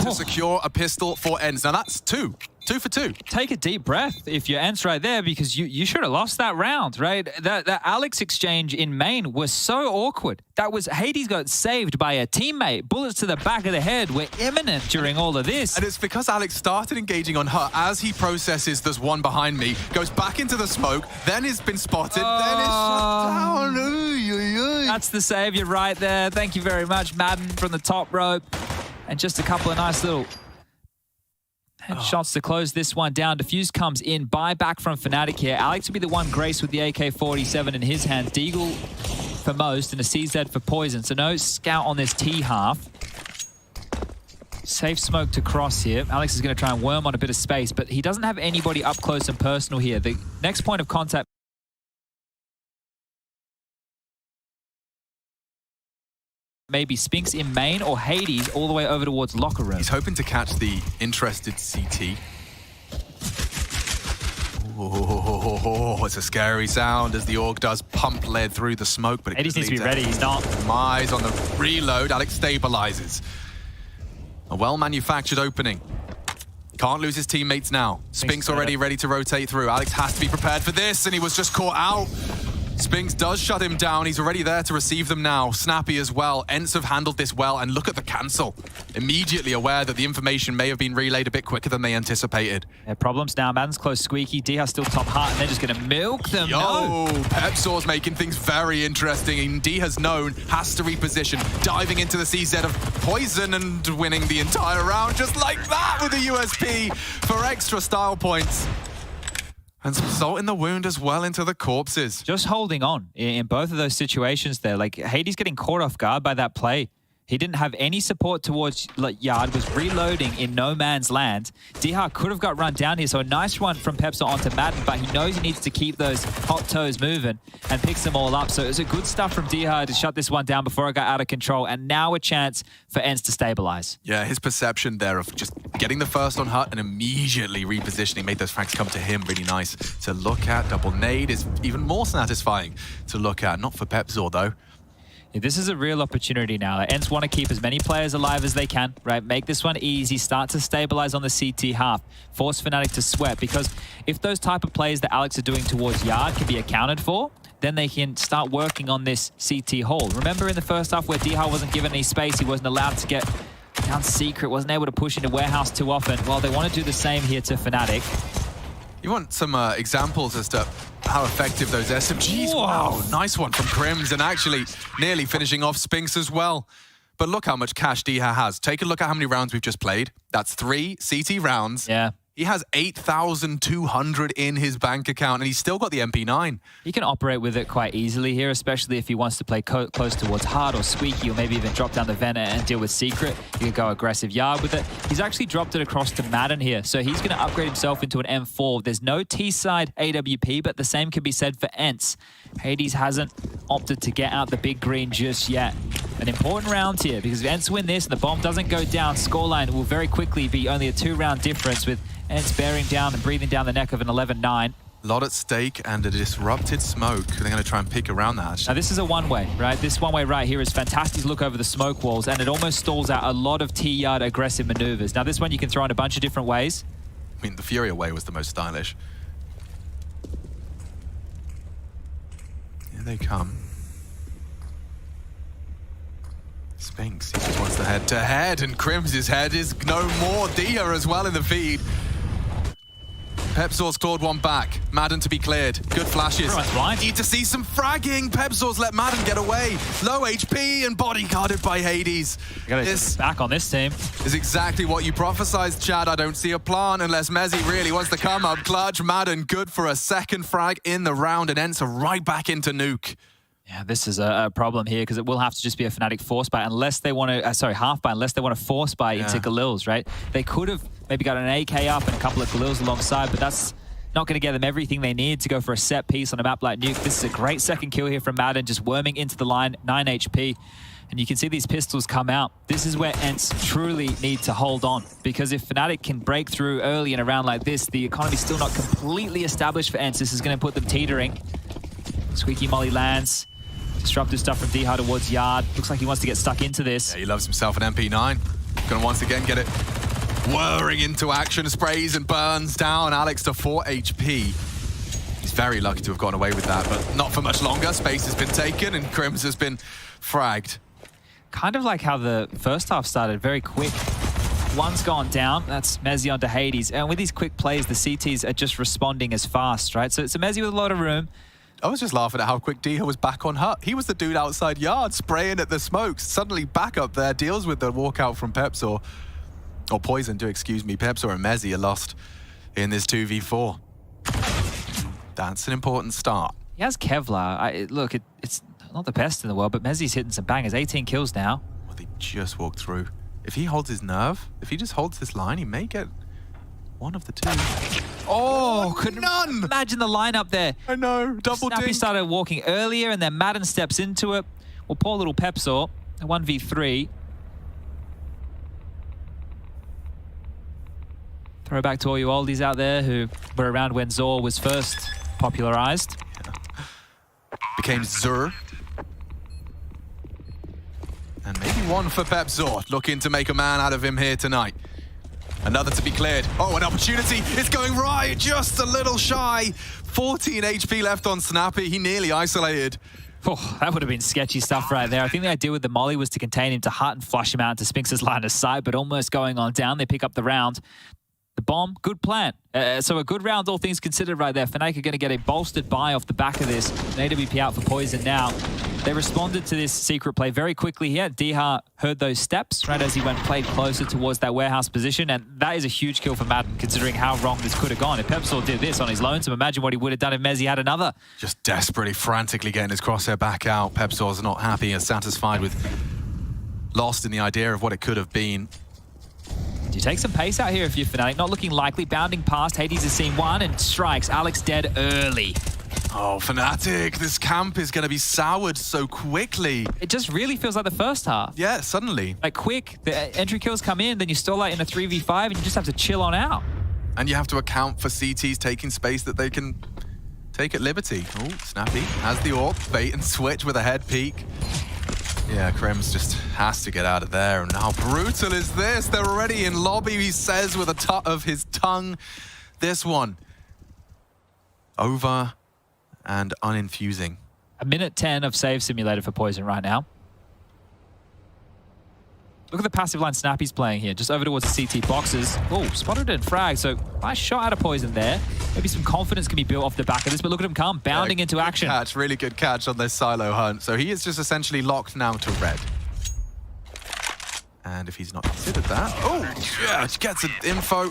to secure a pistol for ENCE. Now that's two for two. Take a deep breath if you're ENCE right there, because you should have lost that round, right? That Alex exchange in main was so awkward. That was, Hades got saved by a teammate. Bullets to the back of the head were imminent during all of this. And it's because Alex started engaging on her as he processes there's one behind me, goes back into the smoke, then has been spotted, then is shut down. That's the savior right there. Thank you very much, Madden from the top rope. And just a couple of nice little headshots to close this one down. Diffuse comes in, buyback from FNATIC here. Alex will be the one graced with the AK-47 in his hands. Deagle for most and a CZ for Poison. So no scout on this T half. Safe smoke to cross here. Alex is going to try and worm on a bit of space, but he doesn't have anybody up close and personal here. The next point of contact maybe Spinks in main or Hades all the way over towards locker room. He's hoping to catch the interested CT. Oh, it's a scary sound as the Org does pump lead through the smoke, but Hades needs to be ready. He's not. Eyes on the reload. Alex stabilizes. A well-manufactured opening. Can't lose his teammates now. Spinks already ready to rotate through. Alex has to be prepared for this, and he was just caught out. Spinks does shut him down. He's already there to receive them now. Snappy as well. ENCE have handled this well, and look at the cancel. Immediately aware that the information may have been relayed a bit quicker than they anticipated. Yeah, problems now. Madden's close squeaky. D has still top heart, and they're just going to milk them. Pepsor's making things very interesting. And D has known, has to reposition, diving into the CZ of Poison and winning the entire round just like that with a USP for extra style points. And some salt in the wound as well into the corpses. Just holding on in both of those situations there. Like, Hades getting caught off guard by that play. He didn't have any support towards Yard, was reloading in no man's land. Dihar could have got run down here, so a nice run from Pepsor onto Madden, but he knows he needs to keep those hot toes moving and picks them all up. So it was a good stuff from Dihar to shut this one down before it got out of control, and now a chance for ENCE to stabilize. Yeah, his perception there of just getting the first on Hut and immediately repositioning made those frags come to him really nice to look at. Double nade is even more satisfying to look at. Not for Pepsor, though. Yeah, this is a real opportunity now. ENCE want to keep as many players alive as they can, right? Make this one easy, start to stabilize on the CT half, force FNATIC to sweat, because if those type of plays that Alex are doing towards Yard can be accounted for, then they can start working on this CT hole. Remember in the first half where Dihar wasn't given any space, he wasn't allowed to get down secret, wasn't able to push into warehouse too often. Well, they want to do the same here to FNATIC. You want some examples as to how effective those SMGs were. Wow, nice one from Crims, and actually nearly finishing off Spinks as well. But look how much cash Dihar has. Take a look at how many rounds we've just played. That's 3 CT rounds. Yeah. He has 8,200 in his bank account, and he's still got the MP9. He can operate with it quite easily here, especially if he wants to play close towards hard or squeaky, or maybe even drop down the vent and deal with secret. He could go aggressive Yard with it. He's actually dropped it across to Madden here, so he's going to upgrade himself into an M4. There's no T-side AWP, but the same can be said for ENCE. Hades hasn't opted to get out the big green just yet. An important round here, because if ENCE win this and the bomb doesn't go down, scoreline will very quickly be only a 2-round difference, with ENCE bearing down and breathing down the neck of an 11-9. A lot at stake and a disrupted smoke. They're going to try and pick around that. Now this is a one-way, right? This one-way right here is fantastic to look over the smoke walls, and it almost stalls out a lot of T-yard aggressive maneuvers. Now this one you can throw in a bunch of different ways. I mean, the Fury away was the most stylish. Here they come. Spinks, he just wants the head-to-head, and Crims' head is no more. Dia as well in the feed. Pepzor's clawed one back. Madden to be cleared. Good flashes. Everyone's blind. Need to see some fragging. Pepzor's let Madden get away. Low HP and bodyguarded by Hades. This back on this team. Is exactly what you prophesized, Chad. I don't see a plan unless Mezzi really wants to come up clutch. Madden good for a second frag in the round, and ENCE right back into nuke. Yeah, this is a problem here because it will have to just be a FNATIC force buy unless they want to, half buy, unless they want to force buy into Galils, right? They could have maybe got an AK up and a couple of Galils alongside, but that's not going to get them everything they need to go for a set piece on a map like Nuke. This is a great second kill here from Madden, just worming into the line, 9 HP. And you can see these pistols come out. This is where ENCE truly need to hold on, because if FNATIC can break through early in a round like this, the economy's still not completely established for ENCE. This is going to put them teetering. Squeaky Molly lands. Disruptive stuff from Dihar towards Yard. Looks like he wants to get stuck into this. Yeah, he loves himself an MP9. Gonna once again get it whirring into action. Sprays and burns down Alex to 4 HP. He's very lucky to have gotten away with that, but not for much longer. Space has been taken and Crims has been fragged. Kind of like how the first half started, very quick. One's gone down, that's Mezzi onto Hades. And with these quick plays, the CTs are just responding as fast, right? So it's a Mezzi with a lot of room. I was just laughing at how quick Dihar was back on hut. He was the dude outside Yard spraying at the smokes. Suddenly back up there, deals with the walkout from Pepzor. Or Poison, do excuse me. Pepzor and Mezzi are lost in this 2v4. That's an important start. He has Kevlar. Look, it's not the best in the world, but Mezzi's hitting some bangers. 18 kills now. Well, they just walked through. If he holds his nerve, if he just holds this line, he may get one of the two. Oh, couldn't imagine the lineup there. I know, double Snappy dink. started walking earlier, and then Madden steps into it. Well, poor little Pepzor, a 1v3. Throw back to all you oldies out there who were around when Zor was first popularized. Became Zur. And maybe one for Pepzor, looking to make a man out of him here tonight. Another to be cleared. Oh, an opportunity. It's going right, just a little shy. 14 HP left on Snappy. He nearly isolated. Oh, that would have been sketchy stuff right there. I think the idea with the molly was to contain him to hut and flush him out into Spinx's line of sight, but almost going on down. They pick up the round. The bomb, good plan. So a good round, all things considered right there. FNATIC are going to get a bolstered buy off the back of this. An AWP out for Poison now. They responded to this secret play very quickly here. Dihar heard those steps right as he played closer towards that warehouse position, and that is a huge kill for Madden, considering how wrong this could have gone. If Pepzor did this on his lonesome, imagine what he would have done if Mezzi had another. Just desperately, frantically getting his crosshair back out. Pepzor's not happy and satisfied with lost in the idea of what it could have been. You take some pace out here if you're FNATIC. Not looking likely. Bounding past. Hades has seen one and strikes. Alex dead early. Oh, FNATIC, this camp is going to be soured so quickly. It just really feels like the first half. Yeah, suddenly. Like quick, the entry kills come in, then you stall out in a 3v5 and you just have to chill on out. And you have to account for CTs taking space that they can take at liberty. Oh, Snappy has the AWP. Bait and switch with a head peek. Yeah, Krems just has to get out of there. And how brutal is this? They're already in lobby, he says with a tut of his tongue. This one, over and uninfusing. A minute 10 of save simulator for Poison right now. Look at the passive line Snappy's playing here, just over towards the CT boxes. Oh, spotted and fragged, so nice shot out of Poison there. Maybe some confidence can be built off the back of this, but look at him come, bounding into action. Catch, really good catch on this silo hunt. So he is just essentially locked now to red. And if he's not considered that, oh, yeah, gets an info,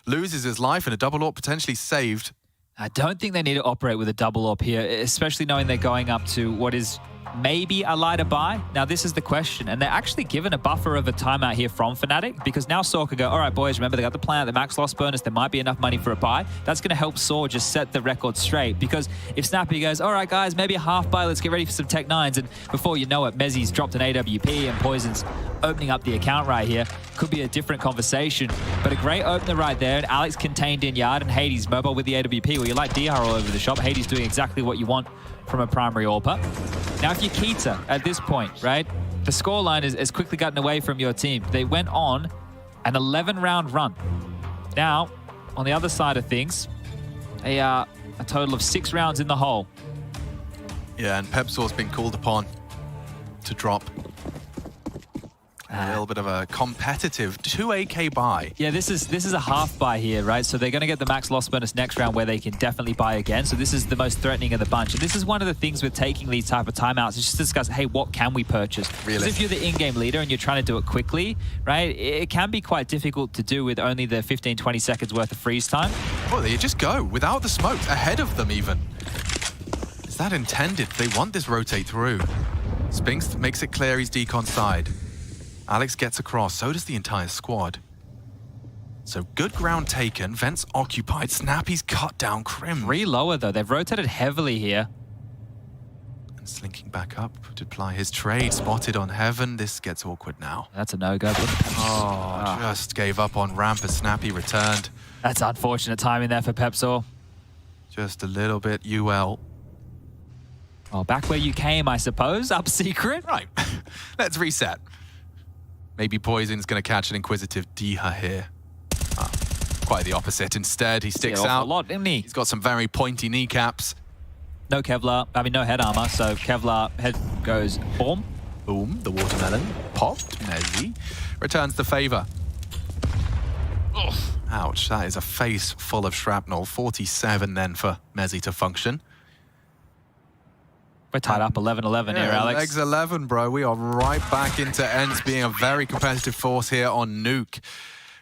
loses his life in a double AWP, potentially saved. I don't think they need to operate with a double AWP here, especially knowing they're going up to what is maybe a lighter buy. Now, this is the question. And they're actually given a buffer of a timeout here from FNATIC, because now Saw can go, all right, boys, remember they got the plan at the max loss bonus. There might be enough money for a buy. That's going to help Saw just set the record straight, because if Snappy goes, all right, guys, maybe a half buy, let's get ready for some Tech 9s. And before you know it, Mezzi's dropped an AWP and Poison's opening up the account right here. Could be a different conversation, but a great opener right there. And Alex contained in Yard and Hades mobile with the AWP. Well, you like Dihar all over the shop. Hades doing exactly what you want from a primary AWPer. Now, if you're Keita at this point, right, the scoreline has quickly gotten away from your team. They went on an 11-round run. Now, on the other side of things, they are a total of 6 rounds in the hole. Yeah, and Pepzor's been called upon to drop A little bit of a competitive 2 AK buy. Yeah, this is a half buy here, right? So they're going to get the max loss bonus next round where they can definitely buy again. So this is the most threatening of the bunch. And this is one of the things with taking these type of timeouts. Is just discuss, hey, what can we purchase? Because if you're the in-game leader and you're trying to do it quickly, right, it can be quite difficult to do with only the 15, 20 seconds worth of freeze time. Oh, they just go without the smokes, ahead of them even. Is that intended? They want this rotate through. Spinks makes it clear he's decon side. Alex gets across, so does the entire squad. So good ground taken, Vents occupied, Snappy's cut down Crim. 3 lower though, they've rotated heavily here. And slinking back up to apply his trade, spotted on Heaven. This gets awkward now. That's a no-go. Oh, just gave up on ramp as Snappy returned. That's unfortunate timing there for Pepsor. Just a little bit UL. Well, back where you came, I suppose, up secret. Right, let's reset. Maybe Poison's going to catch an inquisitive Diha here. Quite the opposite. Instead, he sticks out. A lot, didn't he? He's got some very pointy kneecaps. No Kevlar, I mean no head armor, so Kevlar head goes boom. Boom, the watermelon popped. Mezzy returns the favor. Ouch, that is a face full of shrapnel. 47 then for Mezzy to function. We're tied up 11-11 here, Alex. Legs 11, bro. We are right back into ENCE being a very competitive force here on Nuke.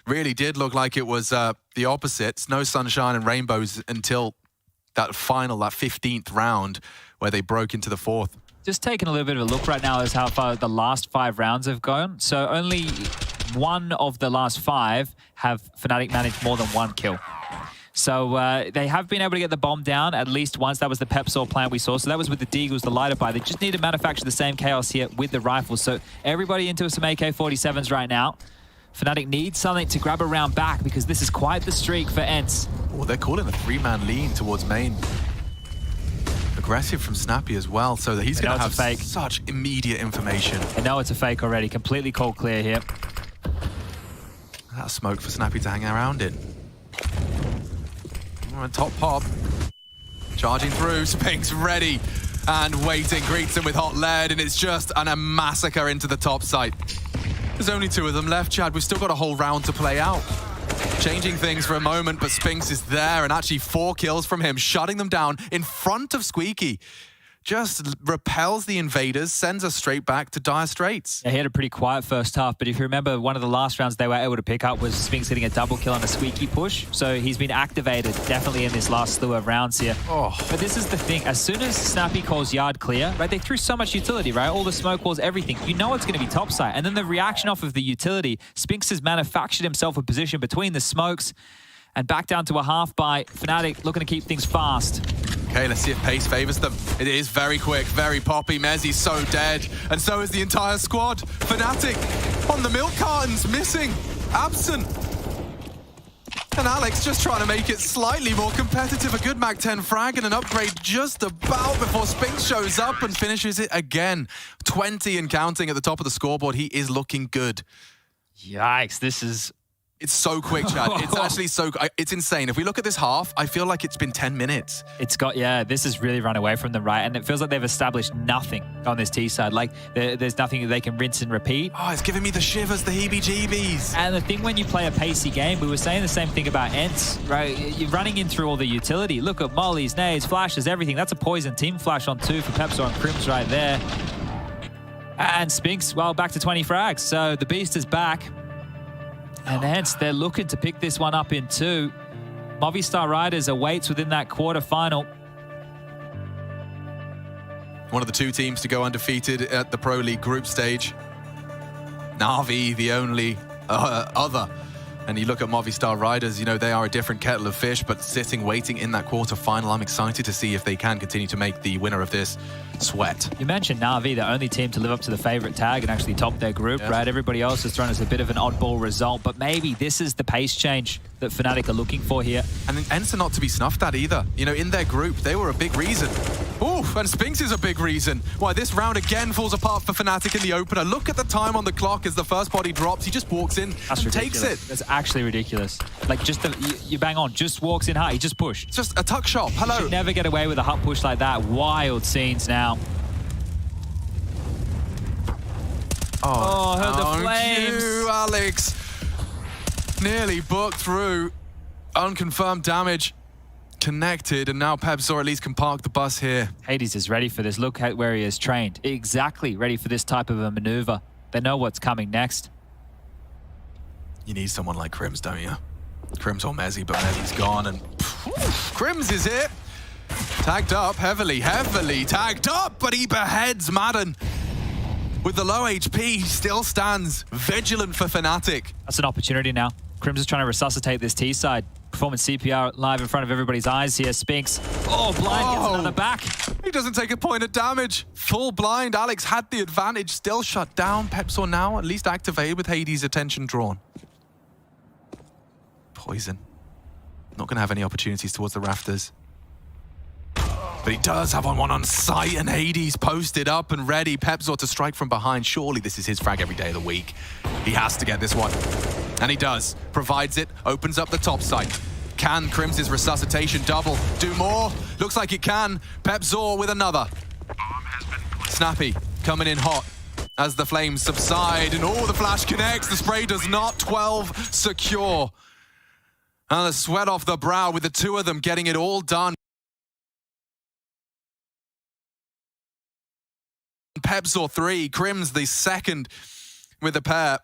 Really did look like it was the opposites. No sunshine and rainbows until that final, that 15th round where they broke into the 4th. Just taking a little bit of a look right now as how far the last 5 rounds have gone. So only 1 of the last 5 have FNATIC managed more than 1 kill. So they have been able to get the bomb down at least once. That was the Pepsor plan we saw. So that was with the Deagles, the lighter buy. They just need to manufacture the same chaos here with the rifles. So everybody into some AK-47s right now. FNATIC needs something to grab a round back because this is quite the streak for ENCE. Oh, they're calling a 3-man lean towards main. Aggressive from Snappy as well, so that he's going to have such immediate information. I know it's a fake already. Completely cold clear here. That's smoke for Snappy to hang around in. Top pop. Charging through, Spinks ready and waiting. Greets him with hot lead, and it's just a massacre into the top site. There's only 2 of them left, Chad. We've still got a whole round to play out. Changing things for a moment, but Spinks is there, and actually 4 kills from him, shutting them down in front of Squeaky. Just repels the invaders, sends us straight back to dire straits. Yeah, he had a pretty quiet first half, but if you remember, one of the last rounds they were able to pick up was Spinks hitting a double kill on a Squeaky push. So he's been activated definitely in this last slew of rounds here. Oh. But this is the thing, as soon as Snappy calls yard clear, right, they threw so much utility, right? All the smoke walls, everything. You know it's going to be topside. And then the reaction off of the utility, Spinks has manufactured himself a position between the smokes and back down to a half by FNATIC, looking to keep things fast. Okay, let's see if pace favors them. It is very quick, very poppy. Mezzy's so dead, and so is the entire squad. FNATIC on the milk cartons, missing, absent. And Alex just trying to make it slightly more competitive. A good Mag 10 frag and an upgrade just about before Spinks shows up and finishes it again. 20 and counting at the top of the scoreboard. He is looking good. Yikes, this is... It's so quick, Chad. It's actually so... It's insane. If we look at this half, I feel like it's been 10 minutes. It's got... Yeah, this has really run away from them, right? And it feels like they've established nothing on this T side. Like, there's nothing that they can rinse and repeat. Oh, it's giving me the shivers, the heebie-jeebies. And the thing when you play a pacey game, we were saying the same thing about ENCE, right? You're running in through all the utility. Look at mollies, nades, flashes, everything. That's a poison team flash on 2 for Pepsor and Crims right there. And Spinks, well, back to 20 frags. So the beast is back. And hence, they're looking to pick this one up in 2. Movistar Riders awaits within that quarterfinal. One of the 2 teams to go undefeated at the Pro League group stage. Na'Vi, the only other. And you look at Movistar Riders, you know, they are a different kettle of fish, but sitting, waiting in that quarterfinal. I'm excited to see if they can continue to make the winner of this sweat. You mentioned Na'Vi, the only team to live up to the favorite tag and actually top their group, right? Everybody else has thrown us a bit of an oddball result, but maybe this is the pace change that FNATIC are looking for here. And ENCE are not to be snuffed at either. You know, in their group, they were a big reason. Ooh, and Spinks is a big reason why this round again falls apart for FNATIC in the opener. Look at the time on the clock as the first body drops. He just walks in and takes it. That's actually ridiculous. Like, just you bang on, just walks in hard, he just push. It's just a tuck shot. Hello. You should never get away with a hut push like that. Wild scenes now. Oh, heard the flames. You, Alex. Nearly booked through. Unconfirmed damage. Connected, and now Pepsor at least can park the bus here. Hades is ready for this. Look at where he is trained. Exactly ready for this type of a maneuver. They know what's coming next. You need someone like Crims, don't you? Crims or Mezzy, but Mezzy's gone, and Crims is here. Tagged up, heavily tagged up, but he beheads Madden. With the low HP, he still stands vigilant for FNATIC. That's an opportunity now. Crims is trying to resuscitate this T side. Performance CPR live in front of everybody's eyes here. Spinks. Oh, blind gets another back. He doesn't take a point of damage. Full blind. Alex had the advantage, still shut down. Pepsor now at least activated with Hades' attention drawn. Poison. Not going to have any opportunities towards the rafters. But he does have one on sight, and Hades posted up and ready. Pepsor to strike from behind. Surely this is his frag every day of the week. He has to get this one. And he does. Provides it. Opens up the top side. Can Crims' resuscitation double do more? Looks like it can. Pepsor with another. Snappy coming in hot as the flames subside. And the flash connects. The spray does not. 12 secure. And the sweat off the brow with the two of them getting it all done. Pepsor 3, Crims the second with the pair.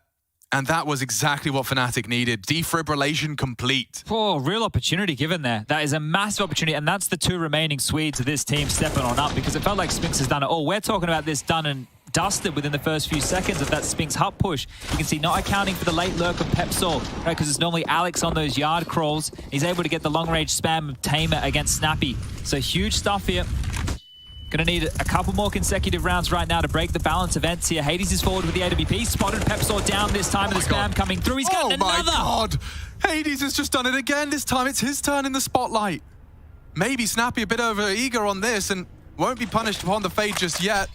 And that was exactly what FNATIC needed. Defibrillation complete. Oh, real opportunity given there. That is a massive opportunity, and that's the two remaining Swedes of this team stepping on up, because it felt like Spinks has done it all. We're talking about this done and dusted within the first few seconds of that Spinks hut push. You can see not accounting for the late lurk of Pepsor, right? Because it's normally Alex on those yard crawls. He's able to get the long-range spam of Tamer against Snappy. So huge stuff here. Gonna need a couple more consecutive rounds right now to break the balance of ENCE here. Hades is forward with the AWP. Spotted Pepsor down this time, and the spam coming through. He's got another! Oh my God! Hades has just done it again. This time it's his turn in the spotlight. Maybe Snappy a bit over eager on this and won't be punished upon the fade just yet.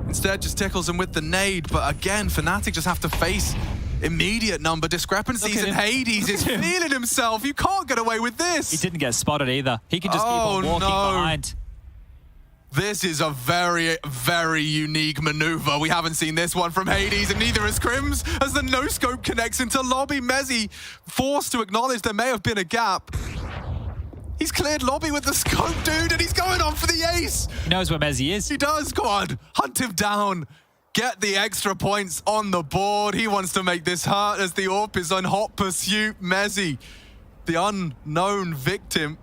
Instead, just tickles him with the nade. But again, FNATIC just have to face immediate number discrepancies, and Hades is feeling himself. You can't get away with this. He didn't get spotted either. He can just keep on walking behind. This is a very, very unique maneuver. We haven't seen this one from Hades, and neither has Crims, as the no-scope connects into lobby. Mezzy forced to acknowledge there may have been a gap. He's cleared lobby with the scope, dude, and he's going on for the ace. He knows where Mezzy is. He does. Go on, hunt him down. Get the extra points on the board. He wants to make this hurt as the AWP is on hot pursuit. Mezzy, the unknown victim.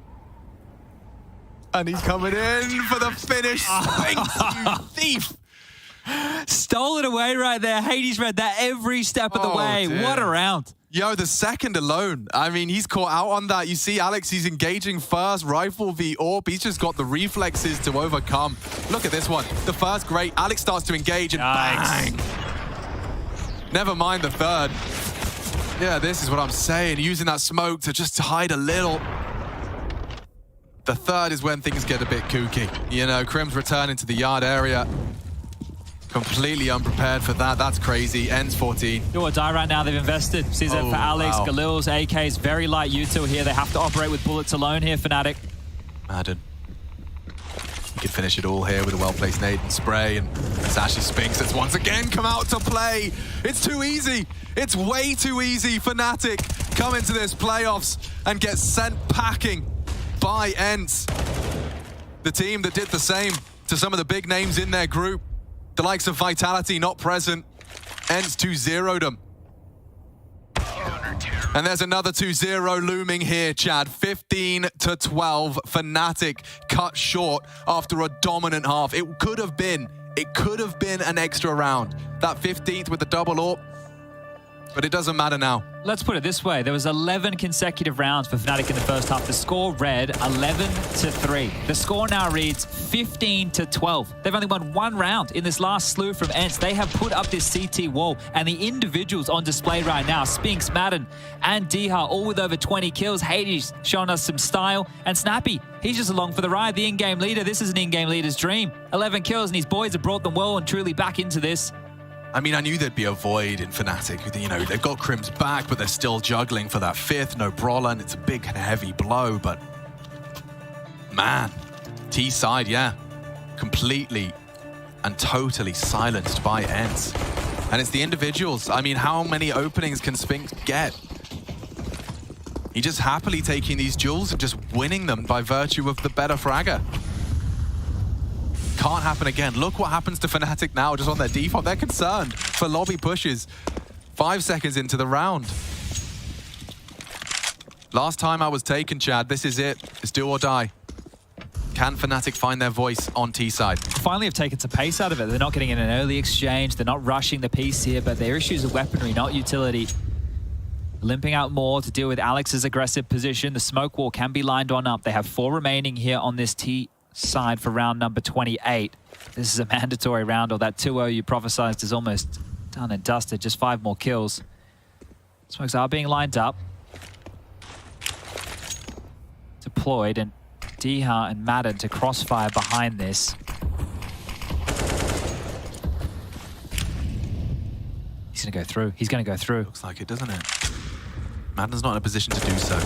And he's coming in for the finish. Spinks, you thief. Stole it away right there. Hades read that every step of the way. Dear. What a round. Yo, the second alone. I mean, he's caught out on that. You see Alex, he's engaging first. Rifle v AWP. He's just got the reflexes to overcome. Look at this one. The first, great. Alex starts to engage and bang. Never mind the third. Yeah, this is what I'm saying. Using that smoke to just hide a little. The third is when things get a bit kooky. You know, Crims returning to the yard area. Completely unprepared for that. That's crazy. Ends 14. Do or die right now. They've invested. CZ for Alex. Wow. Galil's AK's very light util here. They have to operate with bullets alone here, FNATIC. Madden. He can finish it all here with a well-placed nade and spray. And it's actually Spinks that's once again come out to play. It's too easy. It's way too easy. FNATIC come into this playoffs and get sent packing by ENCE. The team that did the same to some of the big names in their group. The likes of Vitality not present. ENCE 2-0'd them. And there's another 2-0 looming here, Chad. 15-12. FNATIC cut short after a dominant half. It could have been an extra round. That 15th with the double AWP. But it doesn't matter now. Let's put it this way. There was 11 consecutive rounds for FNATIC in the first half. The score read 11-3. The score now reads 15-12. They've only won one round in this last slew from ENCE. They have put up this CT wall, and the individuals on display right now, Spinks, Madden, and Diha, all with over 20 kills. Hades showing us some style. And Snappy, he's just along for the ride. The in-game leader. This is an in-game leader's dream. 11 kills, and his boys have brought them well and truly back into this. I mean, I knew there'd be a void in FNATIC. You know, they've got Crims back, but they're still juggling for that fifth. No brawler, and it's a big and heavy blow, but man, T side, yeah, completely and totally silenced by ENCE. And it's the individuals. I mean, how many openings can Spinks get? He just happily taking these duels and just winning them by virtue of the better fragger. Can't happen again. Look what happens to FNATIC now, just on their default. They're concerned for lobby pushes. 5 seconds into the round. Last time I was taken, Chad. This is it. It's do or die. Can FNATIC find their voice on T-side? Finally have taken some pace out of it. They're not getting in an early exchange. They're not rushing the piece here, but their issues are weaponry, not utility. Limping out more to deal with Alex's aggressive position. The smoke wall can be lined on up. They have 4 remaining here on this T side for round number 28. This is a mandatory round, or that 2-0 you prophesized is almost done and dusted. Just 5 more kills. Smokes are being lined up. Deployed, and Diha and Madden to crossfire behind this. He's gonna go through. He's gonna go through. Looks like it, doesn't it? Madden's not in a position to do so.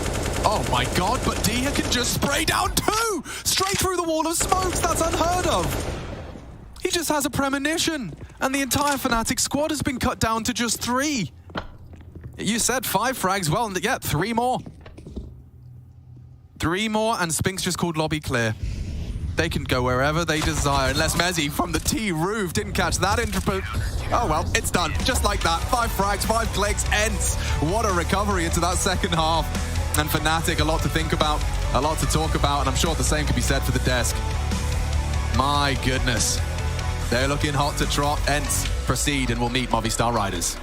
Oh my god, but Diha can just spray down 2! Straight through the wall of smokes! That's unheard of! He just has a premonition, and the entire FNATIC squad has been cut down to just 3. You said 5 frags, well, yeah, 3 more. 3 more, and Spinks just called lobby clear. They can go wherever they desire, unless Mezzi from the T roof didn't catch that input. Oh well, it's done. Just like that. 5 frags, 5 clicks, ENCE. What a recovery into that second half. And FNATIC, a lot to think about, a lot to talk about, and I'm sure the same could be said for the desk. My goodness. They're looking hot to trot. ENCE proceed, and we'll meet Movistar Riders.